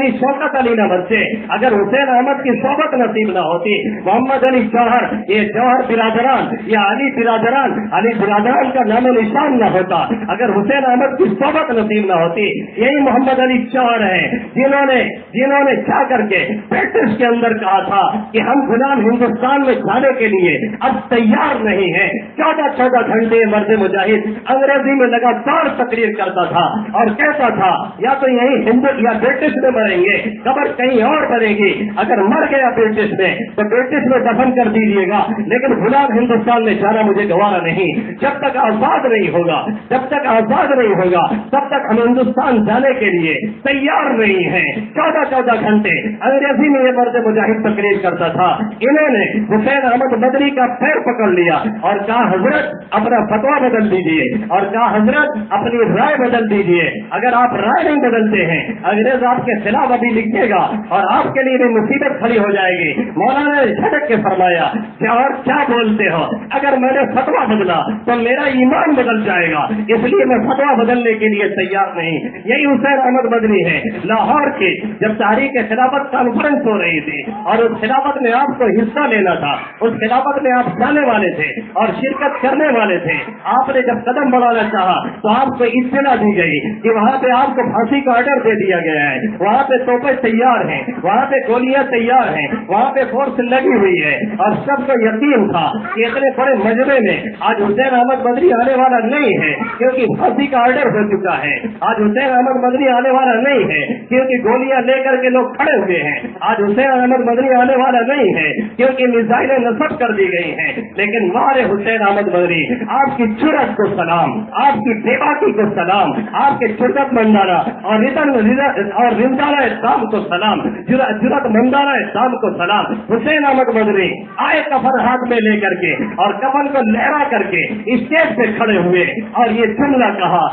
अली न बनते अगर हुसैन अहमद की सोबत नसीब न होती। मोहम्मद अली जौहर, ये जौहर बिरादरान या अली बिरादरान का नाम निशान न होता अगर हुसैन अहमद की सोबत नसीब न होती। यही मोहम्मद अली जौहर है जिन्होंने क्या करके ब्रिटिश के अंदर कहा था कि हम गुलाम हिंदुस्तान में जाने के लिए अब तैयार नहीं है। 14 घंटे मर्द मुजाहिद अंग्रेजी में लगातार तकरीर करता था और कहता था या तो यही हिंदू या ब्रिटिश में मरेंगे, कब्र कहीं और बनेगी। अगर मर गया ब्रिटिश में तो ब्रिटिश में दफन कर दीजिएगा, लेकिन गुलाम हिंदुस्तान में जाना मुझे गवारा नहीं। जब तक आजाद नहीं होगा, जब جب تک آزاد نہیں ہوگا تب تک ہم ہندوستان جانے کے لیے تیار نہیں ہیں. 14 گھنٹے انگریزی میں یہ مرد مجاہد تقریر کرتا تھا. انہوں نے حسین احمد مدنی کا پیر پکڑ لیا اور کہا حضرت اپنا فتوا بدل دیجیے, اور کہا حضرت اپنی رائے بدل دیجیے. اگر آپ رائے نہیں بدلتے ہیں انگریز آپ کے خلاف ابھی لکھے گا اور آپ کے لیے بھی مصیبت کھڑی ہو جائے گی. مولانا نے جھٹک کے فرمایا اور کیا بولتے ہو, اگر میں نے فتوا بدلا تو میرا ایمان بدل جائے گا, اس لیے میں فتوا بدلنے کے لیے تیار نہیں. یہی حسین احمد مدنی ہے لاہور کی, جب تحریک خلافت کانفرنس ہو رہی تھی اور اس خلافت میں آپ کو حصہ لینا تھا, اس خلافت میں آپ جانے والے تھے اور شرکت کرنے والے تھے. آپ نے جب قدم بڑھانا چاہا تو آپ کو اطلاع دی گئی کہ وہاں پہ آپ کو پھانسی کا آرڈر دے دیا گیا ہے, وہاں پہ توپیں تیار ہیں, وہاں پہ گولیاں تیار ہیں, وہاں پہ فورس لگی ہوئی ہے. اور سب کو یقین تھا کہ اتنے بڑے مجمع میں آج حسین احمد مدنی آنے والا نہیں ہے کیونکہ پھانسی کا آرڈر ہو چکا ہے. آج حسین احمد مدنی آنے والا نہیں ہے کیونکہ گولیاں لے کر کے لوگ کھڑے ہوئے ہیں. آج حسین احمد مدنی آنے والا نہیں ہے کیونکہ میزائلیں نصب کر دی گئی ہیں. لیکن مارے حسین احمد مدنی, آپ کی جرأت کو سلام, آپ کی بے باکی کو سلام, آپ کے جرأت مندانہ اور رندانہ اسلام کو سلام, جرأت مندانہ اسلام کو سلام. حسین احمد مدنی آئے کفن ہاتھ میں لے کر کے اور کفن کو لہرا کر کے اسٹیج پہ کھڑے ہوئے اور یہ جملہ کہا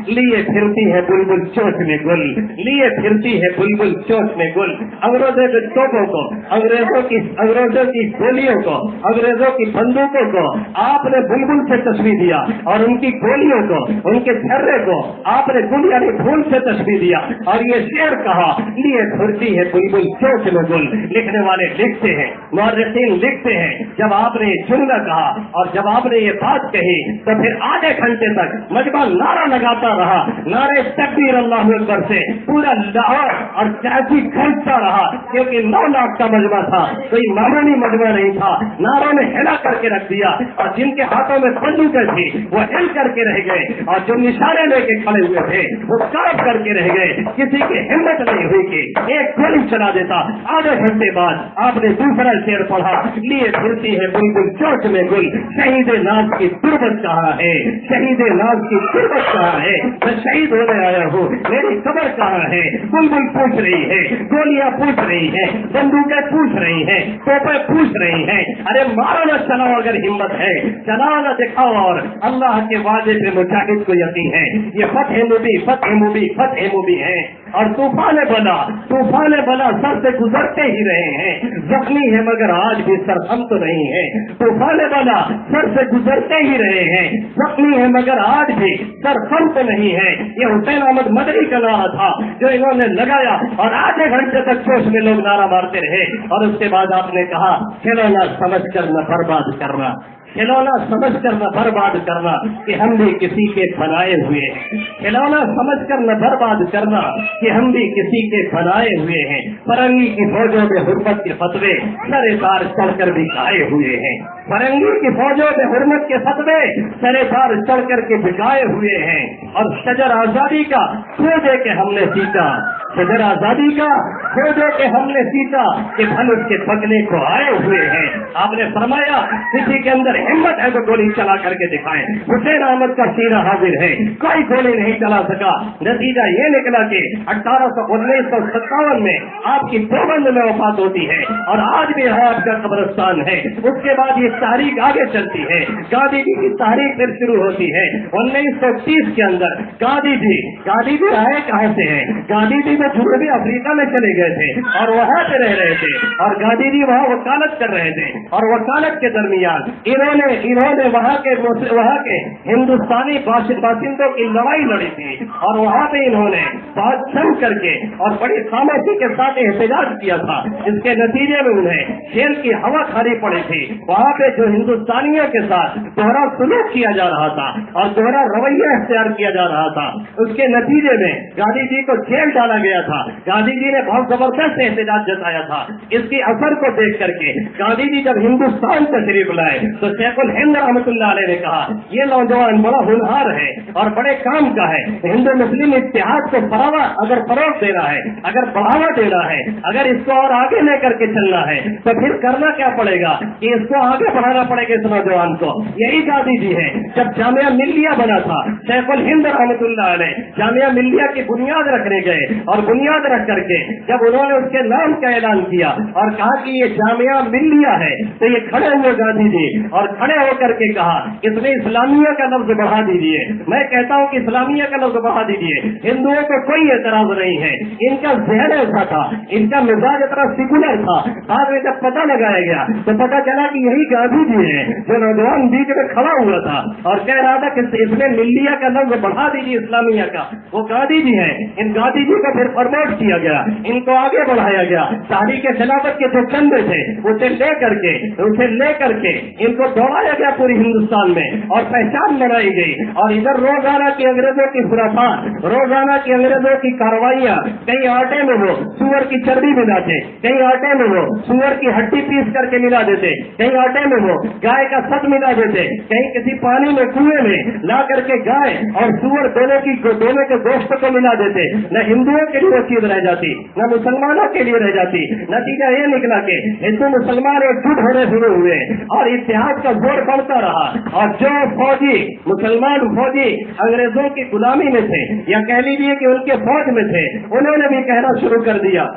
لیے پھرتی ہے بلبل چوچ میں گل, لیے پھرتی ہے بلبل چوچ میں گل. انگریزوں کے توپوں کو, انگریزوں کی گولیوں کو, انگریزوں کی بندوقوں کو آپ نے بلبل سے تشبیہ دیا اور ان کی گولیوں کو, ان کے چھرے کو آپ نے گل یعنی پھول سے تشبیہ دیا اور یہ شعر کہا لیے پھرتی ہے بلبل چوچ میں گل. لکھنے والے لکھتے ہیں, مورخین لکھتے ہیں, جب آپ نے یہ جملہ کہا اور جب آپ نے یہ بات کہی تو پھر آدھے گھنٹے تک مجمع نعرہ لگاتا رہا. نعرے تکبیر اللہ اکبر سے پورا لاہور اور کراچی گھنٹتا رہا کیونکہ 9 لاکھ کا مجمع تھا, کوئی معمولی مجمع نہیں تھا. نعروں نے ہلا کر کے رکھ دیا اور جن کے ہاتھوں میں بندوقیں تھی وہ ہل کر کے رہ گئے اور جو نشانے لے کے کھڑے ہوئے تھے وہ کاپ کر کے رہ گئے. کسی کی ہمت نہیں ہوئی کہ ایک گولی چلا دیتا. آدھے گھنٹے بعد آپ نے دوسرا شعر پڑھا لیے پھرتی ہے بلبل چوچ میں گل, شہید ناز کی تربت کہاں ہے, شہید ناز کی تربت کہاں ہے, میں شہید ہونے آیا ہوں, میری قبر کہاں ہے. بلبل پوچھ رہی ہے, گولیاں پوچھ رہی ہیں, بندوقیں پوچھ رہی ہیں, توپیں پوچھ رہی ہیں. ارے مارو نہ چلاؤ اگر ہمت ہے, چلاؤ نہ دکھاؤ. اور اللہ کے وعدے پہ مجاہد کو یقین ہے. یہ فتح مبی ہے اور طوفان بلا سر سے گزرتے ہی رہے ہیں. زخمی ہے مگر آج بھی سرخم تو نہیں ہے. طوفان بلا سر سے گزرتے ہی رہے ہیں, زخمی ہے مگر آج بھی سرخم تو نہیں ہے. یہ حسین احمد مدنی کا نعرہ تھا جو انہوں نے لگایا اور آدھے گھنٹے تک جوش میں لوگ نعرہ مارتے رہے. اور اس کے بعد آپ نے کہا کھلونا سمجھ کر نہ برباد کرنا, کھلونا سمجھ کر نہ برباد کرنا کہ ہم بھی کسی کے بنائے ہوئے ہیں. کھلونا سمجھ کر نہ برباد کرنا کہ ہم بھی کسی کے بنائے ہوئے ہیں. فرنگی کی فوجوں میں حرمت کے فتوے سرے دار چڑھ کر بھی گائے ہوئے ہیں. فرنگی کی فوجوں میں حرمت کے فتوے سرے دار چڑھ کر کے بکائے ہوئے ہیں. اور شجر آزادی کا کھو دے کے ہم نے سیکھا, شجر آزادی کا کھو دے کے ہم نے سیکھا کہ پھل اس کے پکنے کو آئے ہوئے ہیں. آپ نے فرمایا کسی کے اندر ہمت ہے تو گولی چلا کر کے دکھائیں. حسین احمد کا سینہ حاضر ہے, کوئی گولی نہیں چلا سکا. نتیجہ یہ نکلا کہ 1957 میں آپ کی دیوبند میں وفات ہوتی ہے اور آج بھی یہاں آپ کا قبرستان ہے. اس کے بعد یہ تحریک آگے چلتی ہے, گاندھی جی کی تحریک پھر شروع ہوتی ہے. 1930 کے اندر گاندھی جی آئے کہاں سے ہیں؟ گاندھی جی تو جنوبی افریقہ میں چلے گئے تھے اور وہاں پہ رہ رہے تھے اور گاندھی جی وہاں وکالت کر رہے تھے. اور وکالت کے درمیان انہوں نے وہاں کے ہندوستانی باشندوں کی لڑائی لڑی تھی اور وہاں پہ انہوں نے بات سن کر کے اور بڑی خاموشی کے ساتھ احتجاج کیا تھا. اس کے نتیجے میں انہیں جیل کی ہوا کھانی پڑی تھی. وہاں پہ جو ہندوستانیوں کے ساتھ دوہرا سلوک کیا جا رہا تھا اور دوہرا رویہ اختیار کیا جا رہا تھا, اس کے نتیجے میں گاندھی جی کو جیل ڈالا گیا تھا. گاندھی جی نے بہت زبردست احتجاج جتایا تھا. اس کے اثر کو دیکھ کر کے گاندھی جی جب ہندوستان تشریف لائے تو شیخ الہند رحمۃ اللہ علیہ نے کہا یہ نوجوان بڑا ہونہار ہے اور بڑے کام کا ہے. ہندو مسلم اتحاد کو اگر فروغ دینا ہے, اگر بڑھاوا دینا ہے, اگر اس کو اور آگے لے کر کے چلنا ہے تو پھر کرنا کیا پڑے گا کہ اس کو آگے बढ़ाना पड़ेगा इस नौजवान को। यही गांधी जी है। जब जामिया मिल्लिया बना था, शेखुल हिंद रहमतुल्लाह अलैह जामिया मिल्लिया की बुनियाद रखने गए और बुनियाद रख करके जब उन्होंने उसके नाम का ऐलान किया और कहा कि ये जामिया मिल्लिया है, तो ये खड़े हुए गांधी जी और खड़े होकर के कहा इसमें इस्लामिया का लफ्ज बढ़ा दीजिए। मैं कहता हूँ कि इस्लामिया का लफ्ज बढ़ा दीजिए। हिंदुओं को कोई एतराज नहीं है, इनका जहन ऐसा था, इनका मिजाज इतना सिकुलर था। बाद में जब पता लगाया गया तो पता चला कि यही गांधी जी है जो नौजवान बीच में खड़ा हुआ था और कह रहा था कि इसमें मिल्लिया का लफ्ज बढ़ा दीजिए इस्लामिया का। वो गांधी जी है। इन गांधी जी को फिर प्रमोट किया गया, इनको आगे बढ़ाया गया। तहरीक खिलाफत के जो चंदे थे उसे ले करके इनको दौड़ाया गया पूरी हिंदुस्तान में और पहचान बनाई गई। और इधर रोजाना की अंग्रेजों की खुराफात, रोजाना की अंग्रेजों की कार्रवाइयाँ, कहीं आटे में वो सुअर की चर्बी मिलाते, कहीं आटे में वो सुअर की हड्डी पीस करके मिला देते, कहीं आटे में वो गाय का सत मिला देते, कहीं किसी पानी में कुएं में ला करके गाय और सुअर दोनों के गोश्त को मिला देते। न हिंदुओं के लिए वो चीज रह जाती, न मुसलमानों के लिए रह जाती। नतीजा ये निकला कि हिंदू मुसलमान एकजुट होने शुरू हुए और इतिहास का जोर बढ़ता रहा। और जो फौजी मुसलमान फौजी अंग्रेजों की गुलामी में थे या कह लीजिए कि उनके फौज में थे, उन्होंने भी कहना शुरू कर दिया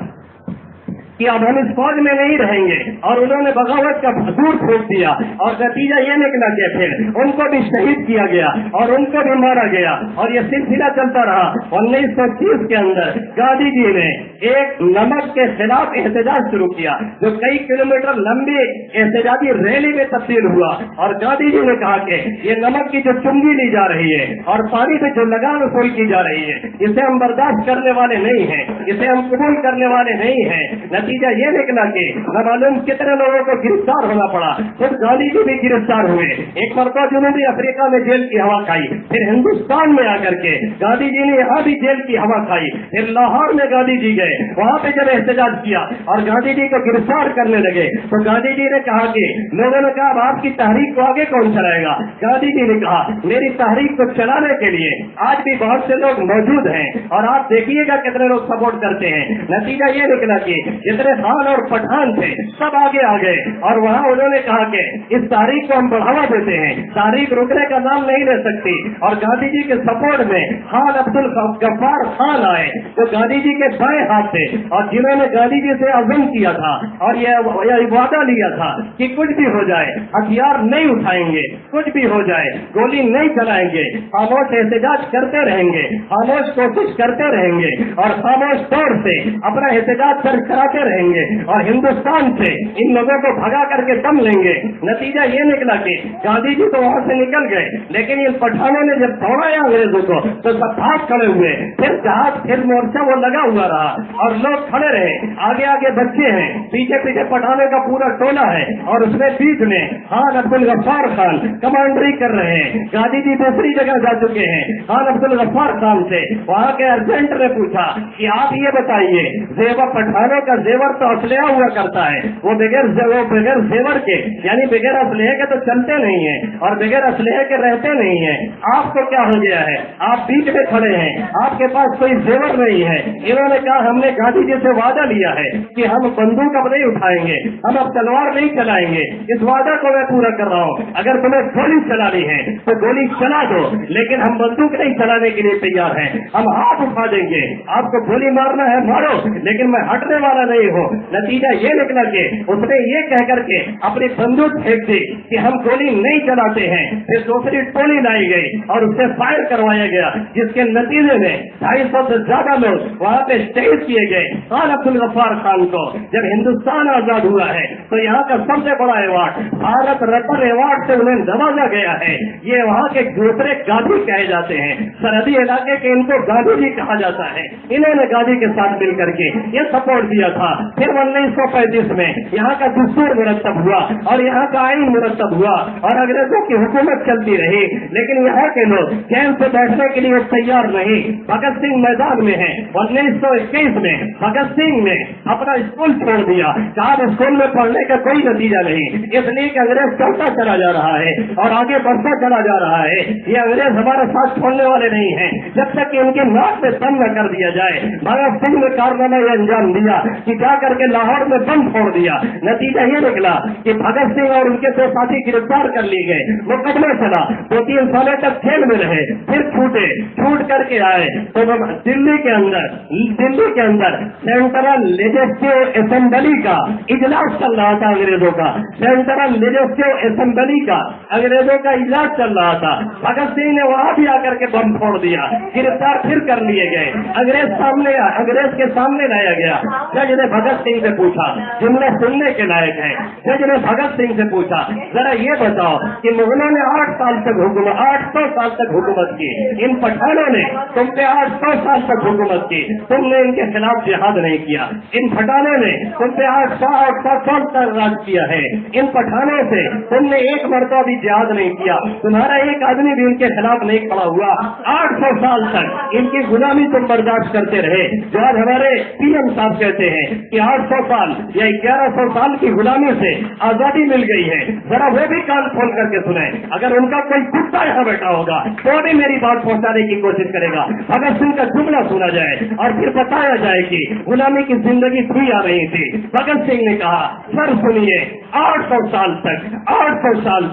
कि अब हम इस फौज में नहीं रहेंगे और उन्होंने बगावत का भसूर फूंक दिया। और नतीजा ये निकला कि फिर उनको भी शहीद किया गया और उनको भी मारा गया और ये सिलसिला चलता रहा। 1930 के अंदर गांधी जी ने एक नमक के खिलाफ एहतजाज शुरू किया जो कई किलोमीटर लंबी एहतजाजी रैली में तब्दील हुआ। और गांधी जी ने कहा कि ये नमक की जो चुंगी ली जा रही है और पानी पे जो लगान वसूल की जा रही है, इसे हम बर्दाश्त करने वाले नहीं हैं, इसे हम कबूल करने वाले नहीं हैं। नतीजा ये निकला कि न मालूम कितने लोगों को गिरफ्तार होना पड़ा। खुद गांधी जी भी गिरफ्तार हुए। एक मरतबा जनूबी अफ्रीका में जेल की हवा खाई, फिर हिंदुस्तान में आकर के गांधी जी ने यहाँ भी जेल की हवा खाई। फिर लाहौर में गांधी जी गए, वहाँ पे जब एहतजाज किया और गांधी जी को गिरफ्तार करने लगे तो गांधी जी ने कहा कि लोगों ने कहा आपकी तहरीक को आगे कौन चलाएगा? गांधी जी ने कहा मेरी तहरीक को चलाने के लिए आज भी बहुत से लोग मौजूद हैं और आप देखिएगा कितने लोग सपोर्ट करते हैं। नतीजा ये निकला कि जितने खान और पठान थे सब आगे आ गए और वहाँ उन्होंने कहा कि इस तारीख को हम बढ़ावा देते हैं, तारीख रुकने का नाम नहीं ले सकती। और गांधी जी के सपोर्ट में खान अब्दुल गफ्फार खान आए जो गांधी जी के बाएं हाथ थे और जिन्होंने गांधी जी से अज़्म किया था और यह वादा लिया था कि कुछ भी हो जाए हथियार नहीं उठाएंगे, कुछ भी हो जाए गोली नहीं चलाएंगे, खामोश एहतजाज करते रहेंगे, खामोश कोशिश करते रहेंगे और खामोश तौर से अपना एहतजाज दर्ज कराते रहेंगे और हिंदुस्तान से इन लोगों को भगा करके दम लेंगे। नतीजा ये निकला कि गांधी जी तो वहाँ से निकल गए, लेकिन इन पठानों ने जब दौड़ाया अंग्रेजों को तो सब भाग खड़े हुए। फिर जहाज फिर मोर्चा वो लगा हुआ रहा और लोग खड़े रहे। आगे आगे बच्चे हैं, पीछे पीछे पठानों का पूरा टोला है और उसमें बीच में खान अब्दुल गफ्फार खान कमांडरी कर रहे हैं। गांधी जी दूसरी जगह जा चुके हैं। खान अब्दुल गफ्फार खान से वहाँ के अर्जेंट ने पूछा कि आप ये बताइए जेवर पठानों का जेवर तो असलिया हुआ करता है, वो बगैर जेवर के यानी बगैर असलहे के तो चलते नहीं है और बगैर असलहे के रहते नहीं है। आपको क्या हो गया है? आप बीच में खड़े हैं, आपके पास कोई जेवर नहीं है। इन्होंने कहा हमने गांधी जी से वादा लिया है कि हम बंदूक अब नहीं उठाएंगे, हम अब तलवार नहीं चलाएंगे। इस वादा को मैं पूरा कर रहा हूँ। अगर तुम्हें गोली चलानी है तो गोली चला दो, लेकिन हम बंदूक नहीं चलाने के लिए तैयार हैं। हम हाथ उठा देंगे, आपको गोली मारना है मारो, लेकिन मैं हटने वाला नहीं हूँ। नतीजा ये निकला कि उसने ये कह करके अपनी बंदूक फेंक दी कि हम गोली नहीं चलाते हैं। फिर दूसरी टोली लाई गई और उससे फायर करवाया गया, जिसके नतीजे में 250 से ज्यादा लोग वहाँ पे शहीद किए गए। खान अब्दुल गफ्फार खान को जब हिंदुस्तान आजाद हुआ है तो यहाँ का सबसे बड़ा अवार्ड भारत रत्न अवार्ड से उन्हें नवाजा गया है। ये वहाँ के दूसरे गांधी कहे जाते हैं, सरहदी इलाके के इनको गांधी जी कहा जाता है। इन्होंने गांधी के साथ मिल करके ये सपोर्ट दिया था। फिर 1935 में यहाँ का दस्तूर मुरतब हुआ और यहाँ का आइन मुरतब हुआ और अंग्रेजों की हुकूमत चलती रही, लेकिन यहाँ के लोग चैन से बैठने के लिए तैयार नहीं। भगत सिंह मैदान में है। 1921 में भगत सिंह ने अपना स्कूल छोड़ दिया, कहा स्कूल में पढ़ने का कोई नतीजा नहीं, इसलिए कि अंग्रेज चलता चला जा रहा है और आगे बढ़ता चला जा रहा है। ये अंग्रेज हमारे साथ छोड़ने वाले नहीं है जब तक कि इनके नाक में दम न कर दिया जाए। भगत सिंह ने कारनामा अंजाम दिया कि जा करके लाहौर में बम फोड़ दिया। नतीजा ये निकला कि भगत सिंह और उनके दो साथी गिरफ्तार कर लिए गए। मुकदमा चला, 2-3 सालों तक जेल में रहे, फिर छूट करके आए तो दिल्ली के अंदर सेंट्रल लेजिस्लेटिव असेंबली का इजलास चल रहा था अंग्रेजों का। सेंट्रल लेजिस्लेटिव असेंबली का अंग्रेजों का इजलास चल रहा था। भगत सिंह ने वहां भी आकर के बम फोड़ दिया, गिरफ्तार फिर कर लिए गए। अंग्रेज के सामने लाया गया। जज ने भगत सिंह से पूछा, जुमला सुनने के लायक है। जज ने भगत सिंह से पूछा, जरा ये बताओ कि मुगलों ने 800 साल तक हुकूमत की, इन पठानों ने तुम पे 800 साल तक हुकूमत की, तुमने इनके खिलाफ जिहाद नहीं किया। इन पठानों ने तुम पे 800 साल तक राज किया है, इन पठानों से तुमने एक मरतबा भी जिहाद नहीं किया, तुम्हारा एक आदमी भी इनके खिलाफ नहीं खड़ा हुआ। 800 साल तक इनकी गुलामी तुम बर्दाश्त करते रहे। जो आज हमारे पीएम साहब कहते हैं कि 800 साल या 1100 साल की गुलामी से आजादी मिल गई है, जरा वो भी कान खोल करके सुने। अगर उनका कोई कुत्ता यहाँ बैठा होगा तो भी मेरी बात पहुंचाने की कोशिश करेगा। भगत सिंह का जुमला सुना जाए और फिर बताया जाए कि गुलामी की जिंदगी थी या नहीं थी। भगत सिंह ने कहा, सर सुनिए, 800 साल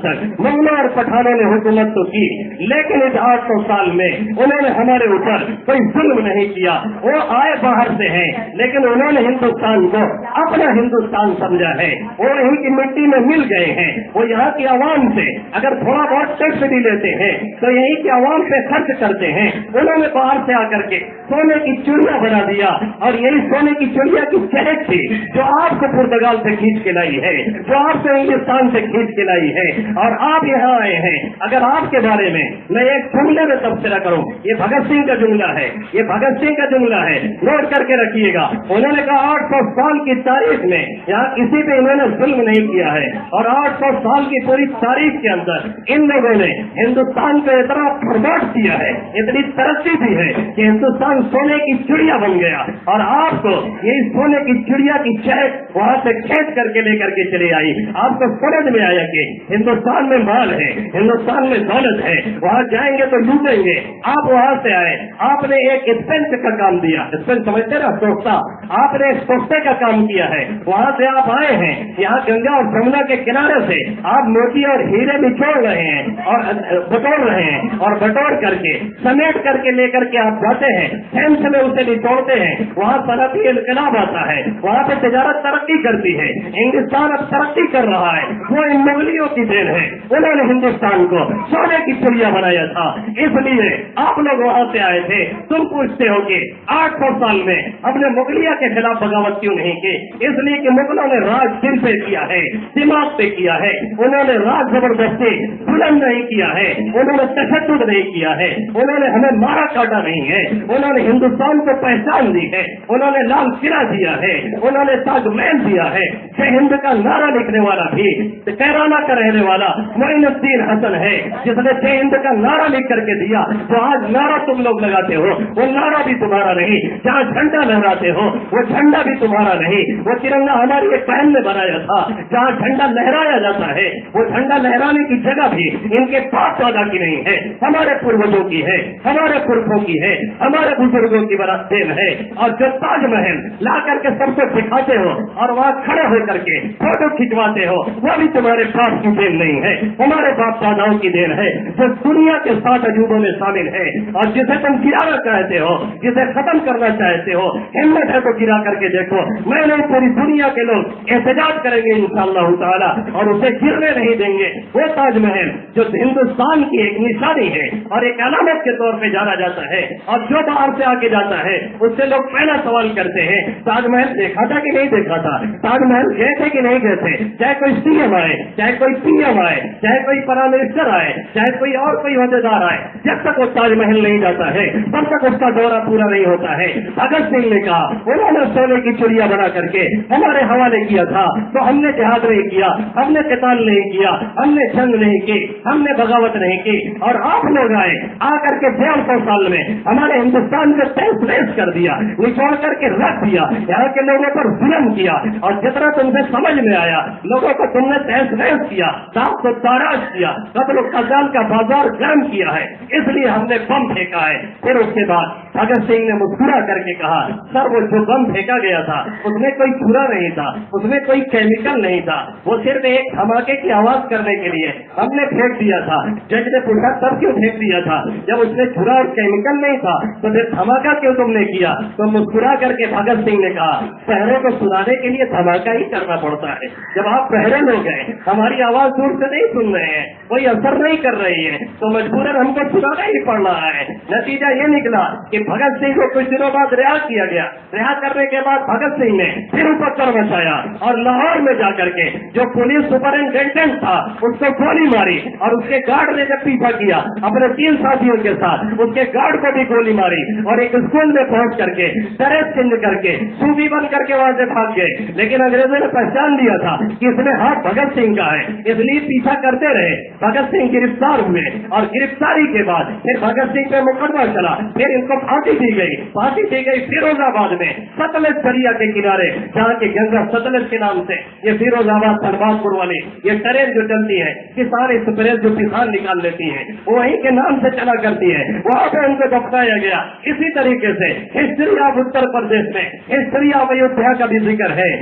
तक मुगलों और पठानों ने हुकूमत तो की, लेकिन इस 800 साल में उन्होंने हमारे ऊपर कोई जुल्म नहीं किया। वो आए बाहर से हैं, लेकिन उन्होंने हिंदुस्तान को अपना हिंदुस्तान समझा है। वो यहीं की मिट्टी में मिल गए हैं। वो यहाँ की आवाम से अगर थोड़ा बहुत टैक्स भी लेते हैं तो यहीं की आवाम पे खर्च करते हैं। उन्होंने बाहर से आकर के सोने की चिड़िया बना दिया, और यही सोने की चिड़िया की चहक थी जो आपको पुर्तगाल से खींच के लाई है, जो आपको हिंदुस्तान से खींच के लाई है, और आप यहाँ आए हैं। अगर आपके बारे में मैं एक जुमले में तबसरा करूं, ये भगत सिंह का जुमला है, ये भगत सिंह का जुमला है, नोट करके रखिएगा। उन्होंने कहा 800 साल की तारीख में यहाँ किसी पे इन्होंने जुल्म नहीं किया है, और 800 साल की पूरी तारीख के अंदर इन लोगों ने हिंदुस्तान को इतना प्रमोट किया है, इतनी तरक्की दी है कि हिंदुस्तान सोने की चिड़िया बन गया। और आपको यही सोने की चिड़िया की चहक वहाँ से खेच करके लेकर के चले आई। आपको समझ में आया कि हिंदुस्तान में माल है, हिंदुस्तान में दौलत है, वहाँ जाएंगे तो लूटेंगे। आप वहाँ से आए, आपने एक स्पेंस का काम दिया, स्पेंस समझते ना, सोखता, आपने एक सोखते का काम किया है। वहाँ से आप आए हैं, यहाँ गंगा और जमुना के किनारे से आप मोती और हीरे निचोड़ रहे हैं और बटोर रहे हैं, और बटोर करके समेट करके लेकर के आप जाते हैं, सेंस में उसे निचोड़ते हैं। वहाँ सनती इनकलाब आता है, वहाँ पे तिजारत तरक्की करती है, हिंदुस्तान अब तरक्की कर रहा है। वो इन मुगलियों की देन है, उन्होंने हिंदुस्तान को सोने की चिड़िया बनाया था। इसलिए आप लोग वहाँ से आए थे। तुम पूछते हो कि 800 साल में हमने मुगलिया के खिलाफ बगावत क्यों नहीं की? इसलिए कि मुगलों ने राज दिल पे किया है, दिमाग पे किया है, उन्होंने राज जबरदस्ती बुलंद नहीं किया है, उन्होंने तशद्दुद नहीं किया है, उन्होंने हमें मारा काटा नहीं है, उन्होंने हिंदुस्तान को पहचान दी है, उन्होंने लाल किला दिया है, उन्होंने ताजमहल दिया है। जय हिंद का नारा लिखने वाला भी कैराना का रहने वाला मोइनुद्दीन हसन है, जिसने जय हिंद का नारा लिख करके दिया। तो आज नारा तुम लोग लगाते हो, वो नारा भी तुम्हारा नहीं। जहाँ झंडा लहराते हो, वो झंडा भी तुम्हारा नहीं। वो तिरंगा हमारी एक बहन ने बनाया था। जहाँ झंडा लहराया जाता है, वो झंडा लहराने की जगह भी इनके पास दादा की नहीं है, हमारे पूर्वजों की है, हमारे पुरखों की है, हमारे बुजुर्गों की बड़ा देन है। और जो ताजमहल ला करके सबको दिखाते हो और वहाँ खड़े होकर के फोटो खिंचवाते हो, वो भी तुम्हारे बाप की देन नहीं है, हमारे बाप दादाओं की देन है, जो दुनिया के 7 अजूबों में शामिल है। और जिसे तुम गिराना चाहते हो, जिसे खत्म करना चाहते हो, हिम्मत है तो गिरा करके देखो। मैं नहीं, पूरी दुनिया के लोग एहतजाज करेंगे इंशाअल्लाह ताला, और उसे गिरने नहीं देंगे। वो ताजमहल जो हिंदुस्तान की एक निशानी है और एक अलामत के तौर पे जाना जाता है, और जो बाहर से आके जाता है उससे लोग पहला सवाल करते हैं, ताजमहल देखा था कि नहीं देखा था, ताजमहल गए थे कि नहीं गए थे। चाहे कोई सीएम आए, चाहे कोई पीएम आए, चाहे कोई प्राइम मिनिस्टर आए, चाहे कोई और कोई होदेदार आए, जब तक वो ताजमहल नहीं जाता है तब तक उसका दौरा पूरा नहीं होता है। भगत सिंह ने कहा, उन्होंने सोने की चिड़िया बना करके हमारे हवाले किया था, तो हमने जिहाद नहीं किया, हमने क़िताल नहीं किया, हमने जंग नहीं की, हमने बगावत नहीं की। और आप लोग आए, आकर के 150 साल में हमारे हिंदुस्तान को तहस नहस कर दिया, निचोड़ करके रख दिया, यहाँ के लोगों पर जुल्म किया, और जितना तुमसे समझ में आया लोगों को तुमने तहस नहस किया, साफ को ताराज किया, कत्ल कत्ल का बाजार गर्म किया है, इसलिए हमने बम फेंका है। फिर उसके बाद भगत सिंह ने मुस्कुरा करके कहा, सर वो जो बम फेंका गया गया था उसमें कोई छुरा नहीं था, उसमें कोई केमिकल नहीं था, वो सिर्फ एक धमाके की आवाज करने के लिए हमने फेंक दिया था। जज ने पूछा तब क्यों फेंक दिया था, जब उसमें छुरा और केमिकल नहीं था तो फिर धमाका क्यों तुमने किया? तो मुस्कुरा करके भगत सिंह ने कहा पहरे को सुनाने के लिए धमाका ही करना पड़ता है। जब आप पहरे लोग हैं, हमारी आवाज दूर से नहीं सुन रहे हैं, कोई असर नहीं कर रही है, तो मजबूरन हमको सुनाना ही पड़ रहा है। नतीजा ये निकला कि भगत सिंह को कुछ दिनों बाद रिहा किया गया। रिहा करने के बाद भगत सिंह ने फिर उपकर मचाया और लाहौर में जाकर के जो पुलिस सुपरिंटेंडेंट था उसको गोली मारी और उसके गार्ड ने जब पीछा किया अपने 3 साथियों के साथ, उसके गार्ड को भी गोली मारी और एक स्कूल में पहुंच करके ड्रेस चेंज करके सूफी बन करके वहां से भाग गए। लेकिन अंग्रेजों ने पहचान लिया था कि इसमें हाथ भगत सिंह का है, इसलिए पीछा करते रहे। भगत सिंह गिरफ्तार हुए और गिरफ्तारी के बाद फिर भगत सिंह पे मुकदमा चला, फिर इनको फांसी दी गई। फांसी दी गई फिरोजाबाद में सतलज दरिया के किनारे, जहाँ की गंगा सतलज के नाम से ये फिरोजाबाद धनबादपुर वाली ये ट्रेन जो चलती है, किसान एक्सप्रेस जो किसान निकाल लेती है, वहीं के नाम से चला करती है, वहाँ पे उनको दफनाया गया। इसी तरीके से हिस्ट्री ऑफ उत्तर प्रदेश में हिस्ट्री ऑफ अयोध्या का भी जिक्र है।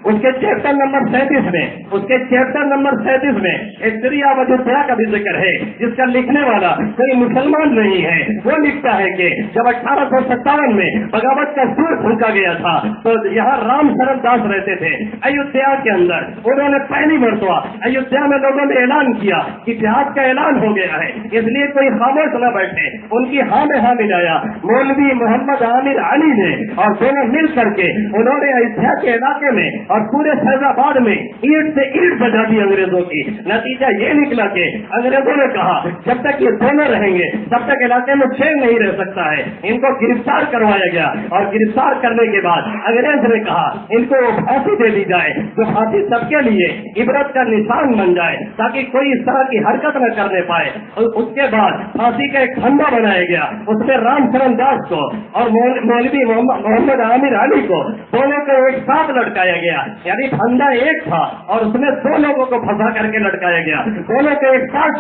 उसके चैप्टर नंबर 37 में हिस्ट्री ऑफ अयोध्या का भी जिक्र है, जिसका लिखने वाला कोई मुसलमान नहीं है। वो लिखता है कि जब 1857 में बगावत का सूर फूंका गया था तो यहाँ राम शरण दास रहते थे अयोध्या के अंदर। उन्होंने पहली मरतबा अयोध्या में लोगों ने ऐलान किया कि जिहाद का ऐलान हो गया है, इसलिए कोई खामोश न बैठे। उनकी हाँ में हाँ मिलाया मौलवी मोहम्मद आमिर अली ने, और दोनों मिल करके उन्होंने अयोध्या के इलाके में और पूरे फैजाबाद में ईंट से ईंट बजा दी अंग्रेजों की। नतीजा ये निकला कि अंग्रेजों ने कहा जब तक ये दोनों रहेंगे तब तक इलाके में चैन नहीं रह सकता है। इनको गिरफ्तार करवाया गया और गिरफ्तार करने के बाद अंग्रेज ने कहा इनको फांसी दे दी जाए, तो फांसी सबके लिए इबरत का निशान बन जाए ताकि कोई इस तरह की हरकत न करने पाए। उसके बाद फांसी का एक फंदा बनाया गया, उसमें राम शरण दास को और मौलवी मोहम्मद आमिर अली को दोनों को एक साथ लटकाया गया। यानी फंदा एक था और उसमें 2 लोगों को फंसा करके लटकाया गया। दोनों को एक साथ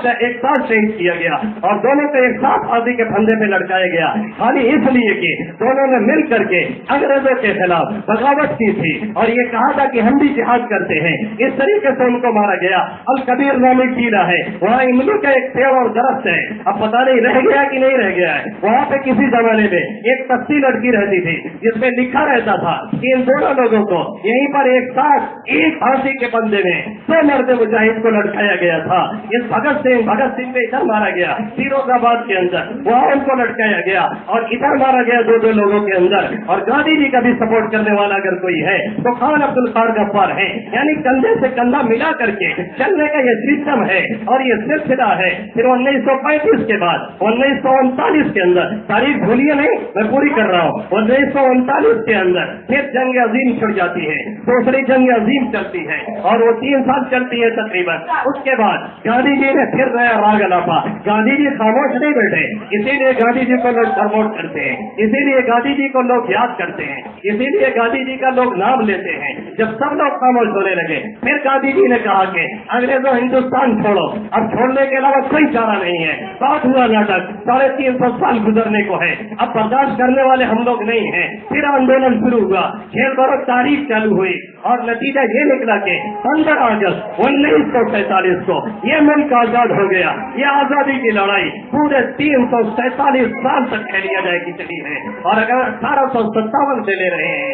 शहीद किया गया और दोनों को एक साथ फांसी के फंदे पे लटकाया गया, खाली इसलिए कि दोनों ने मिल करके अंग्रेजों के खिलाफ बगावत की थी और ये कहा था कि हम भी जिहाद करते हैं। इस तरीके से उनको मारा गया। अल कबीर नामी टीला है, वहाँ इमली का एक पेड़ और दरख्त है, अब पता नहीं रह गया कि नहीं रह गया है। वहाँ पे किसी जमाने में एक तख्ती लड़की रहती थी जिसमें लिखा रहता था कि इन दोनों लोगों को यहीं पर एक साथ एक फांसी के बंदे में 100 मर्द मुजाहिद को लटकाया गया था। इस भगत सिंह में इधर मारा गया फिरोजाबाद के अंदर, वहाँ उनको लटकाया गया और इधर मारा गया 2 लोगों के अंदर। और गांधी जी का भी सपोर्ट करने वाला अगर कोई है तो खान अब्दुल खार गफ्फार है। यानी कंधे से कंधा मिला करके चलने का ये सिस्टम है और ये सिलसिला है। फिर 1935 के बाद 1939 के अंदर, तारीख भूलिए नहीं, मैं पूरी कर रहा हूँ, 1939 के अंदर फिर जंग अजीम छिड़ जाती है, दूसरी जंग अजीम चलती है और वो 3 साल चलती है तकरीबन। उसके बाद गांधी जी ने फिर नया राग अलापा। गांधी जी खामोश नहीं बैठे, इसीलिए गांधी जी को लोग प्रमोट करते हैं, इसीलिए गांधी जी को लोग याद करते हैं, इसीलिए गांधी जी का लोग नाम लेते हैं। जब सब लोग खामोश होने लगे फिर गांधी जी ने कहा कि अंग्रेजों हिंदुस्तान छोड़ो, अब छोड़ने के अलावा कोई चारा नहीं है। बात हुआ नाटक, 350 साल गुजरने को है, अब बर्दाश्त करने वाले हम लोग नहीं है। फिर आंदोलन शुरू हुआ, खेल बरोज तारीख चालू हुई और नतीजा ये निकला कि 15 अगस्त 1947 को ये मुल्क आजाद हो गया। ये आजादी की लड़ाई पूरे 347 साल तक खेलिया जाएगी चली है। और अगर 1857 से ले रहे हैं,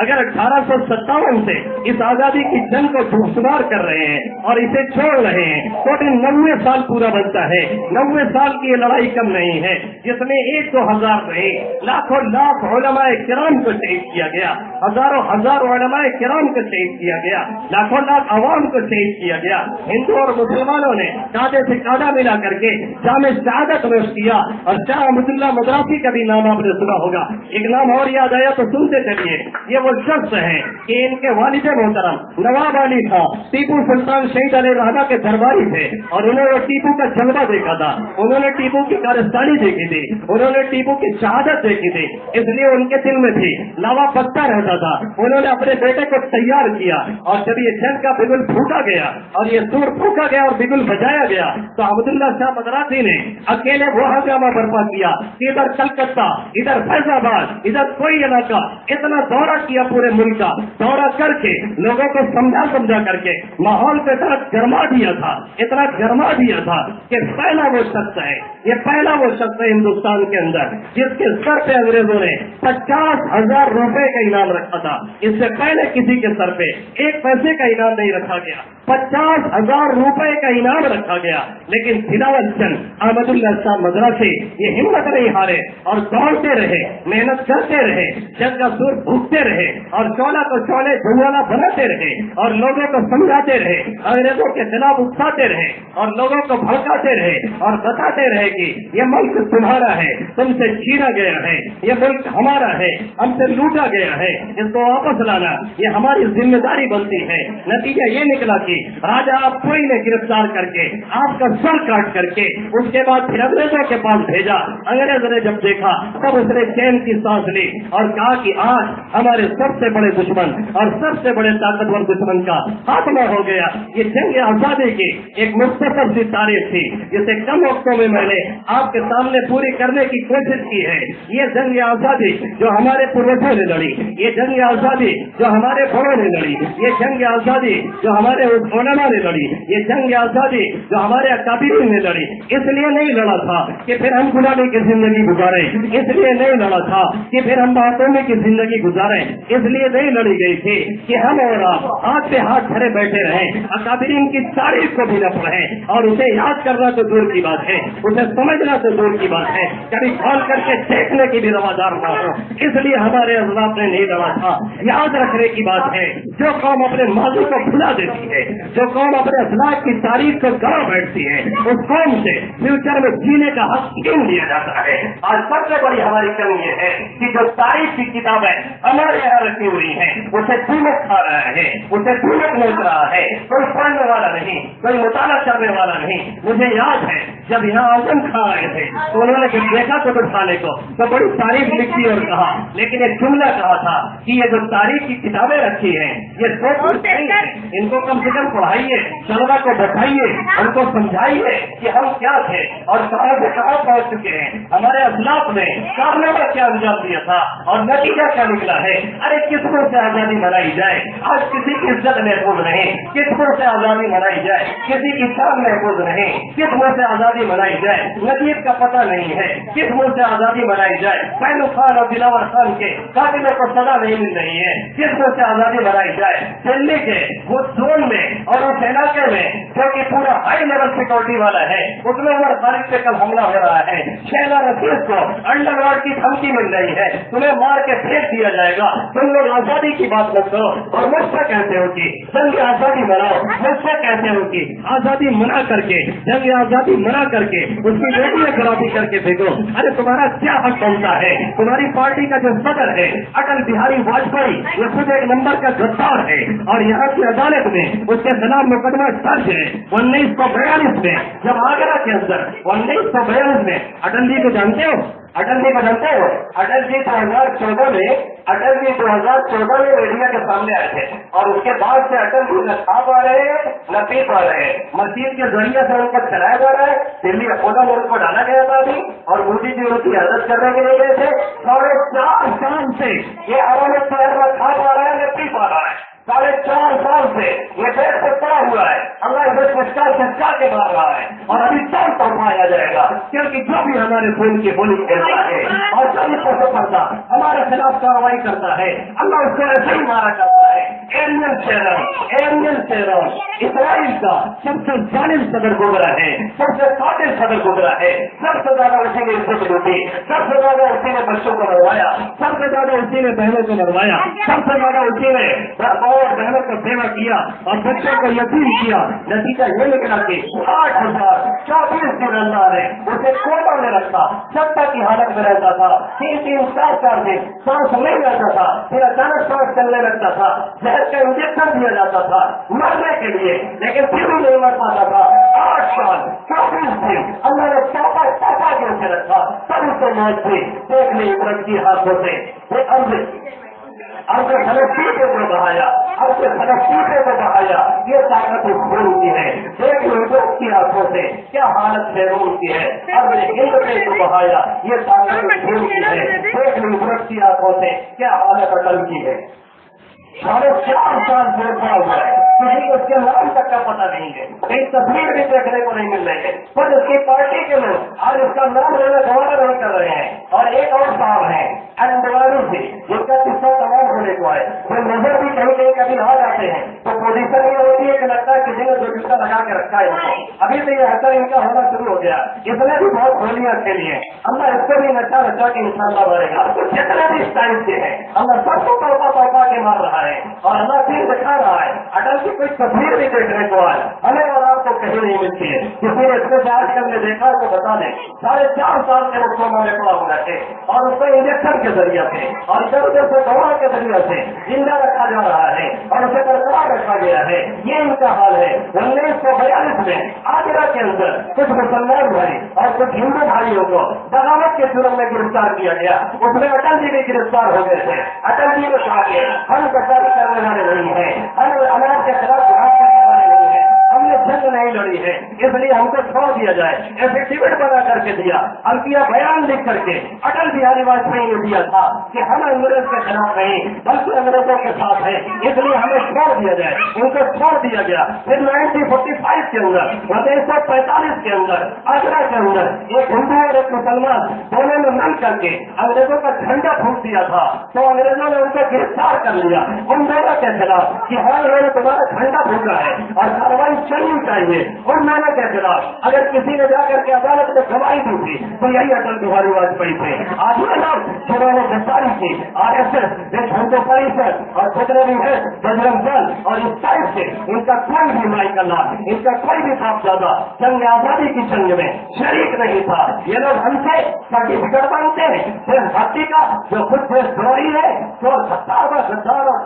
अगर 1857 से इस आजादी की जंग को धूमधार कर रहे हैं और इसे छोड़ रहे हैं तो 90 साल पूरा बनता है। 90 साल की ये लड़ाई कम नहीं है, जिसमें 1-2 हजार नहीं, लाखों लाख उलमाए किराम को शहीद किया गया, हजारों हजार उलमाए किराम को शहीद किया गया, लाखों लाख अवाम को शहीद किया गया। हिंदू और मुसलमानों ने कांधे से कांधा मिला करके जामे शहादत नोश किया। और शाह अहमदुल्लाह मद्रासी का भी नाम आपने सुना होगा। एक नाम और याद आया तो सुनते चलिए, ये वो शख्स है कि इनके वालिद मोहतरम नवाब अली था, टीपू सुल्तान शहीद अली राजा के दरबारी थे और उन्होंने टीपू का जलवा देखा था, उन्होंने टीपू की कारस्तानी देखी थी, उन्होंने टीपू की शहादत देखी थी, इसलिए उनके दिल में थी लावा पत्ता रहता था। उन्होंने अपने बेटे को तैयार किया और जब ये जंग का बिगुल फूका गया और ये सूर फूका गया और बिगुल बजाया गया तो अब्दुल्ला शाह मदरासी ने अकेले वो हंगामा बर्पा किया कि इधर कलकत्ता, इधर फैजाबाद, इधर कोई इलाका, इतना दौरा किया पूरे मुल्क का, दौरा करके लोगों को समझा करके माहौल को इतना गरमा दिया था, इतना गरमा दिया था कि पहला वो शख्स है, ये पहला वो शख्स है हिंदुस्तान के अंदर जिसके सर पे अंग्रेजों ने 50,000 रुपए का इनाम रखा था। इससे पहले किसी के सर पे 1 पैसे का इनाम नहीं रखा गया, 50,000 रुपए का इनाम रखा गया। लेकिन दिलावर चंद अहमदुल्लाह शाह मदरासी ये हिम्मत नहीं हारे और दौड़ते रहे, मेहनत करते रहे, जंग का सुर भूखते रहे और चौला को चौले धुआला बनाते रहे और लोगों को समझाते रहे, अंग्रेजों के खिलाफ उकसाते रहे और लोगों को भड़काते रहे और बताते रहे कि ये मुल्क तुम्हारा है, तुमसे छीना गया है, ये मुल्क हमारा है, हमसे लूटा गया है, इसको वापस लाना ये हमारी जिम्मेदारी बनती है। नतीजा ये निकला कि राजा अब्बोई ने गिरफ्तार करके आपका सर काट करके उसके बाद फिर अंग्रेजों के पास भेजा। अंग्रेज ने जब देखा तब उसने चैन की सांस ली और कहा कि आज हमारे सबसे बड़े दुश्मन और सबसे बड़े ताकतवर दुश्मन का खात्मा हो गया। ये जंग आजादी की एक मुख्तसर सी तारीख थी जिसे कम वक्तों में मैंने आपके सामने पूरी करने की कोशिश की है। ये जंग आजादी जो हमारे पूर्वजों ने लड़ी, ये जंग आजादी जो हमारे बड़ों ने लड़ी, ये जंग आजादी जो हमारे उलमा ने लड़ी, ये जंग आजादी जो हमारे अकाबिरीन ने लड़ी, इसलिए नहीं लड़ा था कि फिर हम गुलामी की जिंदगी गुजारे, इसलिए नहीं लड़ा था कि फिर हम बातों की जिंदगी गुजारे, इसलिए नहीं लड़ी गई थी कि हम और आप हाथ पे हाथ धरे बैठे रहे, अकाबिरीन की तारीफ को भी न पढ़े और उसे याद करना तो दूर की बात है, उसे समझना तो दूर की बात है, कभी खोल करके देखने की भी रवादार न हो। इसलिए हमारे अजलाफ ने नहीं लड़ा था। याद रखने की बात है, जो कौम अपने माजी को भुला देती है, जो कौम अपने अजलाफ की तारीफ को गवा बैठती है, उस कौम से फ्यूचर में जीने का हक छीन लिया जाता है। आज सबसे बड़ी हमारी कमी ये है कि जो तारीफ की किताबें हमारे यहाँ रखी हुई है उसे धूमक खा रहा है, उसे धूमक नोच रहा है, कोई पढ़ने वाला नहीं, कोई मुताला करने वाला नहीं। मुझे याद है जब यहाँ आजम खा रहे थे तो उन्होंने जब देखा तो खाने को तो बड़ी तारीफ लिखी और कहा, लेकिन एक जुमला कहा था कि ये जो तारीफ की किताबें रखी हैं ये सोच नहीं है, इनको कम से कम पढ़ाइए, जलवा को बताइए, उनको समझाइए कि हम क्या थे और कहां से कहां पहुंच चुके हैं, हमारे अखलाक ने कारनामा क्या अंजाम दिया था और नतीजा क्या निकला है। अरे किसको से आजादी मनाई जाए, आज किसी की इज्जत महफूज नहीं, किसको से आजादी मनाई जाए, किसी की शान महफूज नहीं, किस मुंह से आजादी मनाई जाए, नजीब का पता नहीं है, किस मुंह से आजादी मनाई जाए, पहलू खान और दिलावर खान के कातिलों को सजा नहीं मिल रही है, किस मुंह से आजादी मनाई जाए। दिल्ली के वो जोन में और उस इलाके में जो कि पूरा हाई लेवल सिक्योरिटी वाला है उसमें उमर फारूक पे कल हमला हो रहा है, शहला रशीद को अंडरवर्ल्ड की धमकी मिल रही है, तुम्हें मार के फेंक दिया जाएगा। तुम लोग आजादी की बात मत करो और मुझसे कहते हो कि जंग आजादी मनाओ, मुझसे कहते हो कि आजादी मना करके जंग आजादी मना करके उसकी बेटियां खराबी करके फेंको। अरे तुम्हारा क्या हक बनता है? तुम्हारी पार्टी का जो सदर है अटल बिहारी वाजपेयी ये खुद एक नंबर का गद्दार है और यहाँ की अदालत में उसके खिलाफ मुकदमा दर्ज है 1942 में, जब आगरा के अंदर 1942 में अटल जी को जानते हो, अटल जी को जानते हो, अटल जी 2014 में मीडिया के सामने आए थे और उसके बाद से अटल जी न खा पा रहे हैं न पी पा रहे हैं, मशीन के जरिए से उनको चलाया जा रहा है। दिल्ली अपोलो में उनको डाला गया था अभी और मोदी जी उनकी मदद करने के लिए गए थे। 4.5 साल से ये अवाम शहर में खा पा रहा है न पी पा रहा है, 4.5 साल से ये पेड़ से पड़ा हुआ है, अल्लाह इसे सच्चा के मार रहा है और अभी तक तोड़वाया जाएगा, क्योंकि जो भी हमारे खून की होली खेलता है और जो भी पशु करता हमारे खिलाफ कार्रवाई करता है अल्लाह उसको ऐसे ही मारा करता है। एरियल शेरों इसराइल का सबसे जालिम सदर गुजरा है, सबसे कातिल सदर गुजरा है, सबसे ज्यादा उसी ने इज्जत लूटी, सबसे ज्यादा उसी ने बच्चों को मरवाया, सबसे ज्यादा उसी ने बहनों को मरवाया, सबसे ज्यादा उसी ने और बहनों को सेवा किया और बच्चों को यतीम किया। नतीजा ये निकला कि 8,024 दिन अल्लाह ने उसे कोटों होने लगता, चक्का की हालत में रहता था, 3-3, 4-4 दिन सांस नहीं आता था, फिर अचानक सांस चलने लगता था, जहर का इंजेक्शन दिया जाता था मरने के लिए, लेकिन फिर भी नहीं मर पाता था। 8 साल 24 दिन अल्लाह ने चापा के उसे रखा, तब उसे मौत हुई। देख ली इब्रत की हाथों से अब फलस्तीन को बहाया, अब फलस्तीन को बहाया, ये ताकत उस खून की है। देख लो की आंखों से क्या हालत फेरून की है, अब हिंद को बहाया, ये ताकत उस खून की है। देख लो इब्रत की आंखों से क्या हालत अटल की है। 4.5 साल जोड़ता हुआ है, किसी को उसके नाम तक का पता नहीं है, कहीं तस्वीर भी देखने को नहीं मिल रही है, पर उसकी पार्टी के लोग आज उसका नाम लेना गवारा नहीं कर रहे हैं। और एक और साहब है अंडवानी से, जिनका किस्सा तमाम होने को है, वो नजर भी कहीं कहीं कभी आ जाते हैं तो पोजीशन ये होती है कि लगता है किसी ने जो किस्सा लगा के रखा है इनको। अभी तो ये असर इनका होना शुरू हो गया, इसने भी बहुत होलियां खेली है, अल्लाह इसको भी नशा नशा के इंशाल्लाह बढ़ेगा। जितने भी इस टाइम के हैं अल्लाह सबको तोहफा के मार रहा है और अल्लाह फिर दिखा रहा है। अटल की कोई तस्वीर भी देखने को आए, हमें और आपको कहीं नहीं मिलती है, किसी ने इसमें से आजकल ने देखा तो बता दें। 4.5 साल के उसको हमारे पड़ा हुआ थे और उसको इंजेक्शन के जरिए से और इधर उधर से दवा के जरिए से जिंदा रखा जा रहा है और उसे बरकरार रखा गया है। ये इनका हाल है। 1942 में आगरा के अंदर कुछ मुसलमान भाई और कुछ हिंदू भाइयों को बगावत के जुर्म में गिरफ्तार किया गया, उसमें अटल जी भी गिरफ्तार हो गए थे। अटल जी ने कहा कि हम गद्दारी करने वाले नहीं है, हम अनाज के खिलाफ जहाज करने वाले नहीं है, हमने जंग नहीं लड़ी है, इसलिए हमको छोड़ दिया जाए। एफिडेविट बना करके दिया, अलकिया बयान लिख करके अटल बिहारी वाजपेयी ने दिया था कि हम अंग्रेज के खिलाफ नहीं बल्कि अंग्रेजों के साथ है, इसलिए हमें छोड़ दिया जाए। उनको छोड़ दिया गया। फिर 1945 के अंदर 1945 के अंदर आगरा के अंदर एक हिंदू और एक मुसलमान दोनों ने मिल करके अंग्रेजों का झंडा फूंक दिया था, तो अंग्रेजों ने उनको गिरफ्तार कर लिया उन दोनों के खिलाफ कि हाँ इन्होंने तुम्हारा झंडा फूंका है और कार्रवाई चलनी चाहिए। उन दोनों के खिलाफ अगर किसी ने जाकर के अदालत में गवाही दी थी तो यही अटल बिहारी वाजपेयी थे। आज ये लोग जिन्होंने गद्दारी की, RSS, हिंदू परिषद और जितने भी है बजरंग दल और इस टाइप से इनका कोई भी माई का नाम, इनका कोई भी बापदादा जंग आजादी की जंग में शरीक नहीं था। ये लोग हमसे सर्टिफिकेट मांगते हैं सिर्फ भर्ती का, जो खुद देशद्रोही है, चोर गद्दार और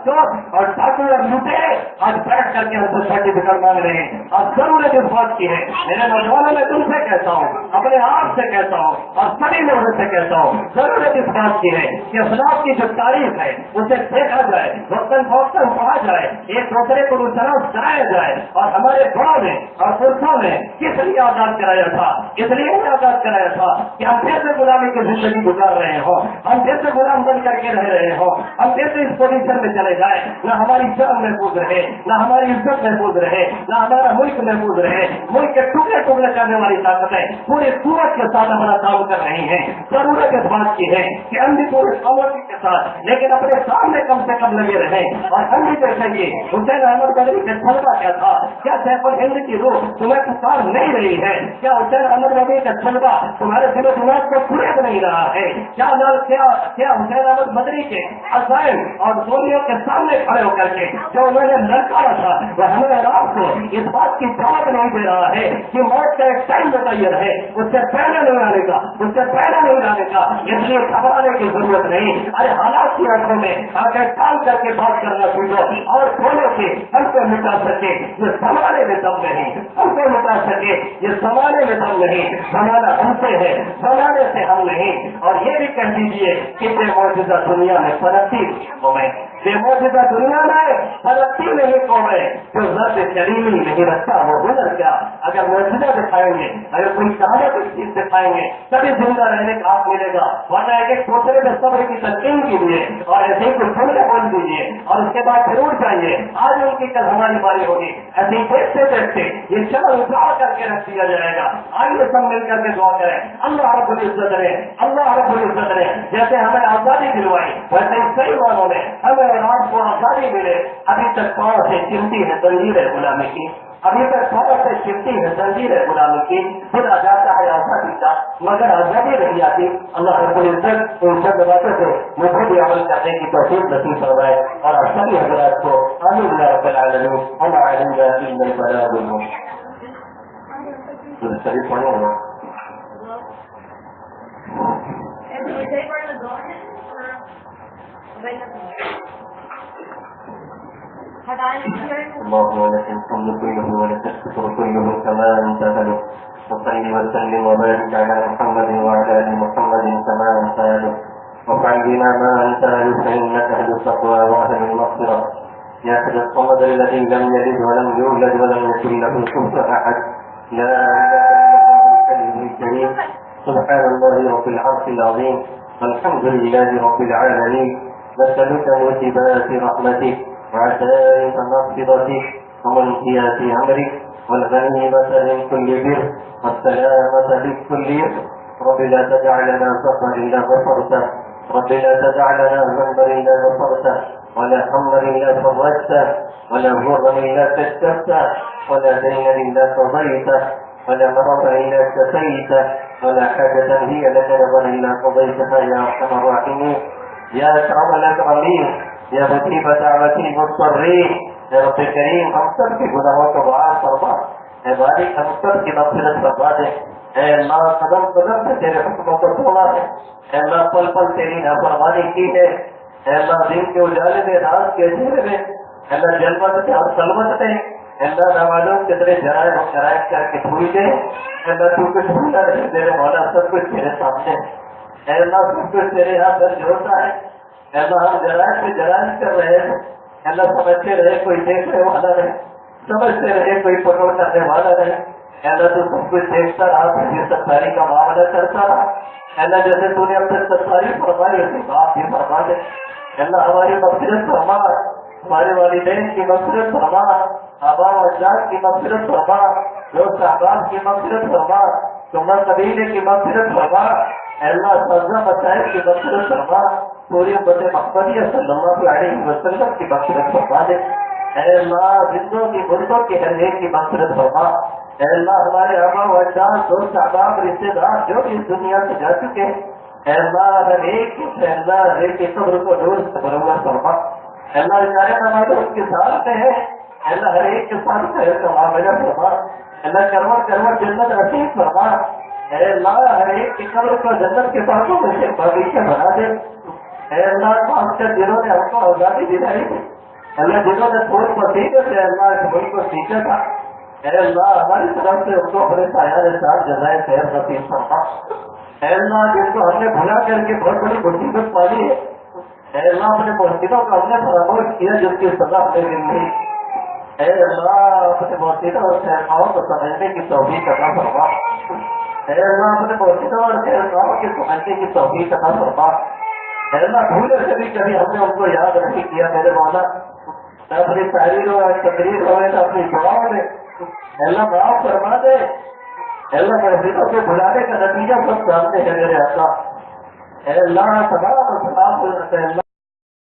चोर और डाकू और लूटे आज बैठ करके हमसे सर्टिफिकेट मांग रहे हैं। अब जरूरत इस बात की है, मेरे नौजवानों में तुमसे कहता हूँ, अपने आप से कहता हूँ और सभी लोगों से कहता हूँ, जरूरत इस बात की है कि अखलाक की जो तारीफ है उसे देखा जाए, वक्तन फौक्तन पढ़ा जाए, एक दूसरे को रुशनास कराया जाए। और हमारे बड़ों ने और पुरखों ने किस लिए आजाद कराया था? इसलिए आजाद कराया था कि हम फिर से गुलामी की जिंदगी गुजार रहे हो, हम फिर से गुलाम बन करके रह रहे हो, हम फिर से इस पोजीशन में चले जाए, न हमारी जान महफूज रहे, न हमारी इज्जत महफूज रहे, न हमारा मुल्क महफूज रहे। मुल्क के टुकड़े टुकड़े करने वाली ताकतें पूरी सूरत के साथ अपना काम कर रही हैं। जरूरत इस बात की है कि हम भी पूरे खामोशी के साथ लेकिन अपने सामने कम से कम लगे रहे और हम भी देखेंगे हुसैन अहमद गदरी का छलवा क्या था, क्या सैफुल हिंद की रूह तुम्हें पुकार नहीं रही है, क्या हुसैन अहमद गदरी का छलवा तुम्हारे दिल दिमाग को कुरेद नहीं रहा है, क्या हुसैन अहमद बदरी के अजाइम और गोलियों के सामने खड़े होकर के जो उन्होंने ललकारा था वह हमें रात को इस बात की दावत नहीं दे रहा है कि मौत का एक टाइम मुतय्यर है, उससे पहले नहीं आने का, उससे पहले नहीं आने का, इसलिए घबराने की जरूरत नहीं। अरे हालात की आंखों में आकर टाल करके बात करना सीखो और बोलो कि हमको मिटा सके ये जमाने में दम नहीं, हमको मिटा सके ये जमाने में दम नहीं, जमाना हमसे है, जमाने से हम नहीं। और ये भी कह दीजिए कि बेमौजूदा दुनिया में पनपती कौमें, बेमौजूदा दुनिया में पनपती नहीं कौमें, जो रब करीमी नहीं रखता वो हुनर क्या। अगर मौजूदा दिखाएंगे, अगर कोई कहावत चीज दिखाएंगे तभी जिंदा रहने का हाथ मिलेगा, वरना एक दूसरे में सब्र की तस्कीन कीजिए और ऐसे ही कुछ सुनने बोल दीजिए और उसके बाद फिर उठ जाइए, आज उनकी कल हमारी बारी होगी। ऐसे ही देखते देखते ये चमन उठा करके रख दिया जाएगा। आइए सब मिलकर के दुआ करें, अल्लाह रब्बुल इज्जत ने, अल्लाह रब्बुल इज्जत ने जैसे हमें आजादी दिलवाई वैसे सही मानों में हमें और आपको आजादी मिले। अभी तक पाँव से चिमटी है तंजीर है गुलामी की, अभी तक पाँव से चिमटी है तंजीर है गुलामी की, खुदा जाता है आजादी का मगर आजादी नहीं आती। अल्लाह रब्बुल इज्जत उन सब बातों से मुझे भी अमल करने की तौफीक नसीब फरमाए और सभी हज़रात को आमीन या रब्बल आलमीन। हमारा इल्मुल बलागुल मुबीन। اللهم لك الحمد كله ولك الشكر كله كما انت اهله وصل وسلم وبارك على محمد وعلى ال محمد كما انت اهله وافعل بنا ما انت اهله فانك اهل التقوى واهل المغفره يا احد الصمد الذي لم يلد ولم يولد ولم يكن له كفوا احد لا اله الا الله الكريم سبحان الله رب العرش العظيم والحمد لله رب العالمين نسألك موجبات رحمتك وعجائب مغفرتك ومنجيات أمرك والغنيمة من كل بر والسلامة من كل إثم رب لا تدع لنا سفرا إلا غفرته رب لا تدع لنا ذنبا إلا غفرته ولا حملا إلا فرجته ولا ضرا إلا كشفته ولا دينا إلا قضيته ولا مرضا إلا شفيته ولا حاجة هي لك رضا إلا قضيتها يا أرحم الراحمين يا أكرم الأكرمين يا مجيب دعوة المضطرين يا رب کریم ہم سب کے گناہوں کو معاف فرما اے باری ہم سب کی مغفرت فرما دے اے اللہ قدم قدم سے تیرے حکموں کو توڑا ہے اے اللہ پل پل تیری نافرمانی کی ہے اے اللہ دن کے اجالے میں رات کے اندھیرے میں اے اللہ جلوت سے اور سلمت میں اے اللہ نامعلوم کتنے جرائم اور شرائط کر کے بھول گئے اے اللہ تو کچھ بھولا نہیں میرے مولا سب کچھ تیرے سامنے اے اللہ سب کچھ تیرے یہاں درج ہوتا ہے اے اللہ ہم جرائم میں جرائم کر رہے ہیں اللہ سمجھتے رہے کوئی دیکھنے والا نہیں سمجھتے رہے کوئی پکڑ کرنے والا نہیں اللہ تو سب کچھ دیکھتا رہا تجھے ستاری کا معاملہ کرتا رہا اللہ جیسے تو نے اب تک ستاری فرمائی اسی بات بھی فرما دے اللہ ہماری مغفرت فرما ہمارے والدین کی مغفرت فرما آبا و اجداد کی مغفرت فرما دوست احباب کی مغفرت فرما تمہر قبیلے کی مغفرت فرما اللہ سرزہ مسائل کی مغفرت فرما پوری امت محمدیہ صلی اللہ علیہ وسلم کی مغفرت فرما دے اے اللہ زندوں کی مردوں کی ہر ایک کی مغفرت فرما اے اللہ ہمارے آبا و اجداد دوست احباب رشتے دار جو بھی اس دنیا سے جا چکے اے اللہ ہر ایک کی اللہ ہر ایک کی قبر کو دور سے برابر فرما اے اللہ اشارے نمازوں اس کے ساتھ میں ہے اے اللہ ہر ایک کے ساتھ خیر کا معاملہ فرما اے اللہ کروڑ کروڑ جنت نصیب فرما اے اللہ ہر ایک کی قبر کو جنت کے پاسوں میں سے باغیچہ بنا دے اے اللہ خاص کر جنہوں نے ہم کو آزادی دلائی تھی اللہ جنہوں نے تھوڑ کو سیکھا تھے اللہ کے ملک کو سیکھا تھا اے اللہ ہماری طرف سے ان کو اپنے سایہ ساتھ جزائے خیر نصیب فرما اے اللہ جن کو ہم نے بھلا کر کے بہت بڑی مصیبت پالی ہے اے اللہ اپنے مسجدوں کو ہم نے فراموش کیا جس کی سزا ہمیں مل رہی اے اللہ اپنے مسجدوں اور شہرخواہوں کو سمجھنے کی توفیق عطا فرما اے اللہ اپنے مسجدوں اور شہرخواہوں کے سمجھنے کی توفیق عطا فرما اے اللہ بھولے سے بھی کبھی ہم نے ان کو یاد نہیں کیا میرے مولا نہ اپنی تحریر ہو تقریر ہوئے نہ اپنی دعاؤں میں اللہ معاف فرما دے اللہ مسجدوں کو بلانے کا نتیجہ سب سامنے ہے میرے آقا اے اللہ تمام